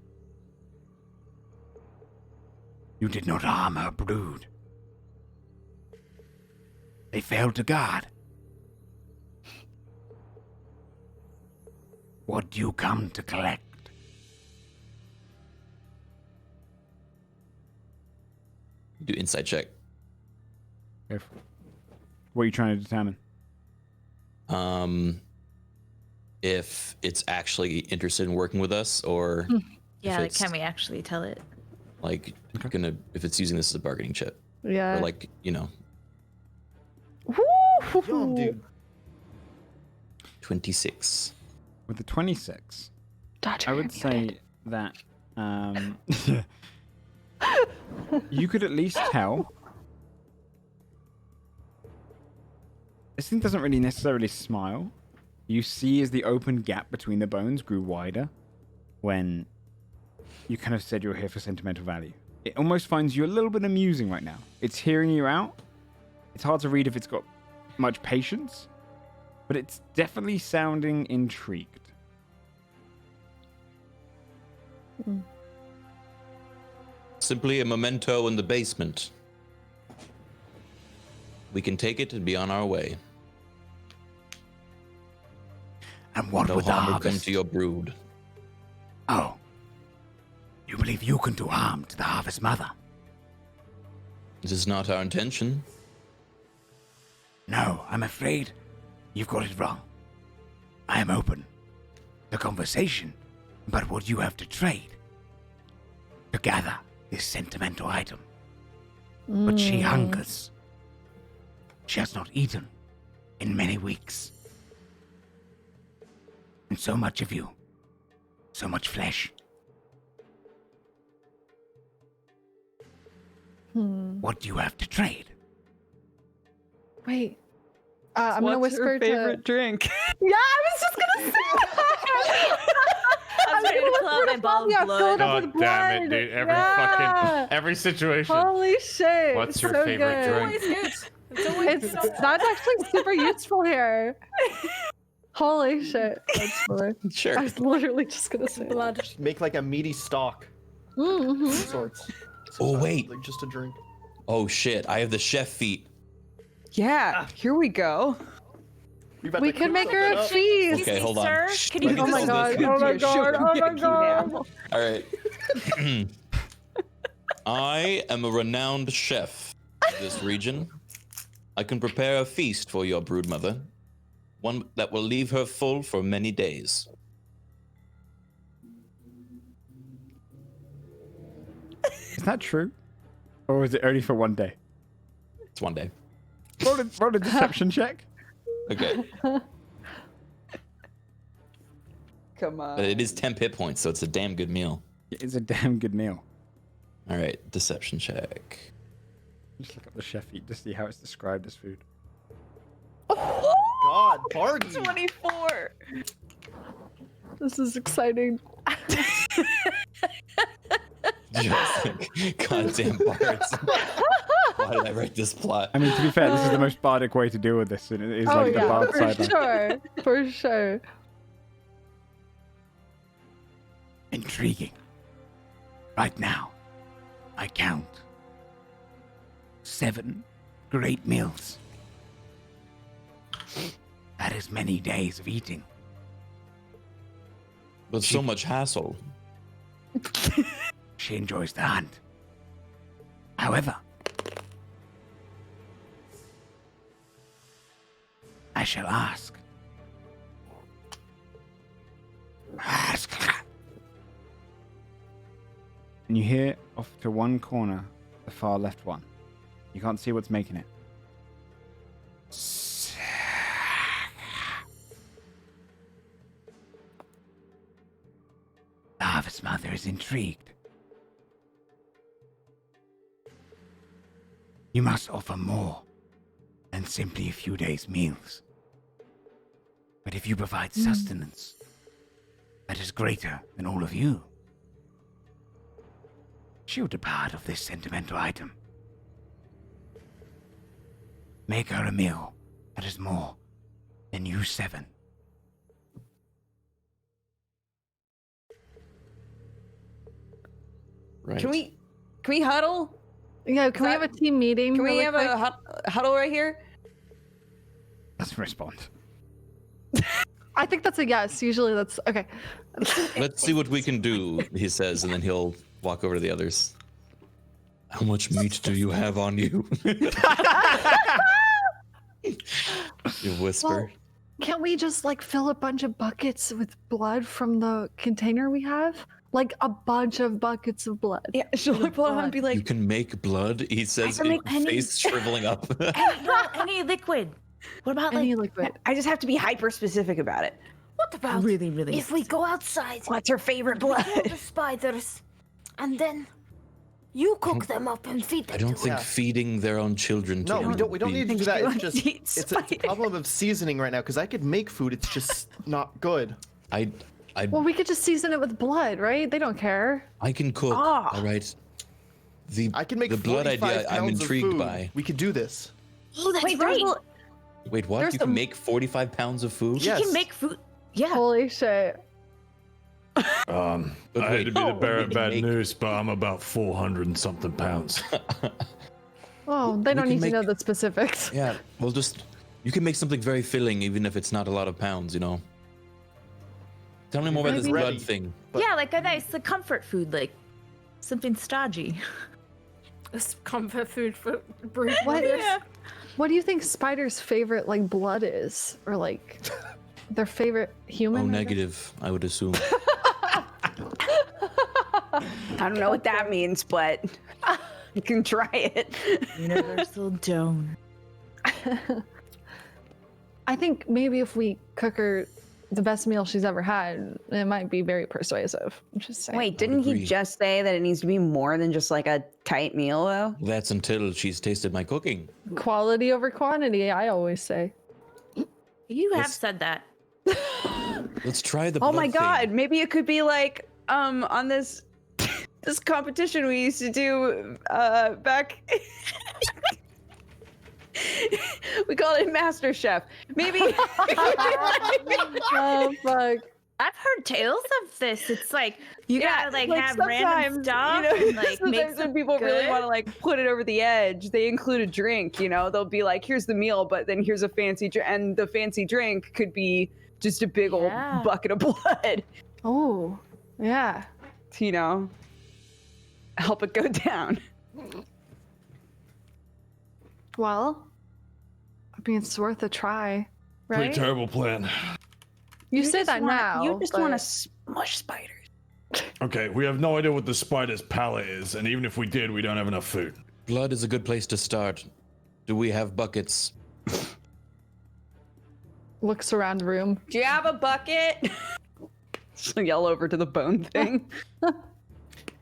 You did not harm her brood. They failed to guard. What do you come to collect? Do insight check. What are you trying to determine? If it's actually interested in working with us, or Yeah, it's- can we actually tell it? like if it's using this as a bargaining chip, Yeah. or like Yo, dude. 26. With the 26, Dodger, I would say that you could at least tell. This thing doesn't really necessarily smile. You see as the open gap between the bones grew wider when you kind of said you were here for sentimental value. It almost finds you a little bit amusing right now. It's hearing you out. It's hard to read if it's got much patience, but it's definitely sounding intrigued. Simply a memento in the basement. We can take it and be on our way. And what No would the harm will come harvest? to your brood. Oh. You believe you can do harm to the harvest mother? This is not our intention. No, I'm afraid you've got it wrong. I am open to conversation about what you have to trade to gather this sentimental item. But she hungers. She has not eaten in many weeks. And so much of you, so much flesh. What do you have to trade? Wait. I'm gonna What's whisper her favorite drink? Yeah, I was just gonna say that. I was ready to pull out my ball of Yeah, blood. fill it up God with damn it, blood. dude. Yeah. Every situation. Holy shit. What's your so favorite good. drink? Always good. It's always It's that's actually super useful here. Holy shit. That's funny. Sure. I was literally just gonna say blood. Make like a meaty stock Mm-hmm. of sorts. Oh, wait. Like just a drink. Oh shit! I have the chef feat. Yeah, here we go. We could make her a feast. Okay, hold on. Sir, Shh, can let you me Oh my hold god, this. oh my Show god, them oh get my a key god. now. All right. I am a renowned chef of this region. I can prepare a feast for your broodmother, one that will leave her full for many days. Is that true? Or is it only for one day? It's one day. Roll a deception check. Okay. Come on. But it is 10 hit points, so it's a damn good meal. It's a damn good meal. All right, deception check. Just look up the chef eat to see how it's described as food. God, party. 24. This is exciting. Just like, goddamn bards. Why did I write this plot? I mean, to be fair, this is the most bardic way to deal with this, and it is Oh like the yeah, bard for sideline. sure. For sure. Intriguing. Right now, I count 7 great meals. That is many days of eating. But so much hassle. She enjoys the hunt. However, I shall ask. Ask. And you hear off to one corner, the far left one. You can't see what's making it. The Harvest Mother is intrigued. You must offer more than simply a few days' meals. But if you provide sustenance that is greater than all of you, she'll depart of this sentimental item. Make her a meal that is more than you 7. Right. Can we huddle? Yeah, can we have a team meeting? Can we really have quick? a huddle right here? Doesn't respond. I think that's a yes. Usually that's okay. Let's see what we can do, he says, and then he'll walk over to the others. How much meat do you have on you? You whisper. Well, can't we just like fill a bunch of buckets with blood from the container we have? Like a bunch of buckets of blood. Yeah, she'll pull out and be You like, can make blood, he says, can make any- face shriveling up. Any liquid. What about Any like liquid. I just have to be hyper specific about it. What about really, really? if we go outside, What's her favorite kill blood? the spiders, and then you cook them up and feed them I don't to think us? feeding their own children to No, we them don't would need be- to do that. you It's just eat it's a problem of seasoning right now because I could make food. It's just not good. Well, we could just season it with blood, right? They don't care. I can cook. Ah. All right. I can make the blood 45 idea I'm pounds of intrigued food. by. We could do this. Oh, that's Wait, right. Wait, what? There's You can some- make 45 pounds of food? She Yes. can make food. Yeah. Holy shit. But I hate wait, to be the bearer of we bad can make- news, but I'm about 400 and something pounds. Oh, they don't can need make- to know the specifics. Yeah, well, just you can make something very filling, even if it's not a lot of pounds. You know. Tell me more about this Maybe- blood thing. But- Yeah, like a nice comfort food, like something stodgy. It's comfort food for brute What? mothers. What do you think Spider's favorite like blood is, or like their favorite human? Oh, I guess? negative, I would assume. I don't know what that means, but you can try it. Universal donor. I think maybe if we cook her the best meal she's ever had, it might be very persuasive. I'm just saying. Wait, didn't he agree. just say that it needs to be more than just like a tight meal, though? That's until she's tasted my cooking. Quality over quantity, I always say. You have Let's- said that. Let's try the. Oh blood my thing. god, maybe it could be like on this this competition we used to do back we called it Master Chef. Maybe Oh fuck. I've heard tales of this. It's like you gotta like have random sometimes, stuff you know, and like make sometimes when people really want to like put it over the edge, they include a drink. You know, they'll be like, "Here's the meal, but then here's a fancy drink," and the fancy drink could be just a big old Yeah. bucket of blood. Oh, yeah. You know, help it go down. Well, I mean, it's worth a try, Pretty right? terrible plan. You say just that wanna- now. You just want to but- smush spiders. Okay, we have no idea what the spider's palate is, and even if we did, we don't have enough food. Blood is a good place to start. Do we have buckets? looks around the room. Do you have a bucket? So yell over to the bone thing.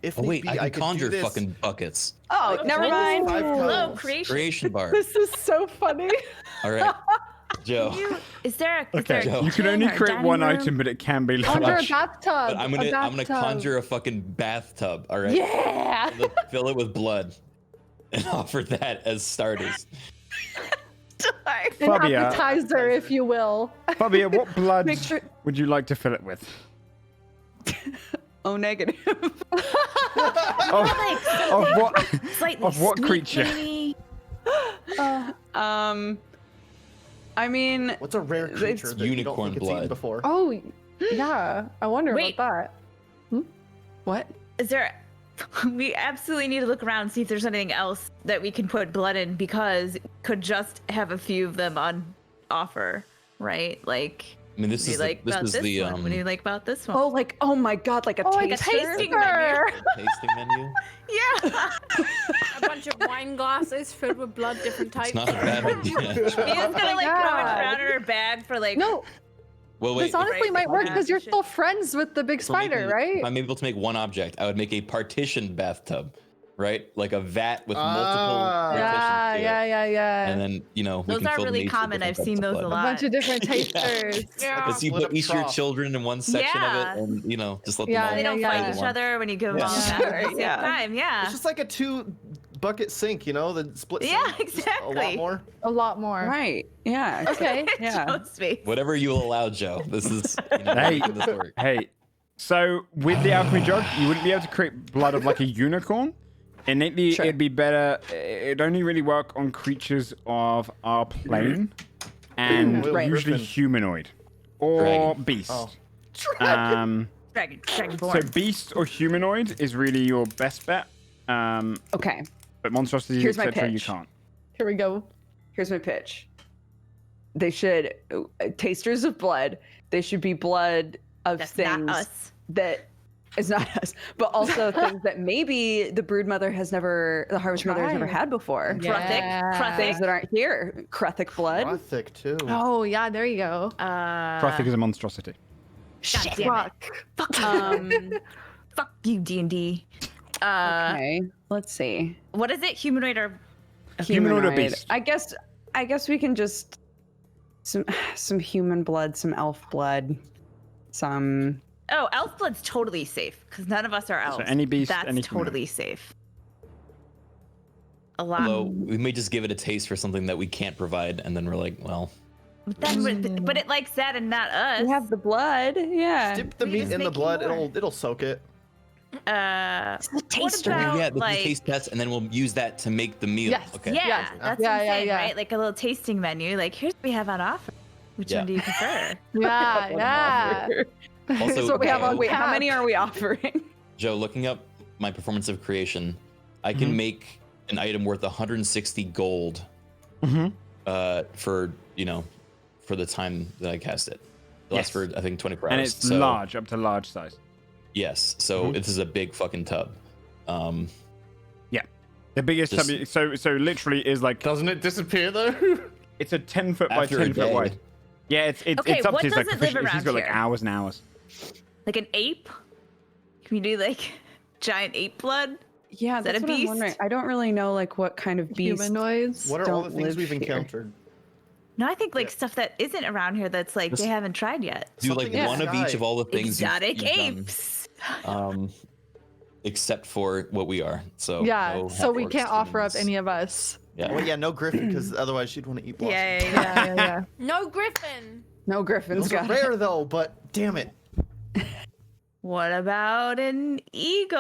If Oh need wait, be, I can could conjure do this. fucking buckets. Oh, never mind. 5 Hello, pounds. creation. Creation bar. This is so funny. All right, Joe. Is there a Okay, Joe. you can kitchen only or create dining one room? item, but it can be Under a large. bathtub. But I'm gonna a bathtub. conjure a fucking bathtub. All right. Yeah. Fill it with blood, and offer that as starters. An Fabia. appetizer, if you will. Fabia, what blood Make sure- would you like to fill it with? Oh, negative. Of what? Slightly Of what sweet, creature? maybe? I mean, What's a rare creature that you don't unicorn think it's eaten blood. before? Oh, yeah. I wonder Wait. about that. what? Is there? We absolutely need to look around and see if there's anything else that we can put blood in because it could just have a few of them on offer, right? Like, I mean, this what do you is like this about is this the one? What do you like about this one? Oh, like, oh my god, like a Oh, like a taster? tasting menu. tasting menu. Yeah. A bunch of wine glasses filled with blood, different types. It's not a bad idea. Mia's gonna like throw it God. around in her bag for like. No, Well, wait. this honestly Right, might work yeah. because you're still friends with the big If spider, right? If I'm able to make one object, I would make a partitioned bathtub, right? Like a vat with multiple partitions to it. Yeah. And then, we Those can are fill them really each with common. different I've seen types of those a blood. A lot. bunch of different tasters. Yeah. But so you Split put up each of your trough. children in one section Yeah. of it, and just let them Yeah, all. They don't yeah. fight each other when you give them all Yeah. back at the Sure, same yeah. time. Yeah. It's just like a 2-bucket sink, the split sink. Yeah, Just a lot exactly. more. A lot more. Right. Yeah. Okay. Yeah. Joe's face. Whatever you allow, Joe. This is Hey. making this work. Hey, so with the alchemy jug, you wouldn't be able to create blood of like a unicorn. Innately, Sure. it'd be better. It'd only really work on creatures of our plane and Right. usually Griffin. humanoid or Dragon. beast. Oh. Dragonborn. So beast or humanoid is really your best bet. Okay. But monstrosity, Here's my etc., you pitch. can't. Here we go. Here's my pitch. They should tasters of blood. They should be blood of That's things not us. that is not us, but also things that maybe the broodmother has never, the harvest mother has never Tried. had before. Kruthic. Things that aren't here. Kruthic blood. Gothic too. Oh yeah, there you go. Krothic is a monstrosity. God damn it. Fuck. Fuck you, D&D. Okay. Let's see. What is it? Humanoid or Humanoid or beast? I guess we can just some human blood, some elf blood, some. Oh, elf blood's totally safe because none of us are elves. any beast, That's any totally safe. A lot. Although we may just give it a taste for something that we can't provide, and then we're like, well, But then, but it likes that and not us. We have the blood. Yeah. Dip the We meat just in the make blood. more. It'll soak it. What taster. about, yeah, the like, taste test, and then we'll use that to make the meal. Yes. Okay. yeah, Yes. that's Yeah, what I'm yeah, saying, yeah. right? Like a little tasting menu. Like, here's what we have on offer. Which Yeah. one do you prefer? Yeah. Also, That's what we have on Wait, how tap. many are we offering? Joe, looking up my performance of creation, I can make an item worth 160 gold for for the time that I cast it. So that's Yes. for I think 24 hours. And it's So, large, up to large size. Yes. So this is a big fucking tub. The biggest Just- tub, so literally is like, Doesn't it disappear though? it's a 10-foot by After a 10-foot day. wide. Yeah, it's Okay, up what to his like does it live proficiency. He's got around like here? hours and hours. Like an ape? Can we do like giant ape blood? Yeah, that that's a what I'm beast? wondering. I don't really know like what kind of beast. Humanoids. What are all the Don't things live we've here. encountered? No, I think like stuff that isn't around here that's like they haven't tried yet. Do like Something in one the of each sky. of all the things Exotic you've done, apes. except for what we are. So Yeah, no so we half-orcs, can't offer up humans. any of us. Yeah. Well, yeah, no Griffin, because otherwise she'd want to eat Blossom. Yeah. No griffin. No griffins Those are got it. rare though, but damn it. What about an eagle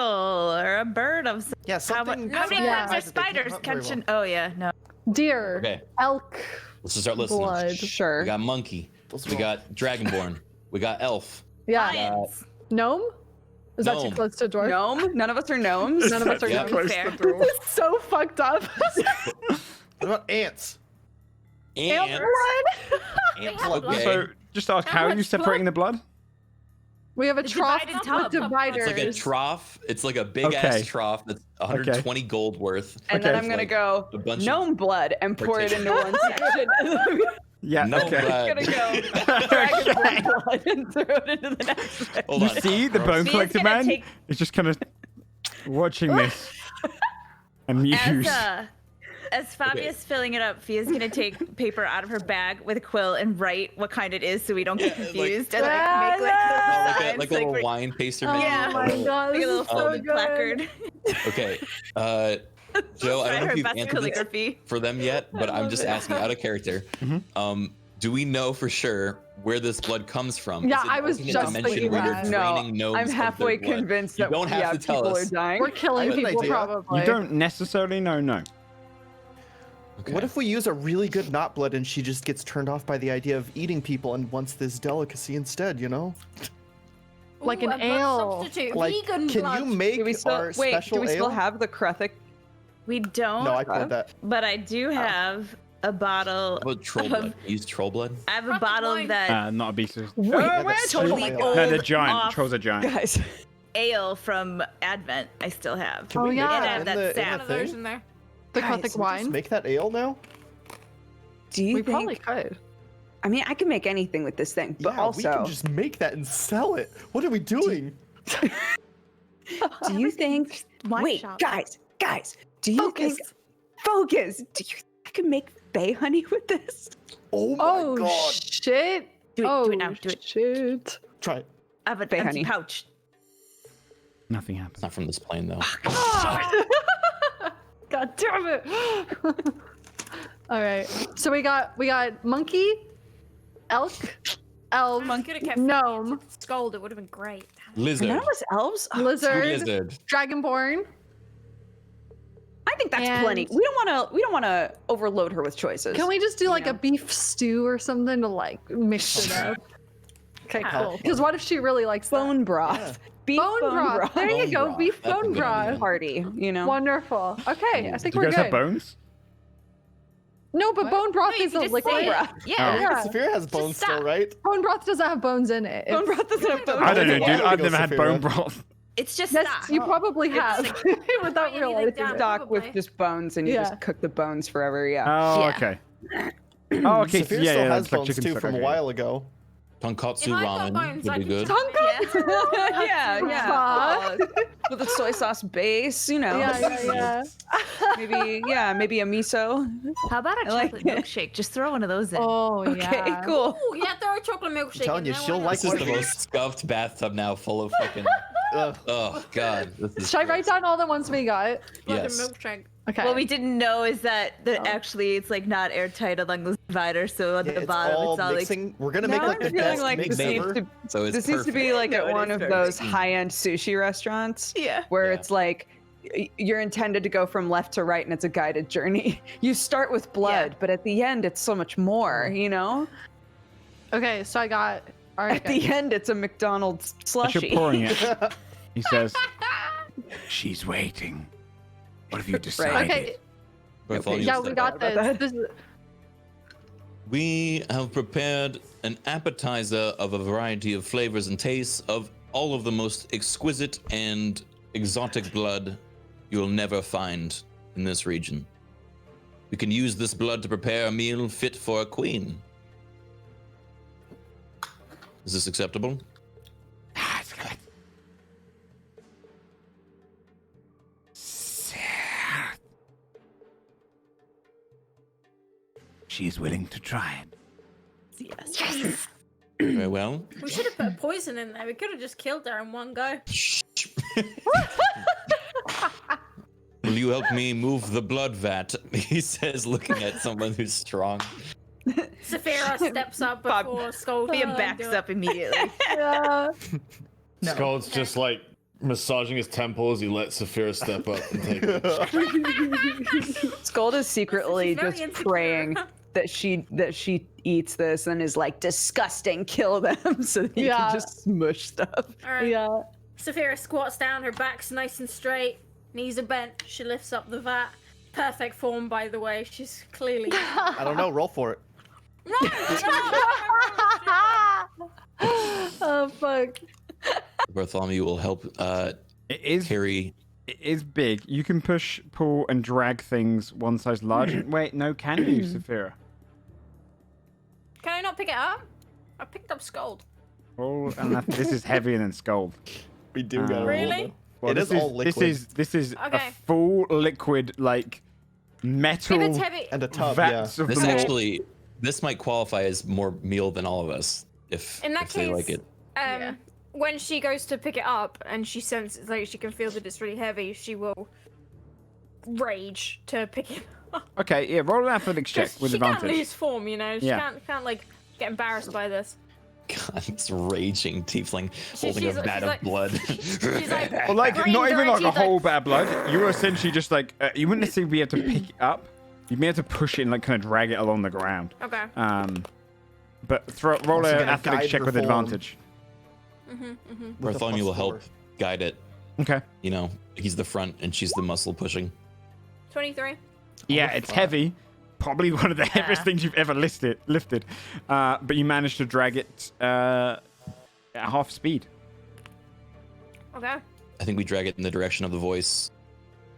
or a bird of some Yeah, how something. many something birds that are they can't spiders hunt very catching? well. Oh yeah, no. Deer. Okay. Elk. Let's just start listening. Blood. Sure. We got monkey. Those We are got dragonborn. We got elf. Yeah. Lions. Gnome? Is that too Gnome. close to dwarf? Gnome? None of us are gnomes. None of us are Yeah. gnomes. Fair. It's so fucked up. What about ants? And Ant have blood. Okay. So just ask, how are you much separating the blood? We have a The trough divided with tub. dividers. it's like a trough. It's like a big Okay. ass trough that's 120 gold worth. And then Okay. I'm gonna Like go a bunch of gnome blood and pour it into one section. And then I'm Yeah, No okay. blood. gonna go dragonborn blood and throw it into the next section. Hold You on. see, the bone Mia's collector gonna man take- is just kind of watching this, amused. As Fabia's filling it up, Fia's gonna take paper out of her bag with a quill and write what kind it is so we don't get confused and like make like Oh, little like a signs, like a little we're- wine taster. Oh menu. Yeah. my god, like a this little is so folded good. placard. Okay. Joe, I don't know Her if you've best answered this calligraphy. for them yet, but I'm just asking out of character. Do we know for sure where this blood comes from? Yeah, Is it I was alternate just dimension thinking where that. you're No, draining gnomes I'm of their halfway blood? convinced You that don't have to tell people us. are dying. We're killing I have an people idea. probably. You don't necessarily know, no. Okay. What if we use a really good not blood and she just gets turned off by the idea of eating people and wants this delicacy instead, you know? Like Ooh, an a blood ale. substitute. Like, Vegan can blood. you make Do we still our wait? special Do we still ale? have the Kruthic? We don't, No, I poured that. but I do have a bottle. What troll blood? Use troll blood? I have a Rocket bottle wine. of that Not a beast. totally old No, they're giant. off Trolls are giant. Guys, ale from Advent. I still have. Oh, we yeah. make And I that have in that the- in sap. the One of those thing? in there. The Guys, Gothic we just wine. Make that ale now? do you We think? probably could. I mean, I can make anything with this thing, but yeah, also, we can just make that and sell it. What are we doing? do you think? Wine Wait, shop. guys, do you think? Focus. Do you think I can make bay honey with this? Oh my Oh god. shit! Do it, oh do it now, do it. shit! Try it. I have an Bay empty honey. pouch. Nothing happens. Not from this plane though. God damn it! All right, so we got monkey, elk, elf, I could have kept gnome, Scold. It would have been great. Lizard. None of us elves. Oh, lizard, Lizard. dragonborn. I think that's And- plenty. We don't want to overload her with choices. Can we just do like know. a beef stew or something to like mix it up? Okay, cool. Because what if she really likes that? bone broth? Yeah. Beef Bone broth. There you Bone go, broth. beef That's a bone good broth. idea. Party, you know. Wonderful. Okay, I think Do you we're guys good. have bones? No, but bone broth No, you is can a just liquid. say it. broth. Yeah. Yeah. Saphira has bones still, stop. right? Bone broth doesn't have bones in it. Bone It's- broth doesn't have bones. I don't know, a dude. while I've ago, never had Saphira. bone broth. It's just Yes, stock. you probably have without Anything realizing down. it. Stock with Probably. just bones, and you Yeah. just cook the bones forever. Yeah. Oh, Yeah. okay. Oh, okay. Saphira So, yeah, still yeah, has that's like bones chicken too stock, from a okay. while ago. Tonkatsu If I've got ramen bones, I would be can good. just- yeah, Fuck. with a soy sauce base, you know. Yeah. maybe a miso. How about a I like chocolate it. milkshake? Just throw one of those in. Oh, Okay, yeah. cool. Ooh, yeah, throw a chocolate milkshake. telling in you, there, she'll why like not? This is the most scuffed bathtub now, full of fucking. Ugh. Oh god. This is Should I write down all the ones we got? Blood and Yes. milkshake. Okay. What we didn't know is that Oh. actually it's like not airtight along the divider, so at Yeah, the it's bottom all it's all like mixing. We're gonna make Now like the I'm feeling best like mix this needs ever. to, So it's this needs to be perfect. like No, at it one is of perfect. those high-end sushi restaurants. Yeah. Where Yeah. it's like you're intended to go from left to right and it's a guided journey. You start with blood, but at the end it's so much more, you know? Okay, so I got. All right. At the end it's a McDonald's As you're slushie. pouring it, he says, "She's waiting. What have you decided?" Okay. Bartholomew Yeah, said we got about that. this. We have prepared an appetizer of a variety of flavors and tastes of all of the most exquisite and exotic blood you will never find in this region. We can use this blood to prepare a meal fit for a queen. Is this acceptable? She's willing to try it. Yes. Very well. We should have put poison in there. We could have just killed her in one go. Will you help me move the blood vat? He says, looking at someone who's strong. Saphira steps up before Scold. Liam backs up immediately. Yeah. Skull's just like massaging his temple as he lets Saphira step up and take it. Scold is secretly She's very just insecure. praying that she eats this and is like disgusting, kill them so that you Yeah. can just smush stuff. All right. Yeah. Saphira squats down. Her back's nice and straight. Knees are bent. She lifts up the vat. Perfect form, by the way. She's clearly. I don't know. Roll for it. Oh fuck. Bartholomew will help It is. carry. It is big. You can push, pull, and drag things one size larger. Wait, no, can you, Saphira? Can I not pick it up? I picked up Scold. Oh, and this is heavier than Scold. We do gotta roll. Really? though. Well, It is all liquid. This is Okay. a full liquid, like metal If it's heavy, And a tub, yeah. vats of This them all. actually, this might qualify as more meal than all of us, if in that if they case, like it. when she goes to pick it up and she senses like she can feel that it's really heavy, she will rage to pick it up. Okay, yeah, roll an athletics check 'Cause with she can't advantage. lose form, you know. She Yeah. can't like get embarrassed by this. God, it's raging tiefling holding she's a vat of like- blood. She's like, Well, like, green not even like a dirty, whole bat of blood. You were essentially just like, you wouldn't necessarily be able to pick it up. You'd be able to push it and like kind of drag it along the ground. Okay. But roll Also an gonna athletics guide check her with form. advantage. With a Bartholomew will +4. help guide it. Okay. You know, he's the front and she's the muscle pushing. 23. Yeah, it's heavy. probably one of the heaviest things you've ever lifted. But you managed to drag it at half speed. Okay. I think we drag it in the direction of the voice.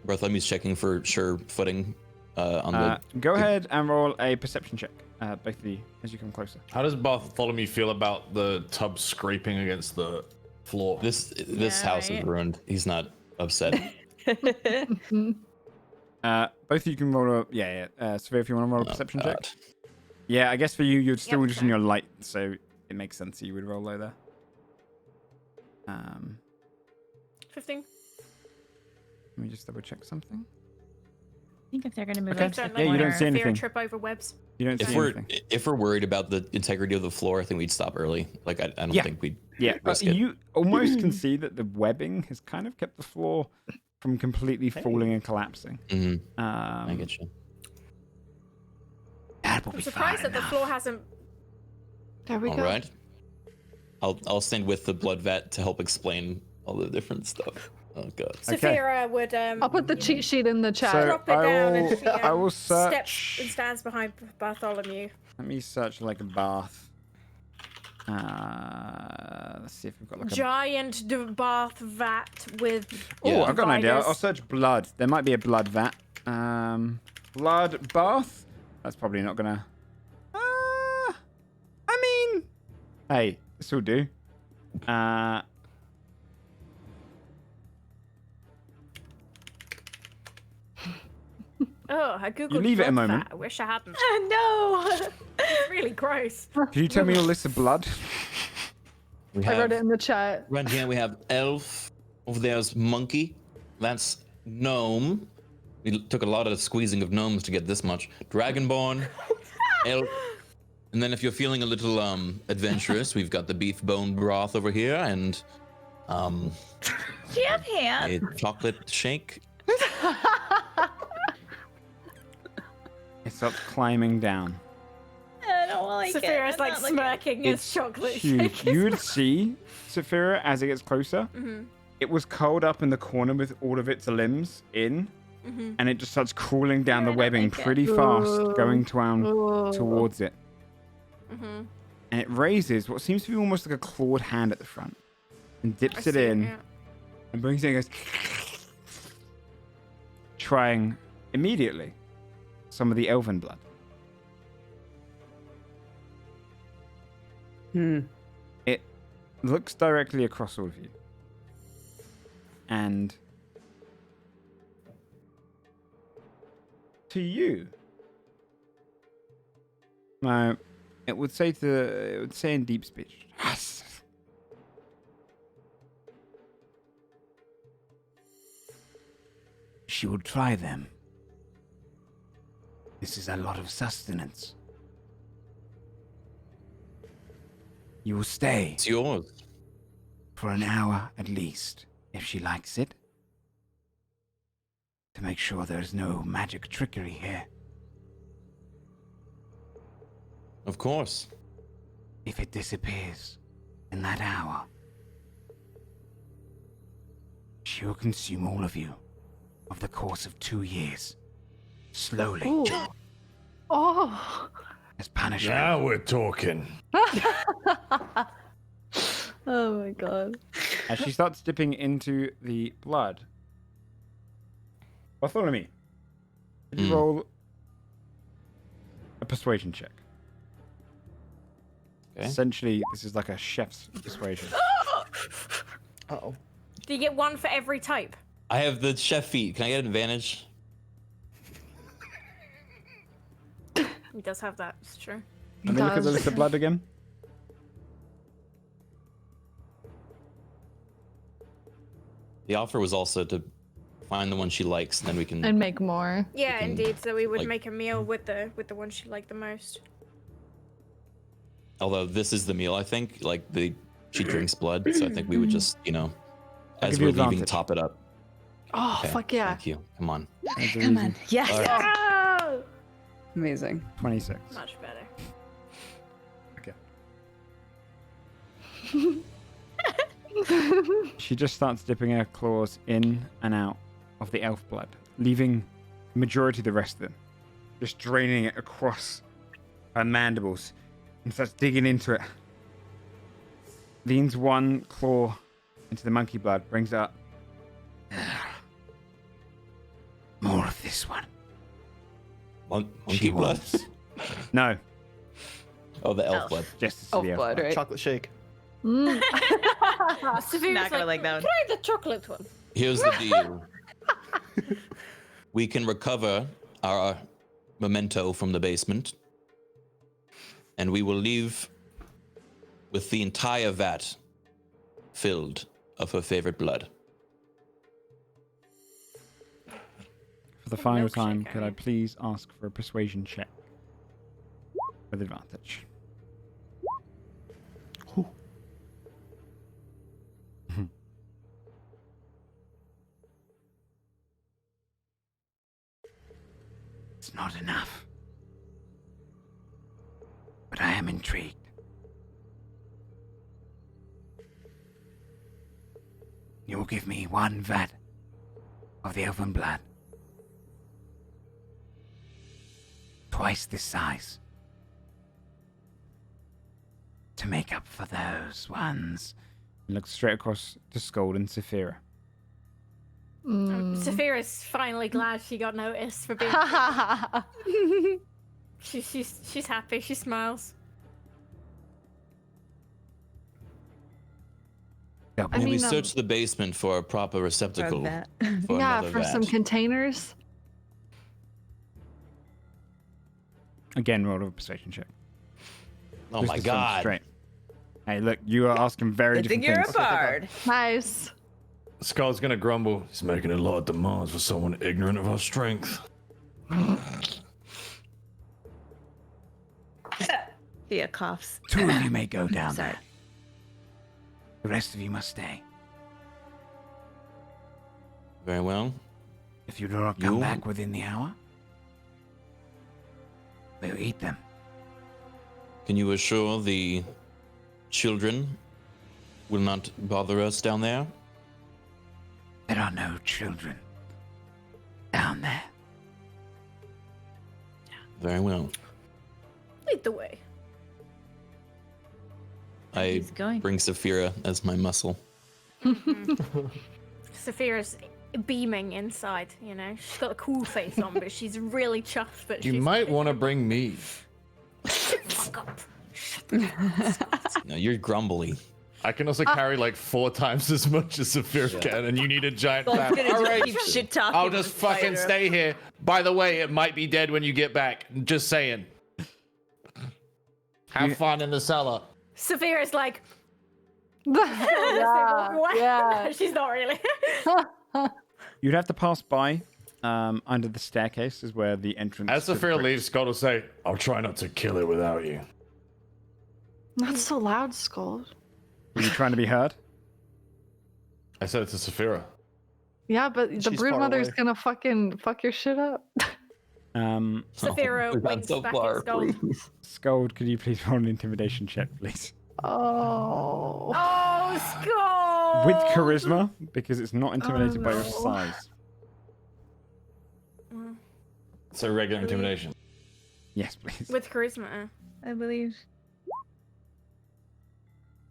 Bartholomew's checking for sure footing on the. Go ahead and roll a perception check, both of you, as you come closer. How does Bartholomew feel about the tub scraping against the floor? This house is right. ruined. He's not upset. Both of you can roll a Sophia, if you want to roll a perception check. God. Yeah, I guess for you, you're still Yep, just in your light, so it makes sense that you would roll low there. 15. Let me just double check something. I think if they're gonna move Okay. up to the Yeah, you don't corner- see Fear anything. trip over webs. You don't If see anything. if we're worried about the integrity of the floor, I think we'd stop early. Like I don't Yeah. think we'd. Yeah, risk it. you almost can see that the webbing has kind of kept the floor from completely falling and collapsing. Mhm. I get you. That will I'm be surprised fine that the enough. floor hasn't. There we All go. right. I'll stand with the blood vet to help explain all the different stuff. Oh god. Saphira would. I'll put the cheat sheet in the chat. So drop it down I will, and she, I will steps search. and stands behind Bartholomew. Let me search like a bath. Let's see if we've got like a. Giant bath vat with. Oh, Yeah. I've got an idea. dividers. I'll search blood. There might be a blood vat. Blood bath. That's probably not gonna. I mean, hey, this will do. Oh, I googled. You leave it a blood moment. fat. I wish I hadn't. No. It's really gross. Can you tell me your list of blood? We I have, wrote it in the chat. right here we have elf. Over there's monkey. That's gnome. We took a lot of squeezing of gnomes to get this much. Dragonborn. Elf. And then if you're feeling a little adventurous, we've got the beef bone broth over here and Do you have hands? a chocolate shake. It starts climbing down. I don't like it. Saphira's I'm like not looking. smirking as It's chocolate huge. shake. You would see Saphira as it gets closer. Mm-hmm. It was curled up in the corner with all of its limbs in, Mm-hmm. and it just starts crawling down the I don't webbing like it. pretty fast, going Oh. towards it. Mm-hmm. And it raises what seems to be almost like a clawed hand at the front, and dips it in, Yeah. and brings it and goes, trying immediately some of the elven blood. It looks directly across all of you. And to you, no, it would say in deep speech. She will try them. This is a lot of sustenance. You will stay It's yours. for an hour at least, if she likes it. To make sure there's no magic trickery here. Of course. If it disappears in that hour, she will consume all of you over the course of 2 years. Slowly, Ooh. Oh. as punishment. Now we're talking. Oh my god. As she starts dipping into the blood. Bartholomew, could you roll a persuasion check? Okay. Essentially, this is like a chef's persuasion. Uh-oh. Do you get one for every type? I have the chef feet. Can I get an advantage? He does have that. It's true. Let me look at the does. list of blood again. The offer was also to find the one she likes, and then we can. And make more. Yeah, can, indeed. So we would like- make a meal with the one she liked the most. Although this is the meal, I think. Like she drinks blood, so I think we would just, I'll as give you we're leaving, advantage. top it up. Oh, Okay, fuck yeah. Thank you. Come on. Come on. Yes. All right. Oh, Amazing. 26. much better. She just starts dipping her claws in and out of the elf blood, leaving the majority of the rest of them just draining it across her mandibles and starts digging into it. Leans one claw into the monkey blood, brings it up. More of this one. Monkey blood? No, Oh, the elf blood. just Elf the elf blood, right? Chocolate shake. Seville's Not gonna like that one. Try the chocolate one. Here's the deal. We can recover our memento from the basement, and we will leave with the entire vat filled of her favorite blood. For the final Milkshake, time, I could I mean. please ask for a persuasion check with advantage? It's not enough. But I am intrigued. You will give me one vat of the elven blood. Twice this size. To make up for those ones. He looks straight across to Scold and Saphira. Saphira's finally glad she got noticed for being. She's happy. She smiles. May we mean, search the basement for a proper receptacle for Yeah, another for vat? some containers. Again, roll a persuasion check. Oh Just my to sum god. straight. Hey, look, you are asking very I think different you're a things. bard. Nice. Skull's gonna grumble. He's making a lot of demands for someone ignorant of our strength. Thea coughs. Two of you may go down Sorry. there. The rest of you must stay. Very well. If you do not come You- back within the hour, we'll eat them. Can you assure the children will not bother us down there? There are no children down there. Very well. Lead the way. I He's going. bring Saphira as my muscle. Saphira's beaming inside, you know. She's got a cool face on, but she's really chuffed that You she's. might want to bring me. Fuck up. No, you're grumbly. I can also carry like 4 times as much as Saphira can, and you need a giant back. Gonna All just right, keep shit talking. I'll just fucking stay here. By the way, it might be dead when you get back. Just saying. Have fun in the cellar. Saphira's like, yeah. she's not really. You'd have to pass by under the staircase is where the entrance. As to the Saphira crypt- leaves, Scott will say, I'll try not to kill it without you. Not so loud, Skull. Are you trying to be heard? I said it to Saphira. Yeah, but the She's brood far mother's away. gonna fucking fuck your shit up. Saphira we've gone winks so back far, at Skull. please. Scold, could you please roll an intimidation check, please? Oh. Oh, Skull! With charisma, because it's not intimidated by your no. size. It's a regular intimidation. Yes, please. With charisma. I believe.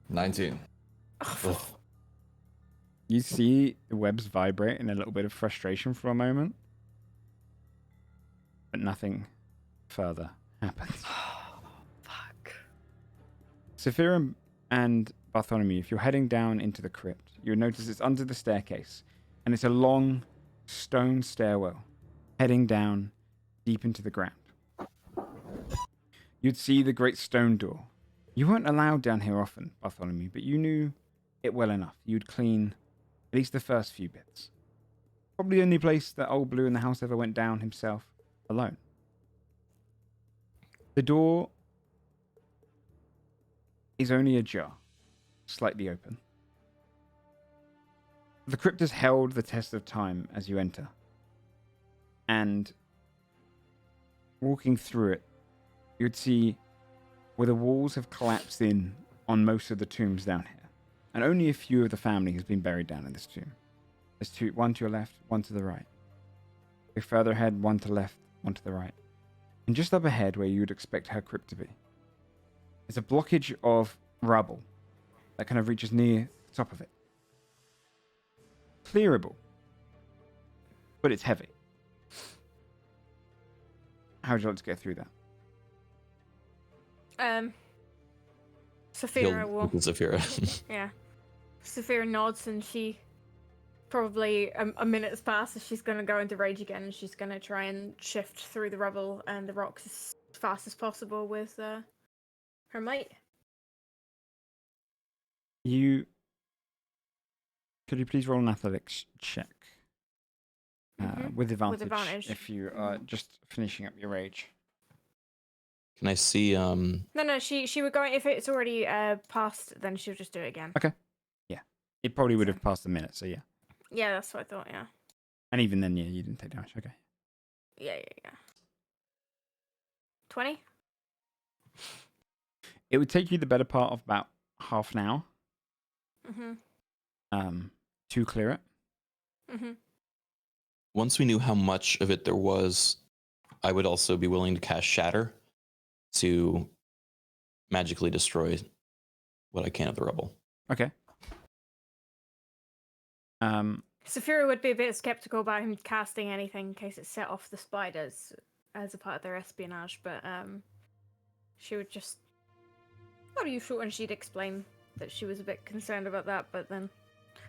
19. You see the webs vibrate in a little bit of frustration for a moment, but nothing further happens. Fuck. Saphira and Bartholomew, if you're heading down into the crypt, you'll notice it's under the staircase, and it's a long stone stairwell heading down deep into the ground. You'd see the great stone door. You weren't allowed down here often, Bartholomew, but you knew it well enough. You'd clean at least the first few bits. Probably the only place that Old Blue in the house ever went down himself alone. The door is only ajar, slightly open. The crypt has held the test of time as you enter. And walking through it, you'd see where the walls have collapsed in on most of the tombs down here. And only a few of the family has been buried down in this tomb. There's one to your left, one to the right. A bit further ahead, one to the left, one to the right. And just up ahead, where you would expect her crypt to be, is a blockage of rubble that kind of reaches near the top of it. Clearable, but it's heavy. How would you like to get through that? Saphira He'll will. look at Saphira. Yeah. Saphira nods and she probably a minute's passed and she's going to go into rage again and she's going to try and shift through the rubble and the rocks as fast as possible with her might. Could you please roll an athletics check? With advantage. With advantage. If you are just finishing up your rage. Can I see? No, she would go, if it's already passed, then she'll just do it again. Okay. Yeah. It probably would have passed a minute, so yeah. Yeah, that's what I thought, yeah. And even then, yeah, you didn't take damage. Okay. Yeah. 20? It would take you the better part of about half an hour. To clear it. Once we knew how much of it there was, I would also be willing to cast Shatter to magically destroy what I can of the rubble. Okay. Saphira would be a bit skeptical about him casting anything in case it set off the spiders as a part of their espionage, but she would just... How do you shoot? And she'd explain that she was a bit concerned about that, but then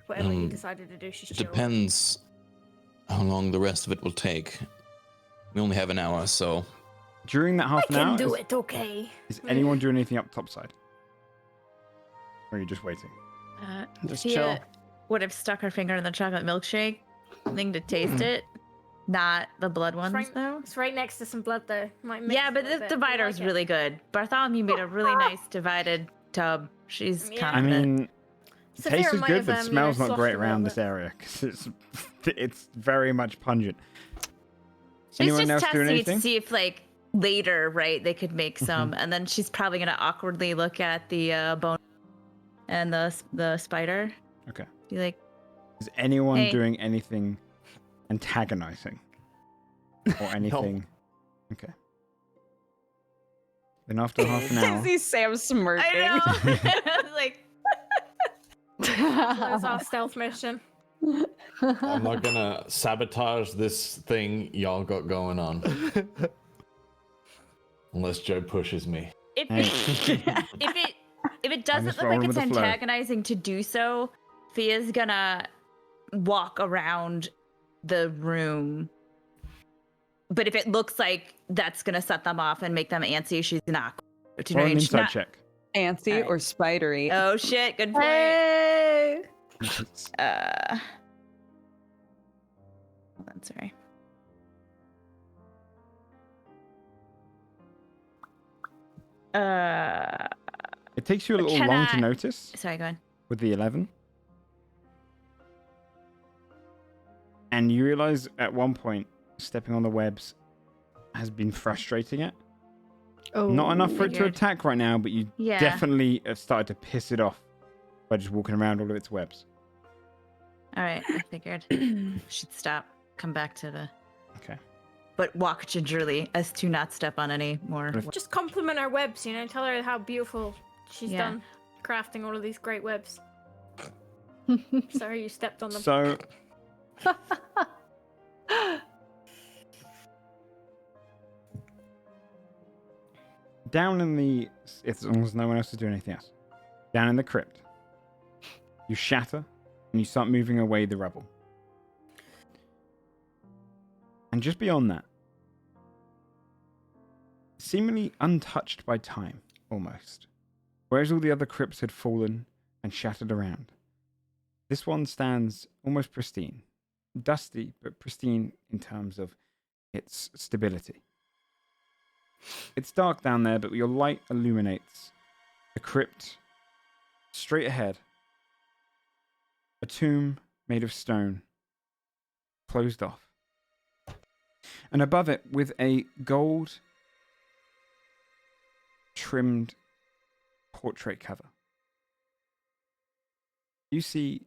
whatever he decided to do, she's It chill. depends how long the rest of it will take. We only have an hour, so... During that half I an hour, can do it, okay. is anyone doing anything up topside? Or are you just waiting? Just chill. Would have stuck her finger in the chocolate milkshake thing to taste it. Not the blood ones, though. It's right next to some blood, though. Might mix Yeah, a but little this bit. divider I is like it. really good. Bartholomew made a really nice divided tub. She's Yeah. I confident. mean, Saphira taste is might good, have, but smells not sloshed great a around little this bit. area because it's very much pungent. She's Anyone just else doing testing it anything? to see if, like, later, right, they could make some. And then she's probably going to awkwardly look at the bone and the spider. Okay. Be like, Is anyone Hey. doing anything antagonizing? Or anything? Okay. Then after half an hour... See Sam smirking. I know. I was like, That's our stealth mission. I'm not gonna sabotage this thing y'all got going on. Unless Joe pushes me. if it I'm doesn't just look like rolling it's with the flow. antagonizing to do so, Fia's gonna walk around the room. But if it looks like that's gonna set them off and make them antsy, she's not. To Roll an range. inside Not- check. Antsy Alright. or spidery? Oh shit! Good point. Hey! Hold on, sorry. It takes you a little Can long to I- notice Sorry, go on. with the 11. And you realize at one point, stepping on the webs has been frustrating it. Oh, Not enough for it to figured. attack right now, but you Yeah. definitely have started to piss it off by just walking around all of its webs. All right, I figured she'd stop, come back to the, Okay. but walk gingerly as to not step on any more. If- Just compliment our webs, tell her how beautiful she's Yeah. done crafting all of these great webs. Sorry you stepped on them. So, down in the... As long as no one else is doing anything else. Down in the crypt, you shatter and you start moving away the rubble. And just beyond that, seemingly untouched by time, almost, whereas all the other crypts had fallen and shattered around, this one stands almost pristine. Dusty, but pristine in terms of its stability. It's dark down there, but your light illuminates a crypt straight ahead. A tomb made of stone, closed off. And above it, with a gold trimmed portrait cover, you see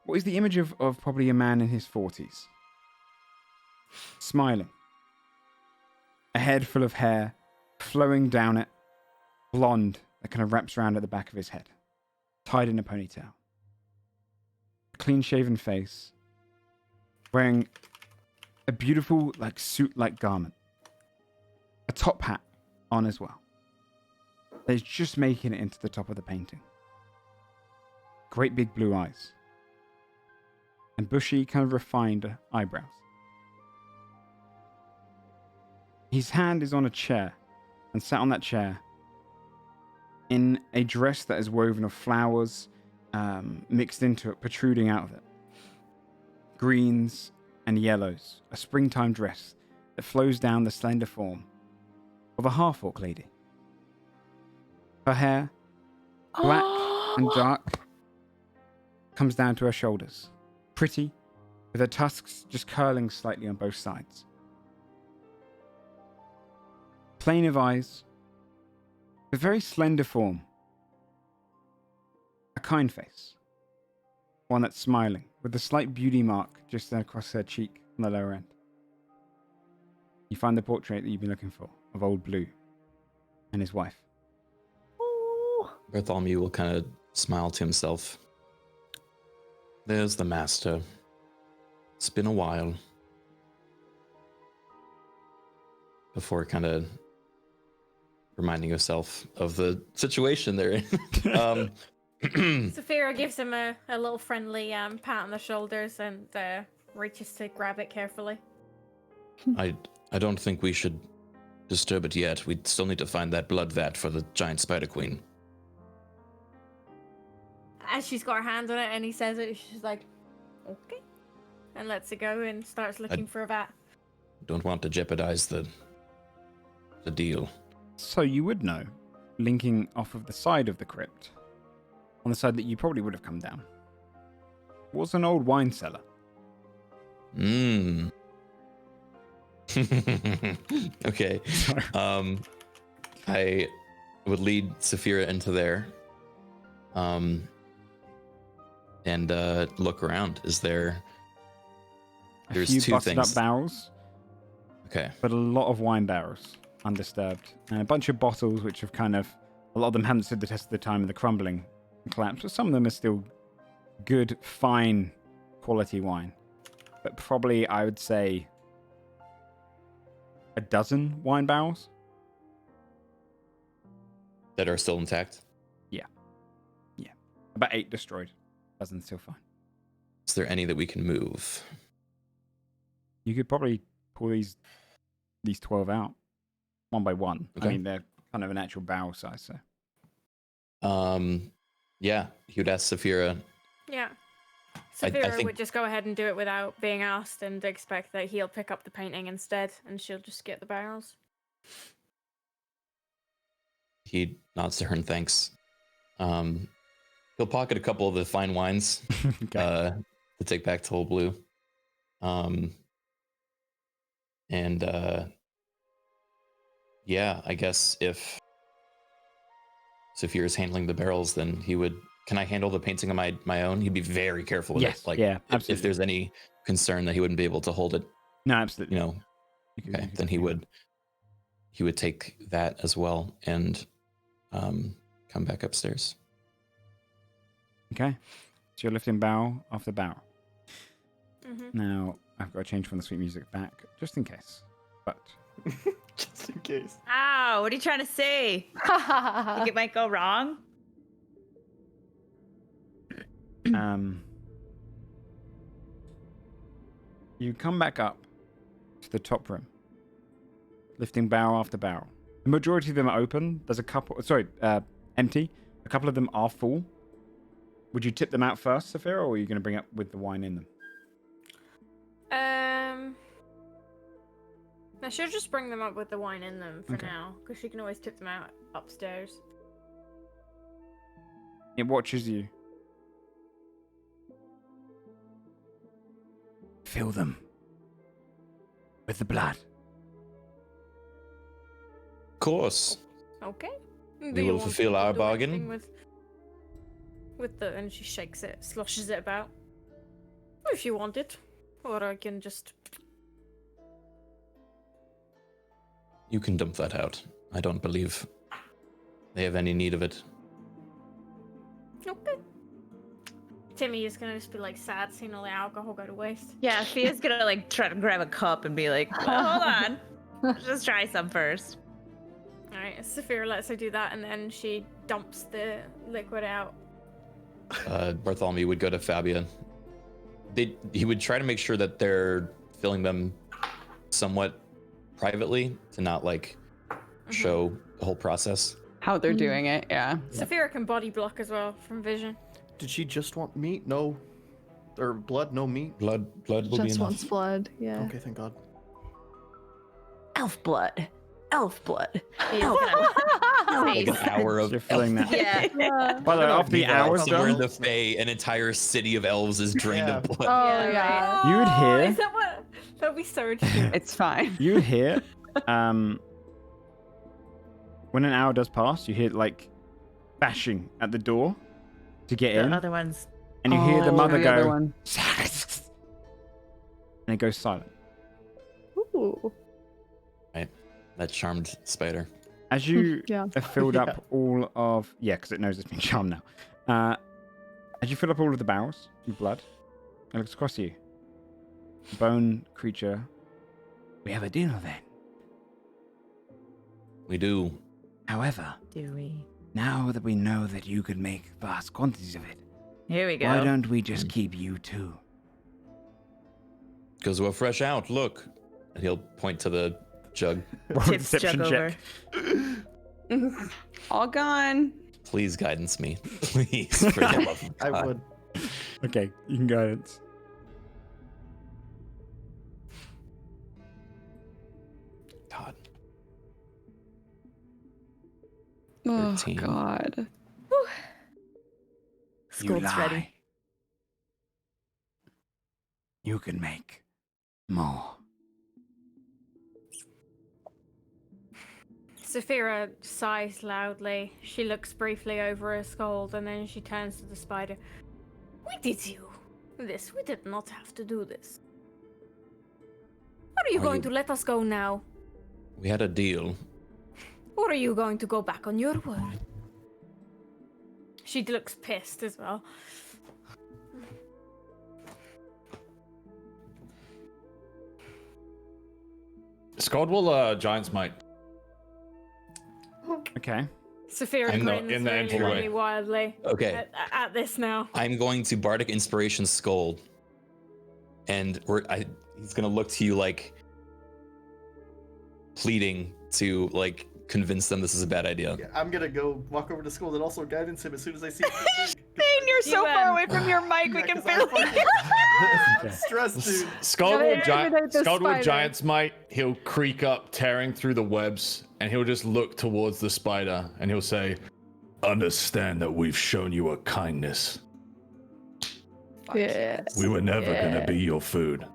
what is the image of probably a man in his 40s. smiling. A head full of hair flowing down it, blonde, that kind of wraps around at the back of his head, tied in a ponytail. A clean-shaven face, wearing a beautiful, like, suit-like garment. A top hat on as well. That is just making it into the top of the painting. Great big blue eyes. And bushy, kind of refined eyebrows. His hand is on a chair, and sat on that chair in a dress that is woven of flowers mixed into it, protruding out of it. Greens and yellows, a springtime dress that flows down the slender form of a half-orc lady. Her hair, black and dark, comes down to her shoulders. Pretty, with her tusks just curling slightly on both sides. Plain of eyes, a very slender form. A kind face. One that's smiling, with a slight beauty mark just across her cheek on the lower end. You find the portrait that you've been looking for, of Old Blue and his wife. Bartholomew will kind of smile to himself. There's the master. It's been a while. Before kind of reminding yourself of the situation they're in. Saphira gives him a little friendly pat on the shoulders and reaches to grab it carefully. I don't think we should disturb it yet. We still need to find that blood vat for the giant spider queen. As she's got her hand on it and he says it, she's like, okay. And lets it go and starts looking for a vat. Don't want to jeopardize the deal. So you would know, linking off of the side of the crypt, on the side that you probably would have come down, was an old wine cellar. Okay. I would lead Saphira into there. And look around. Is there... There's a few two busted things. up barrels. Okay. But a lot of wine barrels, undisturbed. And a bunch of bottles which have kind of... A lot of them haven't stood the test of the time of the crumbling and collapse, but some of them are still good, fine quality wine. But probably, I would say, a dozen wine barrels. That are still intact? Yeah. About 8 destroyed. Dozen still fine. Is there any that we can move? You could probably pull these 12 out one by one. Okay. I mean, they're kind of an actual barrel size, so. Yeah, he would ask Saphira. Yeah. I Saphira think- would just go ahead and do it without being asked and expect that he'll pick up the painting instead and she'll just get the barrels. He nods to her and thanks. He'll pocket a couple of the fine wines Okay. to take back to Old Blue. Yeah, I guess if Saphira's handling the barrels, then he would... Can I handle the painting on my own? He'd be very careful with Yes, it. Like, yeah, if absolutely. there's any concern that he wouldn't be able to hold it, No, absolutely. you know, okay, then he would take that as well and come back upstairs. Okay. So you're lifting barrel after barrel. Mm-hmm. Now, I've got to change from the sweet music back, just in case. But Just in case. Ow, what are you trying to say? Think it might go wrong? you come back up to the top room, lifting barrel after barrel. The majority of them are open. There's a couple, empty. A couple of them are full. Would you tip them out first, Saphira, or are you going to bring up with the wine in them? I should just bring them up with the wine in them for Okay. now, because she can always tip them out upstairs. It watches you. Fill them with the blood. Of course. Okay. We Do you will want fulfill to our do bargain. anything with the... And she shakes it, sloshes it about. If you want it. Or I can just You can dump that out. I don't believe they have any need of it. Okay. Timmy is gonna just be like sad seeing all the alcohol go to waste. Yeah, Fia's gonna like try to grab a cup and be like, well, hold on. Let's just try some first. Alright, Saphira lets her do that and then she dumps the liquid out. Bartholomew would go to Fabia. He would try to make sure that they're filling them somewhat privately to not like show the whole process. How they're doing it, yeah. Saphira can body block as well from vision. Did she just want meat? No. Or blood? No meat? Blood will be Just enough. wants blood. Yeah. Okay, thank God. Elf blood. Elf blood. Fia's gonna Like an hour of You're feeling that. Yeah. By the way, after the hour's somewhere in done, the Fae, an entire city of elves is drained of blood. Oh yeah. right. you would Oh, hear. is that what? That'd be so interesting. It's fine. You hear. When an hour does pass, you hear like bashing at the door to get in, The other ones. and you hear the Oh, mother other go, one. and it goes silent. Ooh. That charmed spider. As you Yeah. have filled up all of because it knows it's been charmed now. As you fill up all of the barrels with blood, it looks across you. Bone creature. We have a deal then. We do. However, do we? Now that we know that you could make vast quantities of it, Here we go. why don't we just keep you too? Because we're fresh out. Look. And he'll point to the jug. Tips jug over. All gone. Please guidance me. Please. For the love of I God. would. Okay, you can guidance. God. Oh 13. God. Scold's ready. You can make more. Saphira sighs loudly. She looks briefly over her Scold and then she turns to the spider. We did this. We did not have to do this. Are you going to let us go now? We had a deal. Or are you going to go back on your word? She looks pissed as well. Scald will Giant's Might. Okay. Saphira In the- grins in the really, entryway. really wildly Okay. at this now. I'm going to Bardic Inspiration Scold. And he's going to look to you like pleading to like convince them this is a bad idea. Yeah, I'm gonna go walk over to school and also guidance him as soon as I see him. Thane, you're so far away from your mic, we can barely hear. I'm stressed, dude. Scald Gotta will, intimidate this Scald with spider. Giant's Might. He'll creak up, tearing through the webs, and he'll just look towards the spider and he'll say, "Understand that we've shown you a kindness. Yeah. We were never Yeah. gonna be your food.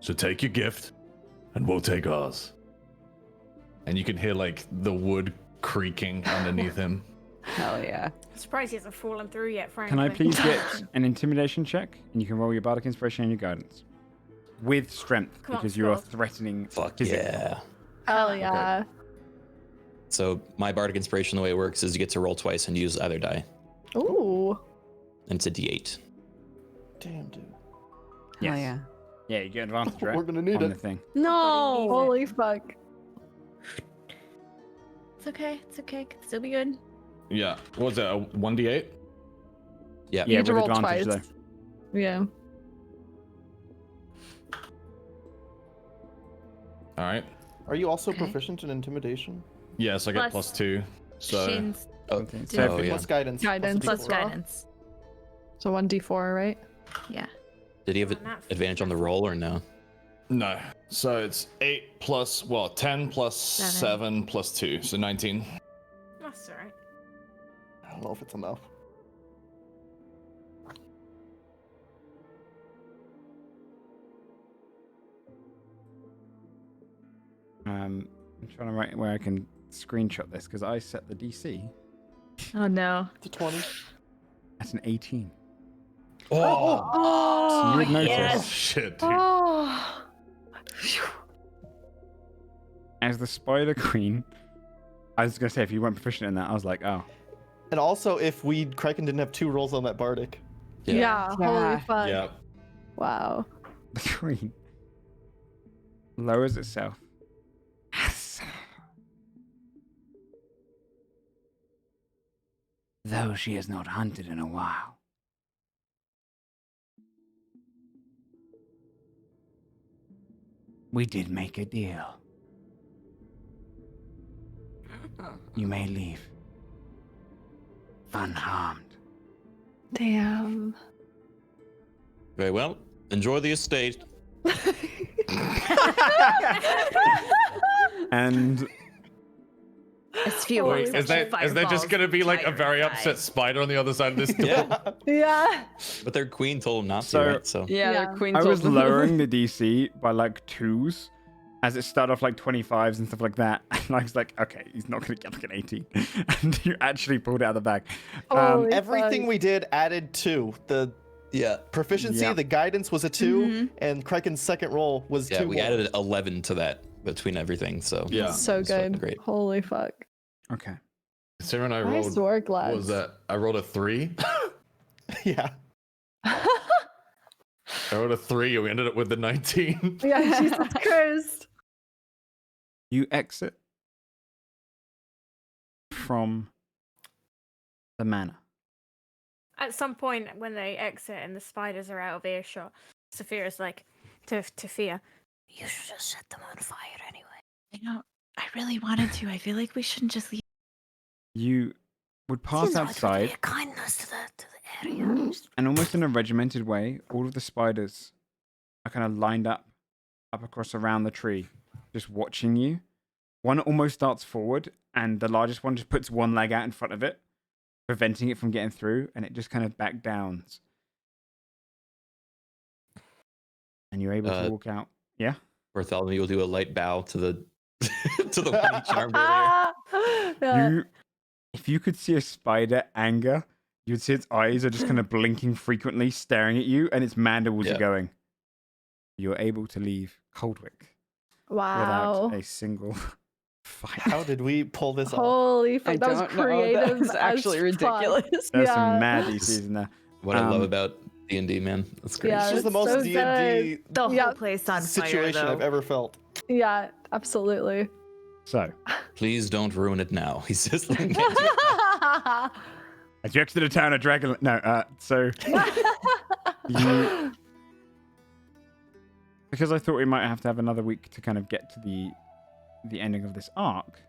So take your gift, and we'll take ours." And you can hear like the wood creaking underneath him. Hell yeah. I'm surprised he hasn't fallen through yet, frankly. Can I please get an intimidation check? And you can roll your bardic inspiration and your guidance. With strength, Come on, because you are Skull. threatening. Fuck physically. yeah. Hell yeah. So my Bardic Inspiration, the way it works is you get to roll twice and use either die. Ooh. And it's a D8. Damn, dude. Hell Yes. yeah. Yeah, you get advantage, right? We're gonna need on it. the thing. No. Holy fuck. It's okay. It's okay. Could still be good. Yeah. What was it? A 1d8? Yeah. You Yeah, had to with roll advantage twice. though. Yeah. All right. Are you also Okay. proficient in intimidation? Yes, I get Plus +2. So Shin's Okay. So Oh, if yeah. Plus guidance. Guidance. plus D4. guidance. So 1d4, right? Yeah. Did he have Oh, not advantage on the roll or no? no. So it's 8 plus 10 plus 7 plus 2, so 19. That's alright. I don't know if it's enough. I'm trying to write where I can screenshot this because I set the DC. Oh no. It's a 20. That's an 18. Oh, So you would notice yes. Shit, dude. Oh. as the Spider Queen, I was gonna say if you weren't proficient in that, I was like, oh. And also, if Kraken didn't have 2 rolls on that bardic. Yeah. Holy Yeah. fuck. Yeah. Wow. The queen lowers itself. Though she has not hunted in a while. We did make a deal. You may leave. Unharmed. Damn. Very well. Enjoy the estate. And It's few Wait, Is there just gonna be like a very upset spider on the other side of this door? Yeah. Yeah. But their queen told them not to, So- right? So Yeah, Yeah. the queen I told was them. lowering the DC by like 2s as it started off like 25s and stuff like that. And I was like, okay, he's not going to get like an 18. And you actually pulled it out of the bag. Holy Everything fuck. we did added 2. The yeah, proficiency, Yeah. the guidance was a 2, and Kraken's second roll was 2. yeah, we added 11 to that between everything. So Yeah. So it's fucking good. great. Holy fuck. Okay. Considering I Nice rolled, work, what lads. was that? I rolled a 3. Yeah. I rolled a 3 and we ended up with the 19. Yeah, Jesus Christ. You exit from the manor. At some point, when they exit and the spiders are out of earshot, Sophia's like to Fia, "You should just set them on fire anyway." I really wanted to. I feel like we shouldn't just leave. You would pass outside, a kindness to the area. and almost in a regimented way, all of the spiders are kind of lined up across around the tree, just watching you. One almost starts forward, and the largest one just puts one leg out in front of it, preventing it from getting through, and it just kind of back downs. And you're able to walk out. Yeah? Bartholomew will do a light bow to the to the one he charmed earlier. Yeah. If you could see a spider anger, you'd see its eyes are just kind of blinking frequently, staring at you, and its mandibles Yeah. are going. You're able to leave Coldwick Wow. without a single fight. How did we pull this off? Holy I fuck. That was don't know. creative. That's actually as fuck. ridiculous. There's Yeah. some mad DCs in there. What I love Um, about D&D, man. That's great. Yeah, This is the that's most so D&D The whole Yeah. place on situation fire, I've though. ever felt. Yeah, absolutely. So, Please don't ruin it now. He says like that. as you exit the town of Dragon... No, so... you... Because I thought we might have to have another week to kind of get to the ending of this arc,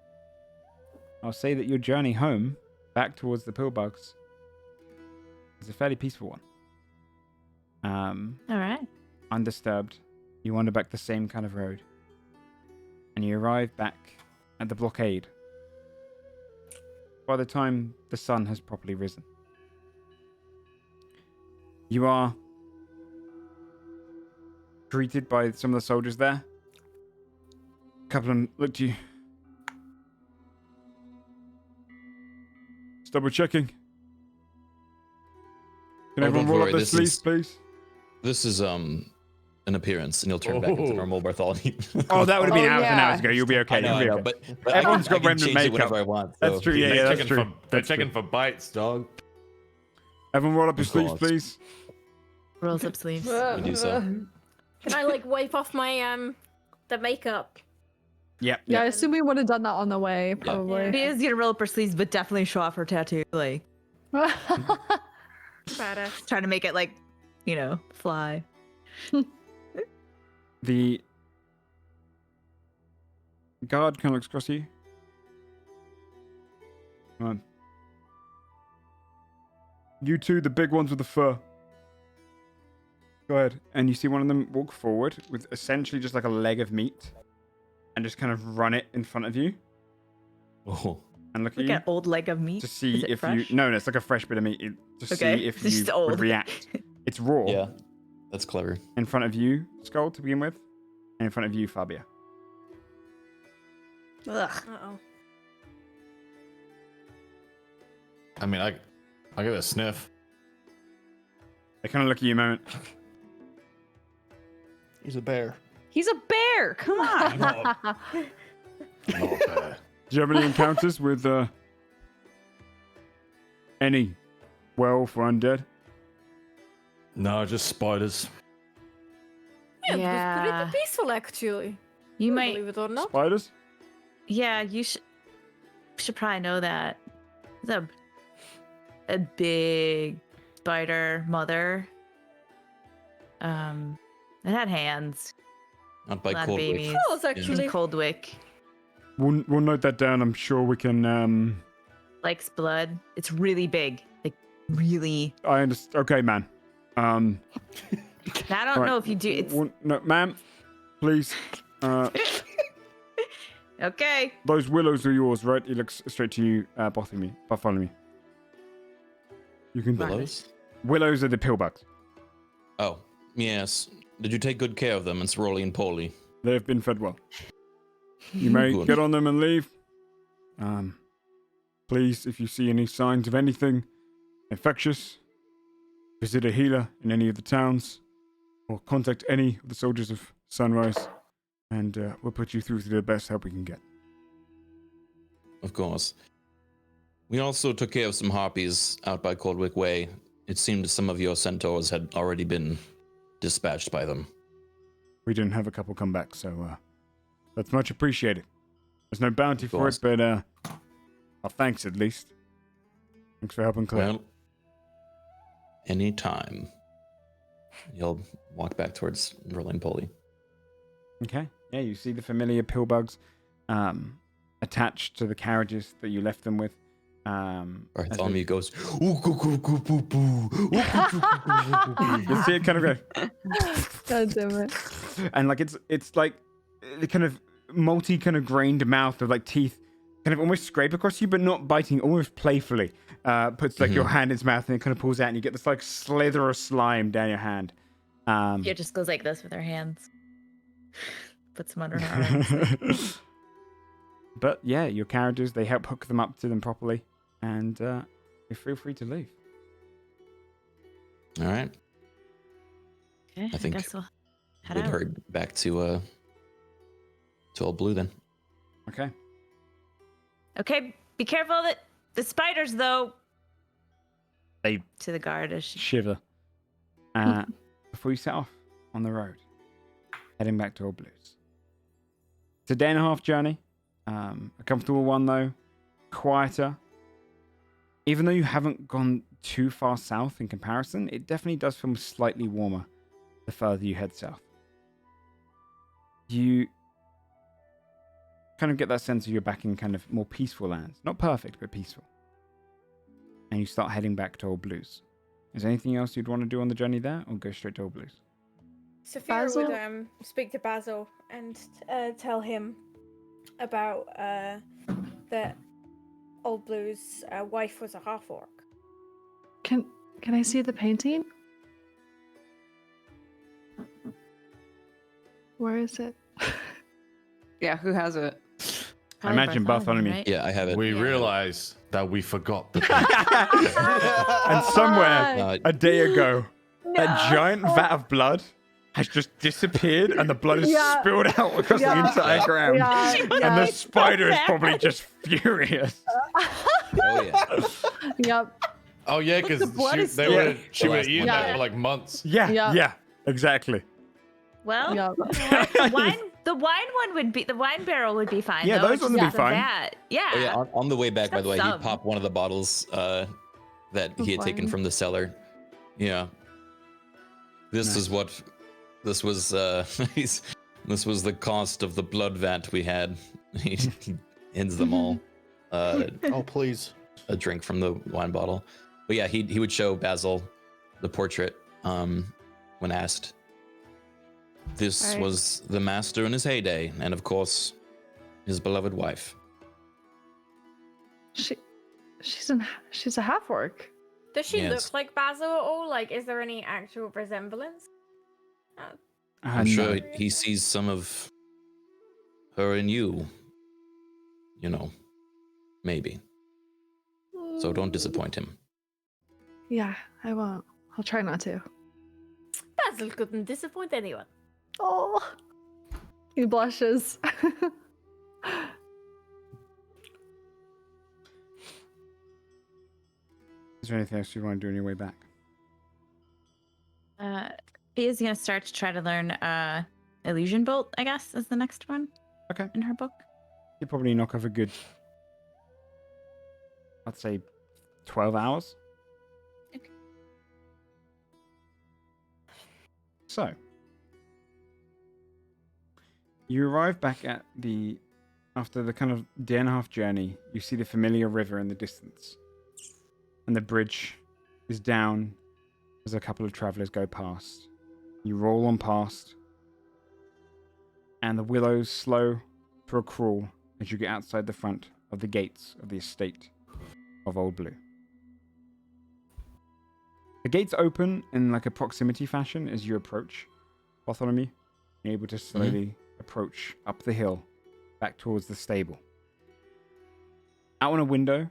I'll say that your journey home, back towards the Pillbugs, is a fairly peaceful one. All right. Undisturbed. You wander back the same kind of road. And you arrive back at the blockade by the time the sun has properly risen. You are greeted by some of the soldiers there. A couple of them look to you. Just double checking. Can Oh, everyone don't roll worry, up their this sleeves, is- please? This is an appearance, and you'll turn back into Oh. normal Bartholomew. Oh, that would have been Oh, hours and yeah. hours ago. You'll be okay. I know, You'll be okay. but Everyone's I got can remnant change it makeup. whenever I want. That's so- true. Yeah, They're that's checking true. For, they're That's checking true. for bites, dog. Everyone roll up your Of sleeves, course. please. Rolls up sleeves. We do so. Can I like wipe off my the makeup? Yep. Yeah, I yep. assume we would have done that on the way, probably. She is gonna roll up her sleeves, but definitely show off her tattoo. Like, Badass. trying to make it like, fly. The guard kind of looks across at you. Come on. You two, the big ones with the fur. Go ahead. And you see one of them walk forward with essentially just like a leg of meat and just kind of run it in front of you Oh. and look at Like you an old leg of meat. to see Is it if fresh? you... No, it's like a fresh bit of meat. To Okay, see if it's you just would old. react. It's raw. Yeah, that's clever. In front of you, Skull, to begin with. And in front of you, Fabia. Ugh. Uh-oh. I mean, I give it a sniff. They kind of look at you a moment. He's a bear. He's a bear. Come on. Not bad. Do you have any encounters with any werewolf or undead? No, just spiders. Yeah, it Yeah. was pretty peaceful actually. You might. Believe it or not. Spiders? Yeah, you should probably know that. It's a big spider mother. It had hands. Not by Not Coldwick. babies. Oh, it's actually. In Coldwick. We'll note that down. I'm sure we can. Likes blood. It's really big. Like, really. I understand. Okay, man. I don't Right. know if you do. It's No, ma'am, please. okay. Those willows are yours, right? He looks straight to you, Bartholomew. You can. Willows? Willows are the pillbugs. Oh, yes. Did you take good care of them? It's roly and poly. They have been fed well. You may Good. get on them and leave. Please, if you see any signs of anything infectious, visit a healer in any of the towns, or contact any of the soldiers of Sunrise, and we'll put you through to the best help we can get. Of course. We also took care of some harpies out by Coldwick Way. It seemed some of your centaurs had already been dispatched by them. We didn't have a couple come back, so that's much appreciated. There's no bounty for course. it, but our thanks at least. Thanks for helping Claire. Well, anytime. You'll walk back towards Rolling Poly. Okay. Yeah, you see the familiar pillbugs attached to the carriages that you left them with. Bartholomew goes, ooh, coo, coo, coo, poo, poo. Ooh, coo, coo, coo, coo, coo. You see it kind of go, God damn it. and like it's like the kind of multi kind of grained mouth of like teeth, kind of almost scrape across you, but not biting, almost playfully. Puts like your hand in its mouth and it kind of pulls out, and you get this like slither of slime down your hand. It just goes like this with her hands. Puts them under her arms. But yeah, your carriages, they help hook them up to them properly, and you feel free to leave. All right. Okay, I think guess we'll head we'd out. hurry back to Old Blue then. Okay. Okay, be careful that the spiders, though. They To the guard as she. shiver. Before you set off on the road, heading back to Old Blues. It's a 1.5 day journey. A comfortable one, though. Quieter. Even though you haven't gone too far south in comparison, it definitely does feel slightly warmer the further you head south. You kind of get that sense of you're back in kind of more peaceful lands. Not perfect, but peaceful. And you start heading back to Old Blues. Is there anything else you'd want to do on the journey there, or go straight to Old Blues? Sophia Basil? would speak to Basil and tell him about that Old Blue's wife was a half-orc. Can I see the painting? Where is it? Yeah, who has it? I imagine Bartholomew. right? Yeah, I have it. We realize that we forgot the And somewhere Uh, a day ago, that giant vat of blood has just disappeared, and the blood is Yeah. spilled out across the Yeah. entire ground. Yeah, And the spider is probably just furious. Oh yeah. Yep. Oh yeah, because the blood is she still- would have eaten Yeah. that for like months. Yeah, Yeah. yeah, exactly. Well, Yep. the wine one would be, the wine barrel would be fine. Yeah, though. those It's ones would just be the fine. vat. Yeah. Oh yeah. On the way back, by the way, he Some. popped one of the bottles that he had taken Wine. from the cellar. Yeah. This is what. This was. This was the cost of the blood vat we had. He ends them all. Oh, please. A drink from the wine bottle. But yeah, he would show Basil the portrait when asked. This Alright. was the master in his heyday, and of course, his beloved wife. She's a half orc. Does she Yes. look like Basil at all? Like, is there any actual resemblance? I'm sure he sees some of her in you. You know, maybe. So don't disappoint him. Yeah, I won't. I'll try not to. Basil couldn't disappoint anyone. Oh, he blushes. Is there anything else you want to do on your way back? Fia's gonna start to try to learn illusion bolt, I guess, is the next one. Okay. In her book. You probably knock off a good, I'd say, 12 hours. Okay. So, you arrive back at after the kind of day and a half journey, you see the familiar river in the distance. And the bridge is down as a couple of travelers go past. You roll on past, and the willows slow to a crawl as you get outside the front of the gates of the estate of Old Blue. The gates open in like a proximity fashion as you approach Bartholomew. You're able to slowly approach up the hill back towards the stable. Out on a window,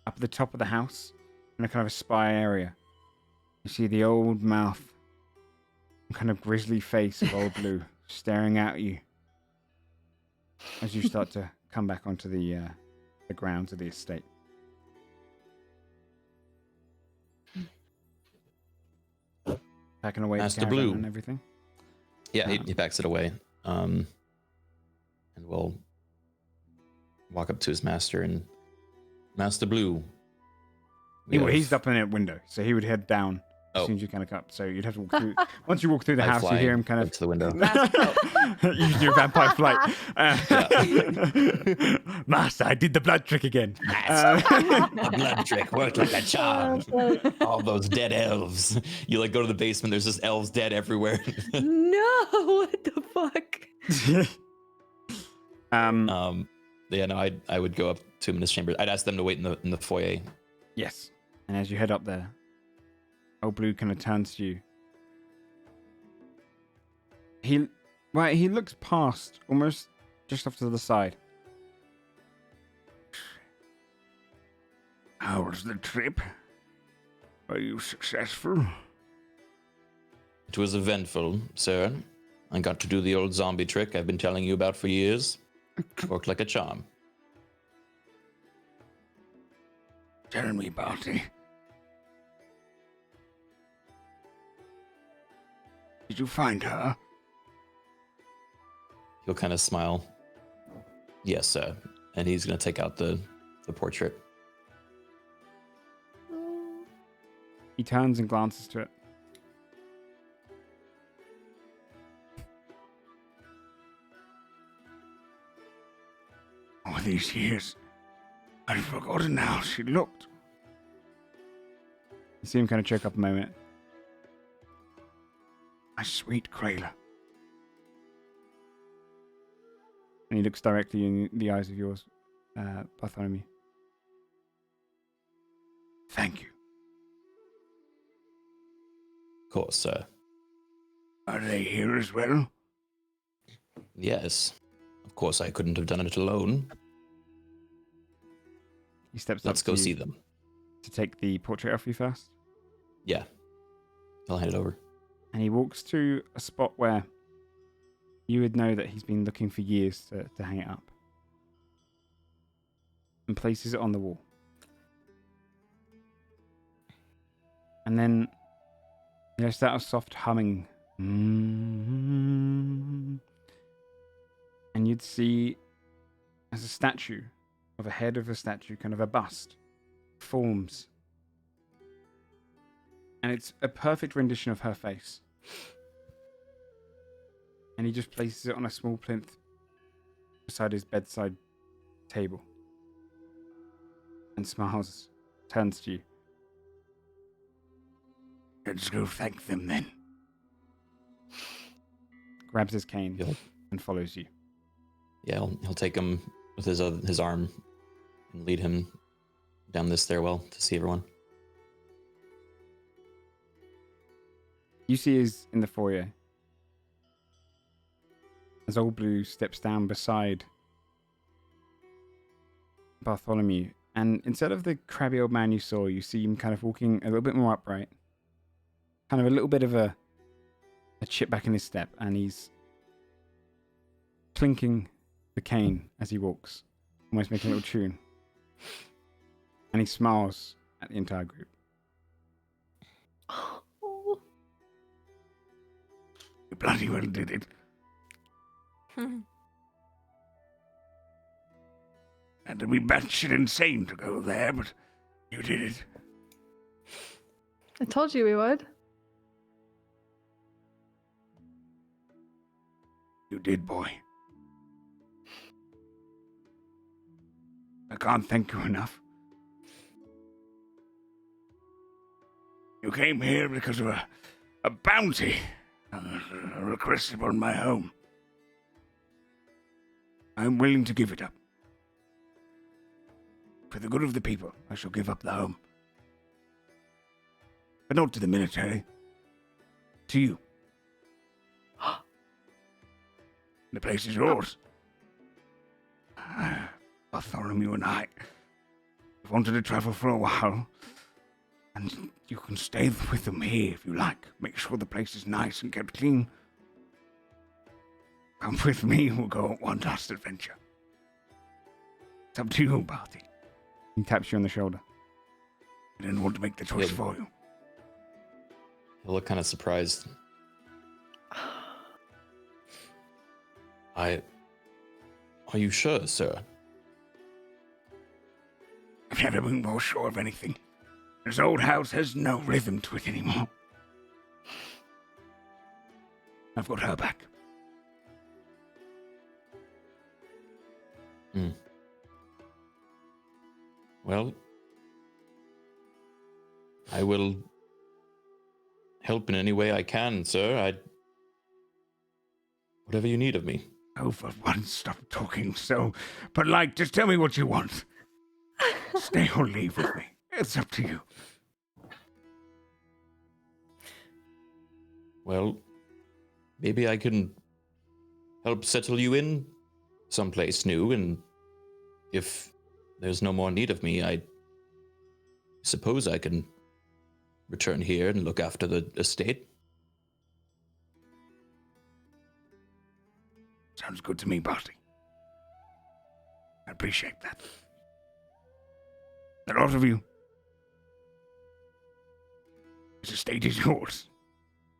up at the top of the house, in a kind of a spire area, you see the old mouth and kind of grisly face of Old Blue staring at you as you start to come back onto the grounds of the estate. Packing away Master the caravan Blue. and everything. Yeah, he packs it away. And we'll walk up to his master and Master Blue. He's up in a window, so he would head down as Oh. soon as you kind of come up. So you'd have to walk through. Once you walk through the I house, you fly hear him kind of up to the window. you do a vampire flight. Master, I did the blood trick again. The blood trick worked like a charm. All those dead elves. You like go to the basement. There's just elves dead everywhere. No, what the fuck? Yeah, no, I would go up to him in his chamber. I'd ask them to wait in the foyer. Yes. And as you head up there, Old Blue kind of turns to you. He looks past, almost just off to the side. How was the trip? Were you successful? It was eventful, sir. I got to do the old zombie trick I've been telling you about for years. Worked like a charm. Tell me, Barty. Did you find her? He'll kind of smile. Yes, sir. And he's going to take out the portrait. He turns and glances to it. All these years, I'd forgotten how she looked. You see him kind of choke up a moment. My sweet Krayla. And he looks directly in the eyes of yours, Bartholomew. Thank you. Of course, sir. Are they here as well? Yes. Of course, I couldn't have done it alone. He steps Let's up go to see you them. to take the portrait off you first. Yeah. I'll hand it over. And he walks to a spot where you would know that he's been looking for years to hang it up. And places it on the wall. And then there's that soft humming. And you'd see as a statue of a head of a statue, kind of a bust, forms. And it's a perfect rendition of her face. And he just places it on a small plinth beside his bedside table. And smiles, turns to you. Let's go thank them then. Grabs his cane and follows you. Yeah, he'll take him with his arm and lead him down this stairwell to see everyone. You see is in the foyer. As Old Blue steps down beside Bartholomew. And instead of the crabby old man you saw, you see him kind of walking a little bit more upright. Kind of a little bit of a chip back in his step. And he's clinking the cane as he walks. Almost making a little tune. And he smiles at the entire group. Oh. You bloody well did it. Had to be batshit insane to go there, but you did it. I told you we would. You did, boy. I can't thank you enough. You came here because of a bounty requested on my home. I'm willing to give it up. For the good of the people, I shall give up the home. But not to the military. To you. The place is yours. Bartholomew and I wanted to travel for a while. And you can stay with them here if you like. Make sure the place is nice and kept clean. Come with me, we'll go on one last adventure. It's up to you, Barty. He taps you on the shoulder. I didn't want to make the choice for you. You look kind of surprised. Are you sure, sir? I've never been more sure of anything. This old house has no rhythm to it anymore. I've got her back. Well, I will help in any way I can, sir. Whatever you need of me. Oh, for once, stop talking so polite. Just tell me what you want. Stay or leave with me. It's up to you. Well, maybe I can help settle you in someplace new, and if there's no more need of me, I suppose I can return here and look after the estate. Sounds good to me, Barty. I appreciate that. A lot of you. This estate is yours.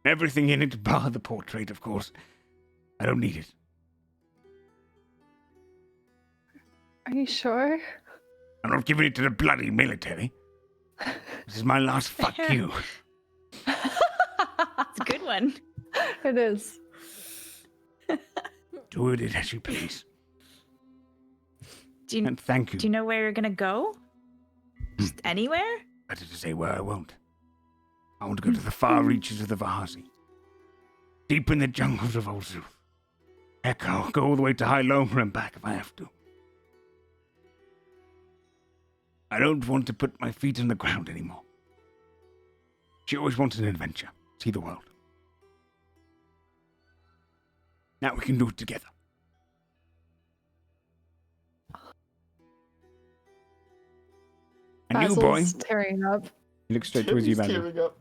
Everything in it, bar the portrait, of course. I don't need it. Are you sure? I'm not giving it to the bloody military. This is my last fuck you. It's a good one. It is. Do with it as you please. Do you, And thank you. do you know where you're gonna go? Just anywhere? Better to say where I won't. I want to go to the far reaches of the Vahazi. Deep in the jungles of Old Zuth. Heck, I'll go all the way to High Loma and back if I have to. I don't want to put my feet on the ground anymore. She always wanted an adventure. See the world. Now we can do it together. And you, boy. Basil's tearing up. He looks straight towards you, Basil.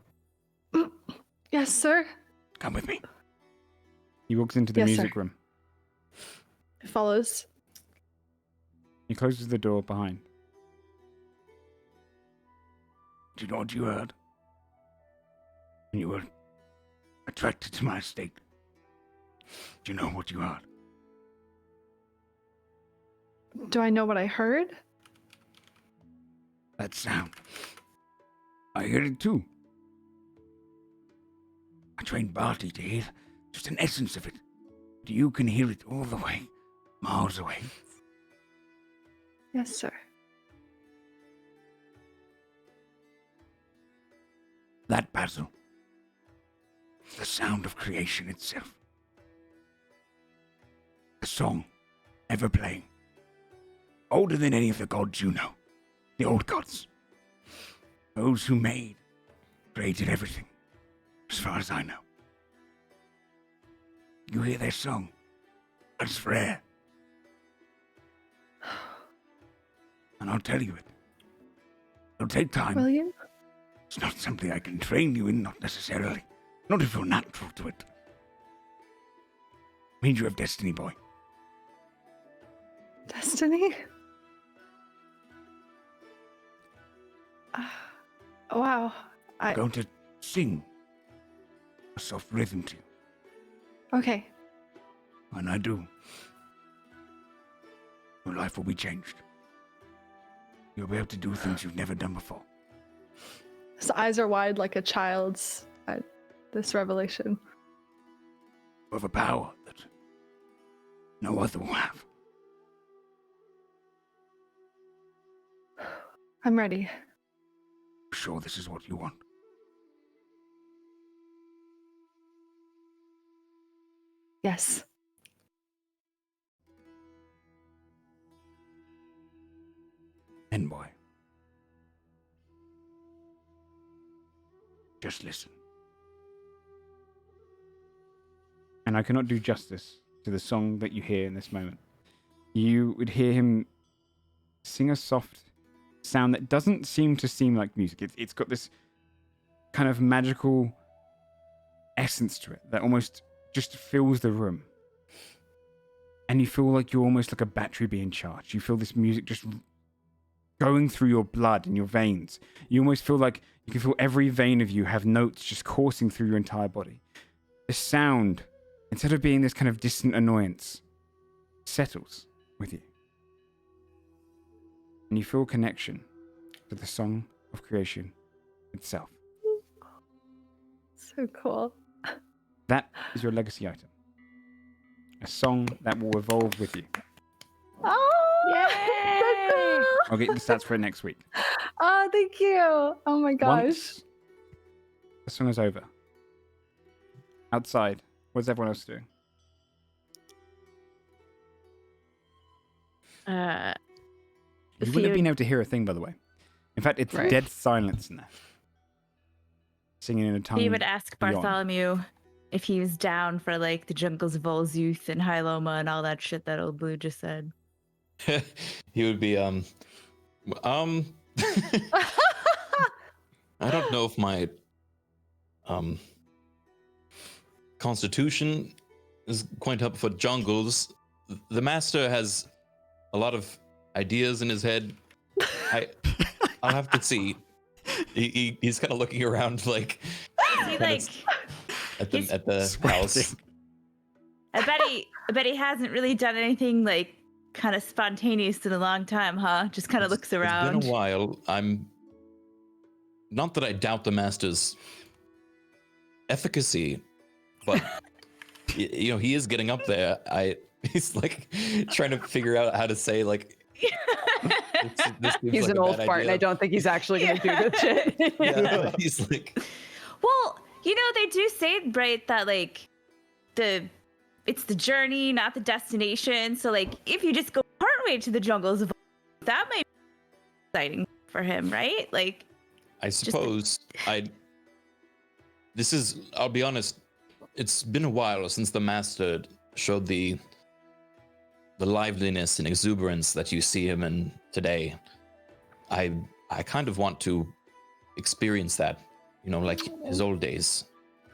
Yes, sir. Come with me. He walks into the Yes, music sir. room. It follows. He closes the door behind. Do you know what you heard? When you were attracted to my estate. Do you know what you heard? Do I know what I heard? That sound. I heard it too. I trained Barty to hear just an essence of it. But you can hear it all the way, miles away. Yes, sir. That, Basil, is the sound of creation itself. A song, ever playing. Older than any of the gods you know. The old gods. Those who made, created everything, as far as I know. You hear their song. It's rare. And I'll tell you it. It'll take time. Will you? It's not something I can train you in, not necessarily. Not if you're natural to it. Means you have destiny, boy. Destiny? Wow. I'm going to sing a soft rhythm to you. Okay. When I do, your life will be changed. You'll be able to do things you've never done before. His eyes are wide like a child's at this revelation. You have a power that no other will have. I'm ready. I'm sure this is what you want. Yes. Envoy. Just listen. And I cannot do justice to the song that you hear in this moment. You would hear him sing a soft sound that doesn't seem like music. It's got this kind of magical essence to it that almost just fills the room. And you feel like you're almost like a battery being charged. You feel this music just going through your blood and your veins. You almost feel like you can feel every vein of you have notes just coursing through your entire body. The sound, instead of being this kind of distant annoyance, settles with you. And you feel connection to the song of creation itself. So cool. That is your legacy item. A song that will evolve with you. Oh, so cool. I'll get the stats for it next week. Oh, thank you. Oh my gosh. Once the song is over, outside, what's everyone else doing? You wouldn't have been able to hear a thing, by the way. In fact, it's dead silence in there. Singing in a tongue. He would ask beyond. Bartholomew if he was down for like the jungles of All's Youth and High Loma and all that shit that old Blue just said. He would be I don't know if my constitution is quite up for jungles. The master has a lot of ideas in his head. I'll have to see. He's kind of looking around like He like at the house. I bet he hasn't really done anything like kind of spontaneous in a long time, huh? Just kind of looks around. It's been a while. I'm not that I doubt the master's efficacy, but he is getting up there. He's like trying to figure out how to say like. He's like an old fart, and I don't think he's actually going to do this shit. Yeah, he's like. Well, they do say right that like it's the journey, not the destination. So like if you just go partway to the jungles of that might be exciting for him, right? Like I suppose I'll be honest, it's been a while since the master showed the liveliness and exuberance that you see him in today. I kind of want to experience that, like his old days,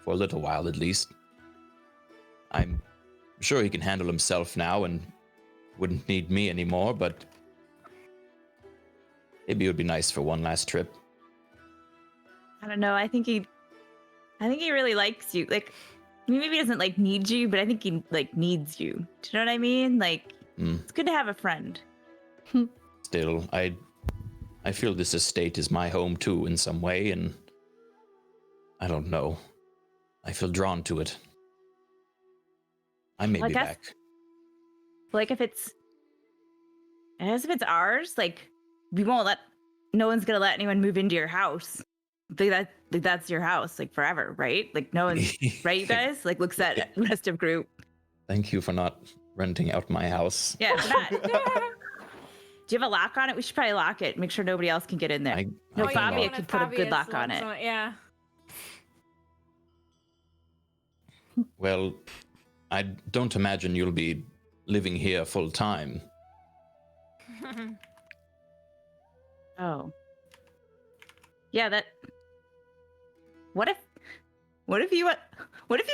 for a little while at least. I'm sure he can handle himself now and wouldn't need me anymore, but maybe it would be nice for one last trip. I don't know. I think he really likes you. Like, maybe he doesn't like need you, but I think he like needs you. Do you know what I mean? Like, it's good to have a friend. Still, I feel this estate is my home too in some way, and I don't know. I feel drawn to it. I may be back. Like if it's ours, like no one's gonna let anyone move into your house. That's your house, like forever, right? Like no one's right, you guys? Like looks at the rest of group. Thank you for not renting out my house. Yeah, it's not. Do you have a lock on it? We should probably lock it. Make sure nobody else can get in there. Fabia could put a good lock on it. Yeah. Well, I don't imagine you'll be living here full time. Oh. Yeah, What if you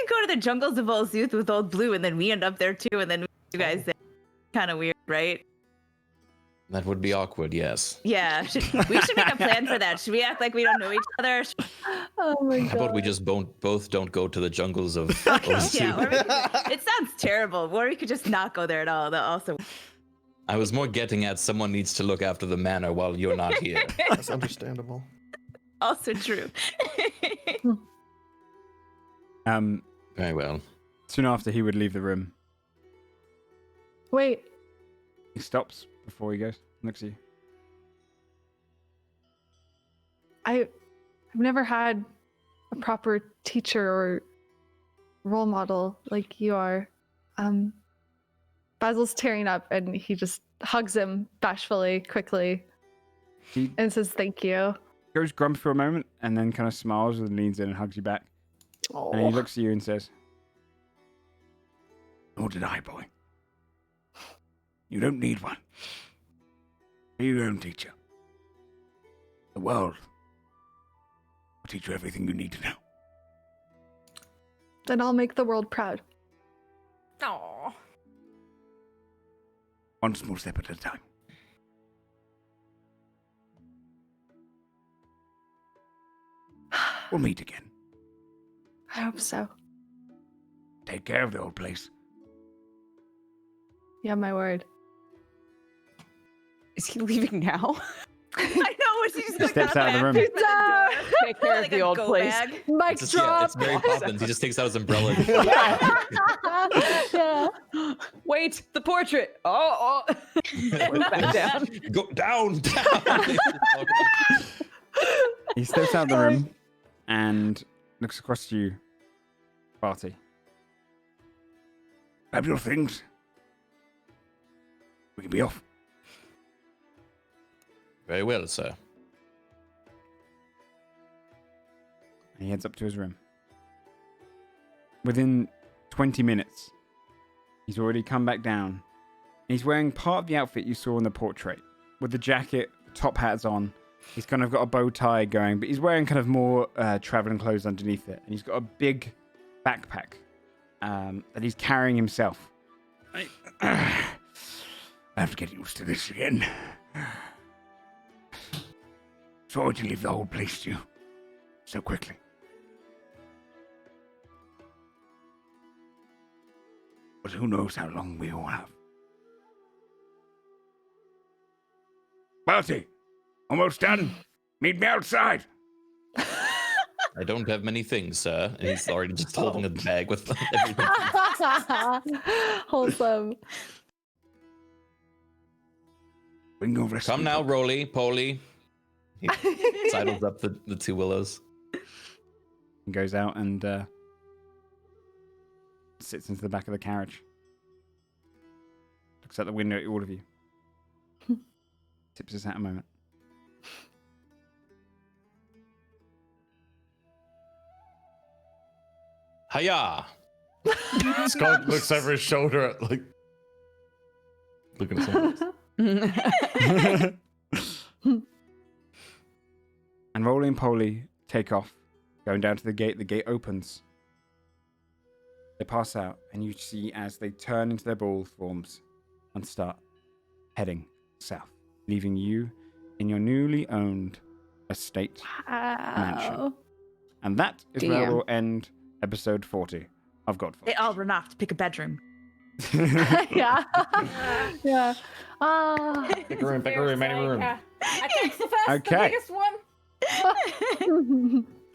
go to the jungles of All's Youth with old Blue and then we end up there too and then you guys there? Kind of weird, right? That would be awkward, yes. Yeah, we should make a plan for that. Should we act like we don't know each other? Oh my How about we god. just both don't go to the jungles of Okay, Ozu? yeah, or we could, it sounds terrible. Or we could just not go there at all. That also. I was more getting at someone needs to look after the manor while you're not here. That's understandable. Also true. Very well. Soon after he would leave the room, Wait, he stops before he goes. Looks at you. I've never had a proper teacher or role model like you are. Basil's tearing up and he just hugs him bashfully, quickly, He and says thank you. goes grumpy for a moment and then kind of smiles and leans in and hugs you back. And he looks at you and says, "Nor did I, boy. You don't need one. Be your own teacher. The world will teach you everything you need to know. Then I'll make the world proud. Aww. One small step at a time." We'll meet again. I hope so. Take care of the old place. Yeah, my word. Is he leaving now? I know. She just Steps out of the room. Take care of the old place. Mic It's drop. it's Mary Poppins. He just takes out his umbrella. Yeah. Wait, the portrait. Oh. Back down. Go down. He steps out of the room and looks across to you, Barty. Grab your things. We can be off. Very well, sir. And he heads up to his room. Within 20 minutes, he's already come back down. He's wearing part of the outfit you saw in the portrait, with the jacket, top hat's on. He's kind of got a bow tie going, but he's wearing kind of more traveling clothes underneath it. And he's got a big backpack that he's carrying himself. I have to get used to this again. Sorry to leave the whole place to you so quickly. But who knows how long we all have. Barty, almost done. Meet me outside. I don't have many things, sir. And he's already just holding a bag with everything. Wholesome. Bring your rest. Come now, Roly, Poly. He sidles up the two willows. He goes out and sits into the back of the carriage. Looks out the window at all of you. Tips his hat a moment. Hiya! Scott looks over his shoulder at like looking at someone. And Roly and Poly take off, going down to the gate. The gate opens. They pass out, and you see as they turn into their ball forms and start heading south, leaving you in your newly owned estate mansion. And that is where Damn. we'll end episode 40 of Godforged. They all run off to pick a bedroom. Yeah. Yeah. Pick a room, any room. I take the first, Okay. the biggest one.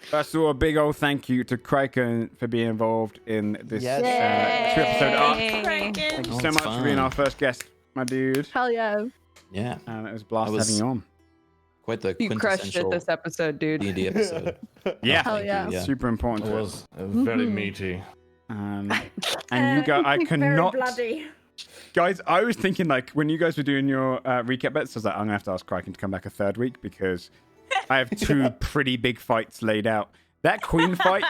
First of all, a big old thank you to Kraken for being involved in this Yes. two-episode arc. Kraken. Thank you so It's much for being fun. our first guest, my dude. Hell yeah. Yeah, It was a blast I was- having you on. quite the You crushed it quintessential this episode, dude. D&D episode. Yeah, Hell yeah. Yeah. super important It to us. was very meaty. And you guys, I Very cannot, bloody. guys. I was thinking like when you guys were doing your recap bets, I was like, I'm gonna have to ask Kraken to come back a third week because I have two pretty big fights laid out. That queen fight.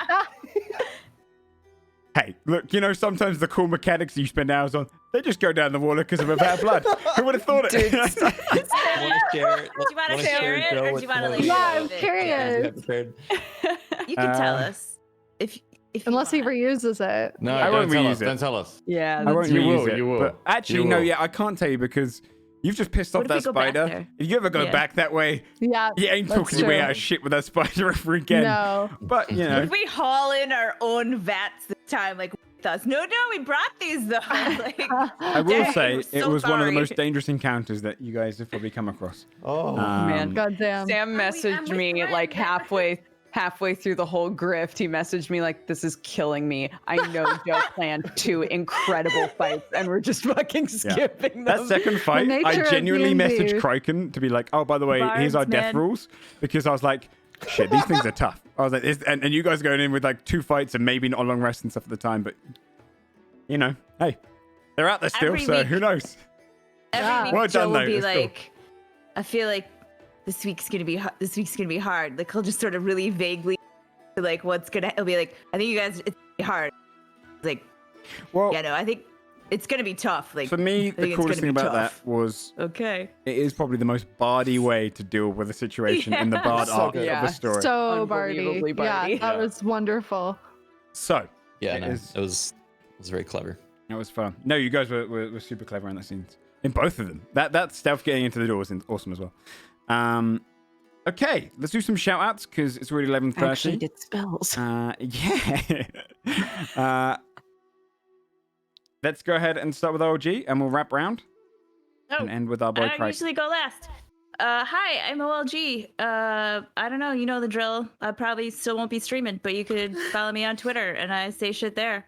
Hey, look, you know, sometimes the cool mechanics you spend hours on, they just go down the water because of a bad blood. Who would have thought it? Do you want to share it, or do you want to leave Yeah, I'm it? curious. You can tell Uh, us if you Unless he want. reuses it. No, I don't won't tell reuse us. it. Don't tell us. Yeah, I won't You reuse will, it. you will. But actually, You no, will. yeah, I can't tell you because You've just pissed off What if that we go back spider. there? If you ever go Yeah. back that way, Yeah. you ain't that's talking your way true. out of shit with that spider ever again. No. But, you know. If we haul in our own vats this time, like with us. No, we brought these though. Like, I will dang, say we're it so was one of the sorry. most dangerous encounters that you guys have probably come across. Oh, Man. Goddamn. Sam messaged with me like Brenda. halfway through the whole grift. He messaged me like, "This is killing me. I know Joe planned 2 incredible fights, and we're just fucking skipping them." That second fight, nature I of genuinely D&D. messaged Kraken to be like, "Oh, by the way, here's our Bards, death man. rules," because I was like, "Shit, these things are tough." I was like, and you guys going in with like 2 fights and maybe not a long rest and stuff at the time, but you know, hey, they're out there still, Every so week. who knows? Every week Well Joe done, will though, be it's cool. like, I feel like this week's gonna be hard. Like he'll just sort of really vaguely like he'll be like, I think you guys it's gonna be hard. Like, Well, yeah, no, I think it's gonna be tough. Like for me, I the think it's coolest thing gonna be about tough. that was Okay. it is probably the most bardy way to deal with a situation in the Yeah. bard So arc good. of the story. So Unbelievably Barty. Yeah, Barty. that was wonderful. So Yeah, it no, is- it was very clever. It was fun. No, you guys were super clever in that scene. In both of them. That stealth getting into the door was awesome as well. Okay, let's do some shout outs because it's already 11:30. Actually did spells. Yeah. Let's go ahead and start with OLG and we'll wrap round and end with our boy I Craig. usually go last. Hi, I'm OLG. I don't know, you know the drill. I probably still won't be streaming, but you could follow me on Twitter and I say shit there.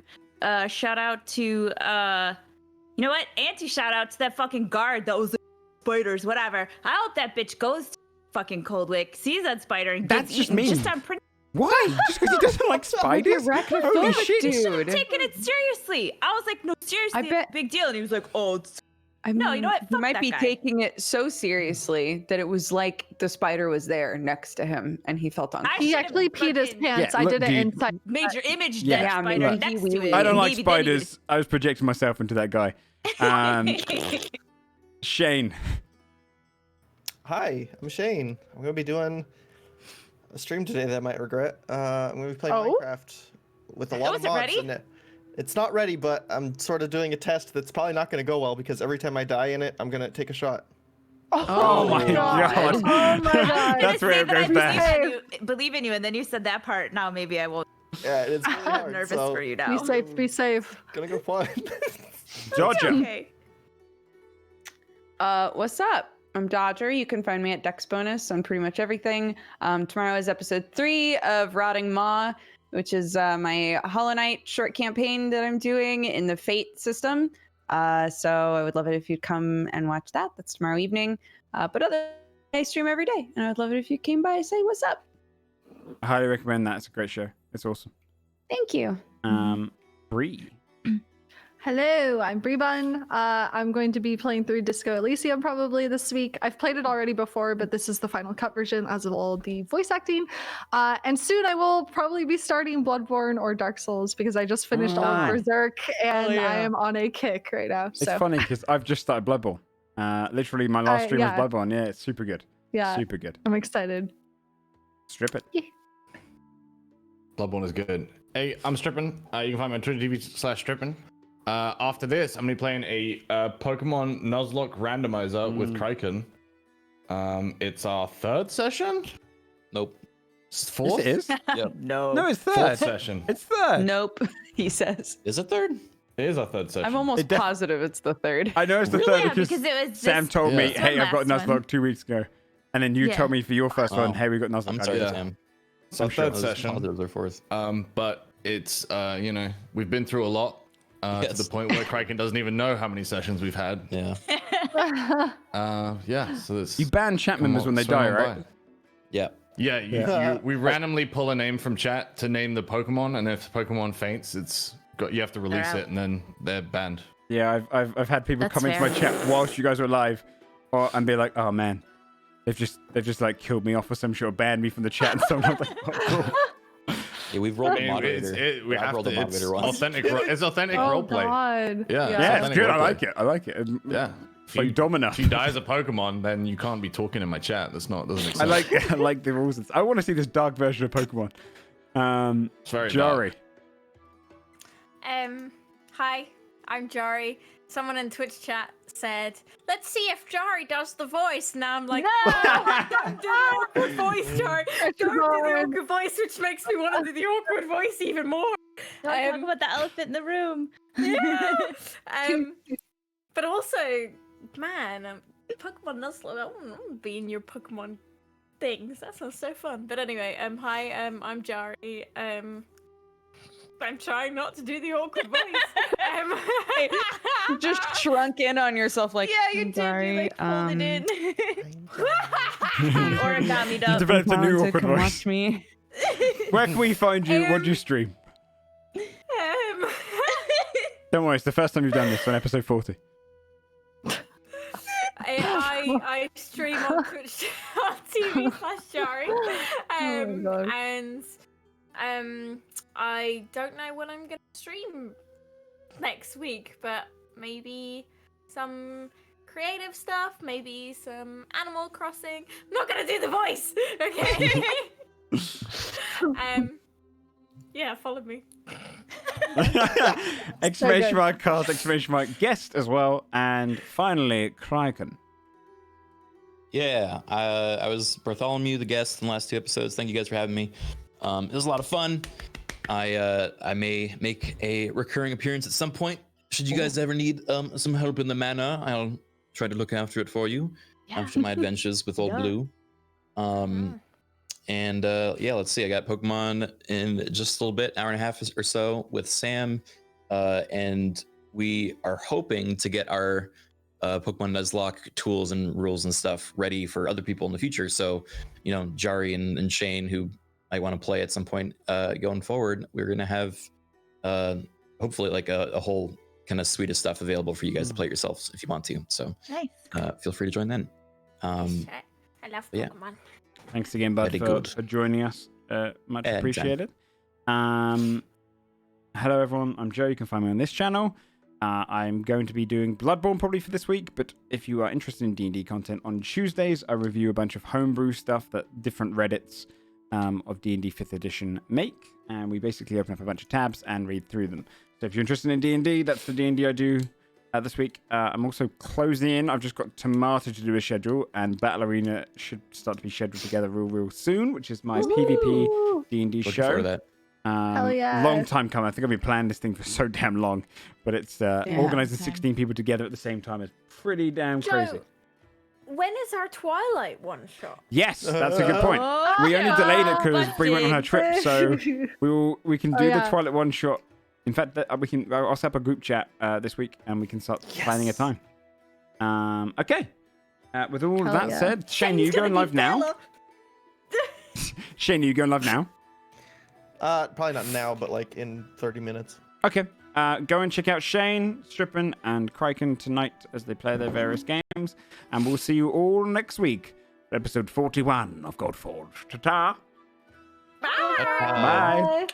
Shout out to you know what? Shout out to that fucking guard that was spiders, whatever. I hope that bitch goes to fucking Coldwick, sees that spider and That's gets just eaten. mean. Just on pretty Why? Just because he doesn't like spiders? Holy shit. dude. taking it seriously. I was like, no, seriously, I bet- big deal. And he was like, oh, it's I No, mean, you know what? He Fuck might that be guy. taking it so seriously that it was like the spider was there next to him and he felt uncomfortable. He should've actually peed his fucking- pants. Yeah, I look, did it dude. inside. major image Yeah, that I mean, spider like, next he to it. I don't like Maybe then he would- spiders. I was projecting myself into that guy. Shane. hi, I'm Shane. I'm gonna be doing a stream today that I might regret. I'm gonna be playing Oh? Minecraft with a lot of is it mods ready? in it. It's not ready, but I'm sort of doing a test that's probably not gonna go well because every time I die in it, I'm gonna take a shot. Oh my god. Oh my god. That's where it goes bad. Believe in you, and then you said that part. Now maybe I won't. Yeah, it's really I'm hard. nervous so for you now. Be safe. Be safe. Gonna go fine. Georgia. Okay. What's up? I'm Dodger. You can find me at Dex Bonus on pretty much everything. Tomorrow is episode 3 of Rotting Maw, which is my Hollow Knight short campaign that I'm doing in the Fate system. So I would love it if you'd come and watch that. That's tomorrow evening. But I stream every day, and I would love it if you came by and say what's up. I highly recommend that. It's a great show. It's awesome. Thank you. Bree. Hello, I'm Breebun. I'm going to be playing through Disco Elysium probably this week. I've played it already before, but this is the final cut version as of all the voice acting. And soon I will probably be starting Bloodborne or Dark Souls because I just finished all of Berserk and I am on a kick right now. It's So funny because I've just started Bloodborne. Literally, my last stream yeah. was Bloodborne. Yeah, it's super good. yeah, Super good. I'm excited. Strip it. Bloodborne is good. Hey, I'm Strippin. You can find me on Twitter.tv/Strippin. After this, I'm gonna be playing a Pokemon Nuzlocke randomizer with Kraken. It's our 3rd session? Nope. It's 4th? Yes, it is. Yep. No. No, it's 4th third. session. It's third. Nope, he says. Is it 3rd? It is our 3rd session. I'm almost It def- positive it's the 3rd. I know it's the Really? third Yeah, because, because it was Sam this- told me, this hey, one I've got last Nuzlocke one. 2 weeks ago. And then you Yeah. told me for your first one, Oh. hey, we got Nuzlocke. I'm I sorry, did. Sam. It's our I'm sure. 3rd session. Positives are 4th. But it's, you know, we've been through a lot to Yes. the point where Kraken doesn't even know how many sessions we've had. Yeah. Yeah, so it's. You ban chat come members on, when they swing die, on right? by. Yeah. Yeah, we randomly pull a name from chat to name the Pokemon, and if the Pokemon faints, you have to release out. it, and then they're banned. Yeah, I've had people That's come into my fair. chat whilst you guys were live, and be like, "Oh man, they've just like killed me off or some shit, or banned me from the chat." And something like, "Oh, cool." Yeah, we've rolled a It's, moderator. we I've have rolled to. a It's moderator once. authentic. It's authentic Oh roleplay. god. Yeah, Yeah, it's authentic good. I roleplay. like it. I like it. Yeah. If Like Domino. If you die as a Pokemon, then you can't be talking in my chat. Doesn't make sense. I like the rules. I want to see this dark version of Pokemon. It's very Jari. dark. Hi, I'm Jari. Someone in Twitch chat said, "Let's see if Jari does the voice." Now I'm like, No! "No, don't do the awkward voice, Jari. Don't do the awkward voice," which makes me want to do the awkward voice even more. Don't talk about the elephant in the room. Yeah. But also, man, Pokemon Nuzlocke. I want to be in your Pokemon things. That sounds so fun. But anyway, hi, I'm Jari. I'm trying not to do the awkward voice. Just shrunk in on yourself, like Yeah, you did. You like folded in. Origami'd You up. developed a new Come awkward watch voice. me. Where can we find you? What do you stream? Don't worry, it's the first time you've done this on episode 40. I stream on Twitch on TV/Jari. And I don't know what I'm gonna stream next week, but maybe some creative stuff, maybe some Animal Crossing. I'm not gonna do the voice, okay? Yeah, follow me. Exclamation mark cast, exclamation mark guest as well. And finally, Kraken. Yeah, I was Bartholomew, the guest in the last 2 episodes. Thank you guys for having me. It was a lot of fun. I may make a recurring appearance at some point. Should you guys ever need some help in the manor, I'll try to look after it for you after my adventures with Old Blue. And yeah, let's see. I got Pokemon in just a little bit, hour and a half or so with Sam, and we are hoping to get our Pokemon Nuzlocke tools and rules and stuff ready for other people in the future. So, you know, Jari and Shane, who I want to play at some point going forward, we're gonna have hopefully like a whole kind of suite of stuff available for you guys to play yourselves if you want to. So Nice. feel free to join then. I love Pokemon. Yeah. Thanks again, bud, for joining us. Much appreciated. Hello, everyone. I'm Joe. You can find me on this channel. I'm going to be doing Bloodborne probably for this week, but if you are interested in D&D content, on Tuesdays, I review a bunch of homebrew stuff that different Reddits of D&D 5th edition make, and we basically open up a bunch of tabs and read through them. So if you're interested in D&D, that's the D&D I do this week. I'm also closing in. I've just got Tomato to do a schedule, and Battle Arena should start to be scheduled together real soon, which is my PvP D&D Looking show. forward to that. Hell yeah. Long time coming. I think I've been planning this thing for so damn long, but it's organizing 16 people together at the same time is pretty damn crazy. When is our Twilight one shot? Yes, that's a good point. We only delayed it because Bree went on her trip, so we can do the Twilight one shot. In fact, I'll set up a group chat this week, and we can start planning a time. Okay. With all that said, Shane, are you going live now? Shane, are you going live now? Probably not now, but like in 30 minutes. Okay. Go and check out Shane, Strippin, and Kraken tonight as they play their various games. And we'll see you all next week for episode 41 of Godforged. Ta-ta! Bye! Bye!